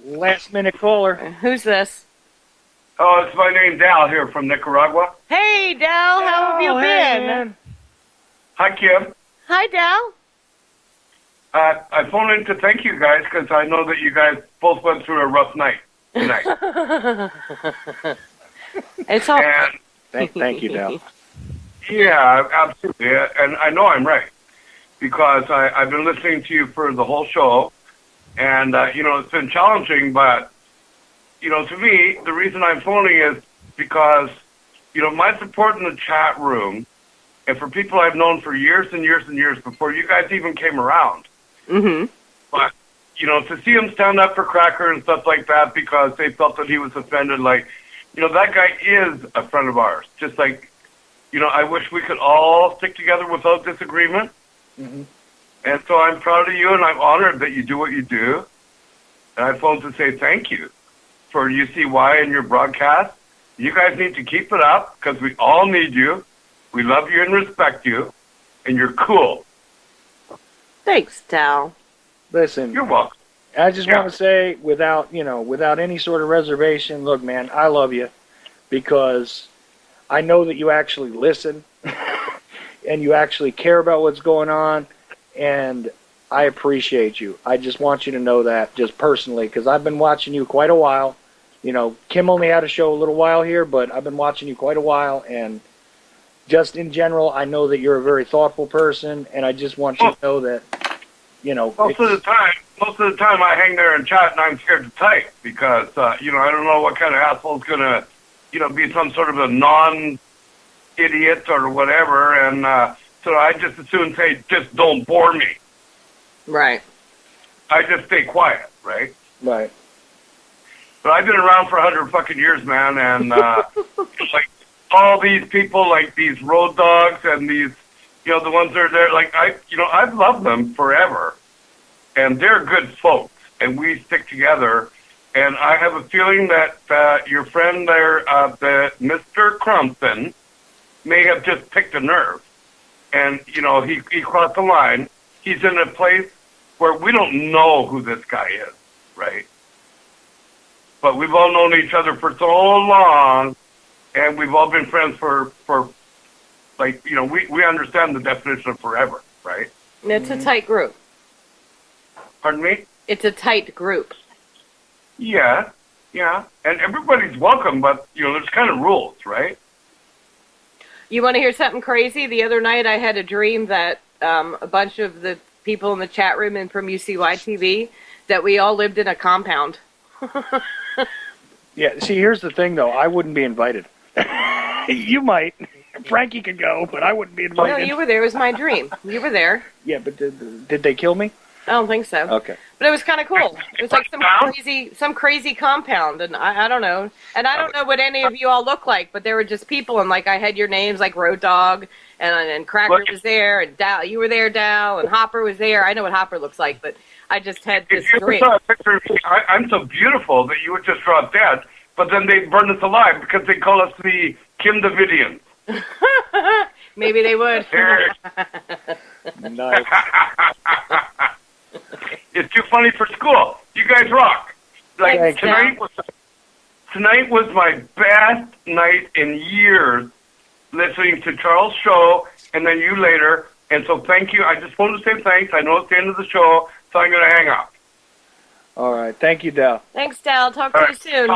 S2: Last minute caller.
S1: Who's this?
S5: Oh, it's my name Dal here from Nicaragua.
S1: Hey, Dal, how have you
S2: Oh,
S1: been?
S2: hey, man.
S5: Hi, Kim.
S1: Hi, Dal.
S5: I phoned in to thank you guys because I know that you guys both went through a rough night tonight.
S1: It's all
S5: And
S2: Thank you, Dal.
S5: yeah, absolutely. And I know I'm right because I've been listening to you for the whole show. And, it's been challenging, but, to me, the reason I'm phoning is because, my support in the chat room and for people I've known for years and years and years before you guys even came around.
S1: Mm-hmm.
S5: But, to see him stand up for Cracker and stuff like that because they felt that he was offended, like, that guy is a friend of ours. Just like, I wish we could all stick together without disagreement.
S2: Mm-hmm.
S5: And so I'm proud of you, and I'm honored that you do what you do. And I phoned to say thank you for UCY and your broadcast. You guys need to keep it up because we all need you. We love you and respect you, and you're cool.
S1: Thanks, Dal.
S2: Listen,
S5: You're welcome.
S2: I just
S5: Yeah.
S2: want to say, without any sort of reservation, look, man, I love you because I know that you actually listen and you actually care about what's going on, and I appreciate you. I just want you to know that just personally because I've been watching you quite a while. Kim only had a show a little while here, but I've been watching you quite a while, and just in general, I know that you're a very thoughtful person, and I just want you to know that,
S5: Most of the time I hang there and chat, and I'm scared to type because, I don't know what kind of asshole's going to, be some sort of a non-idiot or whatever, and so I just as soon say, just don't bore me.
S1: Right.
S5: I just stay quiet, right?
S2: right.
S5: But I've been around for 100 fucking years, man, and like all these people, like these road dogs and these, the ones that are there, like I've loved them forever, and they're good folks, and we stick together. And I have a feeling that your friend there, the Mr. Crumpton, may have just picked a nerve, and he crossed the line. He's in a place where we don't know who this guy is, right? But we've all known each other for so long, and we've all been friends for like, we understand the definition of forever, right?
S1: It's a tight group.
S5: Pardon me?
S1: It's a tight group.
S5: Yeah. And everybody's welcome, but, there's kind of rules, right?
S1: You want to hear something crazy? The other night I had a dream that a bunch of the people in the chat room and from UCY TV, that we all lived in a compound.
S2: Yeah, see, here's the thing, though. I wouldn't be invited. You might. Frankie could go, but I wouldn't be invited.
S1: No, you were there. It was my dream. You were there.
S2: Yeah, but did they kill me?
S1: I don't think so.
S2: Okay.
S1: But it was kind of cool. It was like some crazy compound, and I don't know. And I don't know what any of you all look like, but there were just people, and like I had your names like Road Dog, and Cracker was there, and Dal, you were there, Dal, and Hopper was there. I know what Hopper looks like, but I just had this
S5: If you ever
S1: dream.
S5: saw a picture of me, I'm so beautiful that you would just draw dead, but then they'd burn us alive because they call us the Kim Davidians.
S1: Maybe they would.
S2: Nice.
S5: It's too funny for school. You guys rock. Like
S1: Thanks,
S5: tonight was my best night in years listening to Charles' show and then you later. And so thank you. I just wanted to say thanks. I know it's the end of the show, so I'm going to hang up.
S2: All right. Thank you, Dal.
S1: Thanks, Dal. Talk to you soon.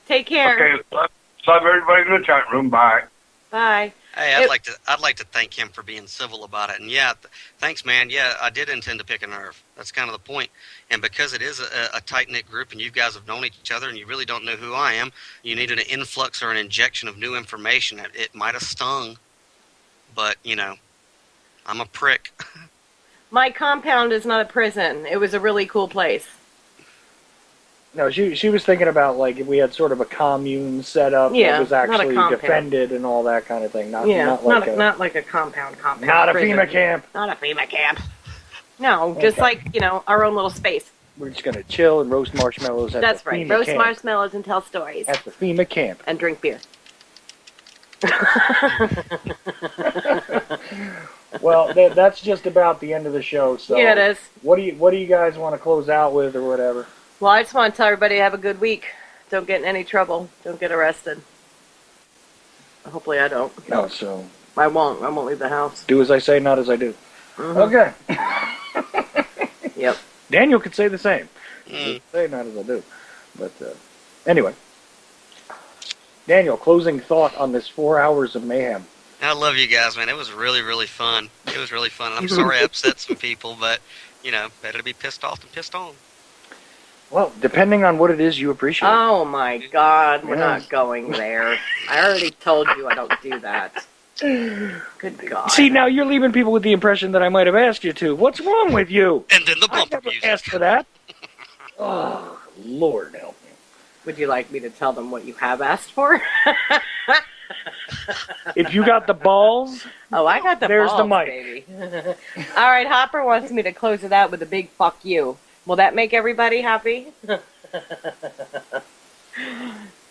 S1: Take care.
S5: Okay. Love everybody in the chat room. Bye.
S1: Bye.
S4: Hey, I'd like to thank him for being civil about it. And yeah, thanks, man. Yeah, I did intend to pick a nerve. That's kind of the point. And because it is a tight-knit group and you guys have known each other and you really don't know who I am, you needed an influx or an injection of new information. It might have stung, but, you know, I'm a prick.
S1: My compound is not a prison. It was a really cool place.
S2: No, she was thinking about like if we had sort of a commune set up that was actually defended and all that kind of thing. Not
S1: like a compound.
S2: Not a
S1: prison.
S2: FEMA camp.
S1: Not a FEMA camp. No, just like, you know, our own little space.
S2: We're just gonna chill and roast marshmallows at
S1: That's
S2: the
S1: right.
S2: FEMA
S1: Roast
S2: camp.
S1: marshmallows and tell stories.
S2: At the FEMA camp.
S1: And drink beer.
S2: Well, that's just about the end of the show. So
S1: yeah, it is.
S2: What do you guys want to close out with or whatever?
S1: Well, I just want to tell everybody to have a good week. Don't get in any trouble. Don't get arrested. Hopefully I don't.
S2: No, so
S1: I won't leave the house.
S2: do as I say, not as I do.
S1: Mm-hmm.
S2: Okay.
S1: Yep.
S2: Daniel could say the same.
S4: Mm.
S2: Say not as I do. But anyway. Daniel, closing thought on this 4 hours of mayhem.
S4: I love you guys, man. It was really, really fun. It was really fun. I'm sorry I upset some people, but, you know, better to be pissed off than pissed on.
S2: Well, depending on what it is you appreciate.
S1: Oh my God, we're not going there. I already told you I don't do that. Good God.
S2: See, now you're leaving people with the impression that I might have asked you to. What's wrong with you?
S4: And then the
S2: I
S4: bumper
S2: never
S4: music.
S2: asked for that. Oh, Lord help me.
S1: Would you like me to tell them what you have asked for?
S2: If you got the balls,
S1: Oh, I got the
S2: there's
S1: balls,
S2: the mic.
S1: baby. All right, Hopper wants me to close it out with a big fuck you. Will that make everybody happy?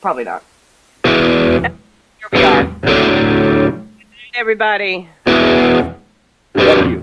S1: Probably not. Here we are. Good night, everybody.
S2: Love you.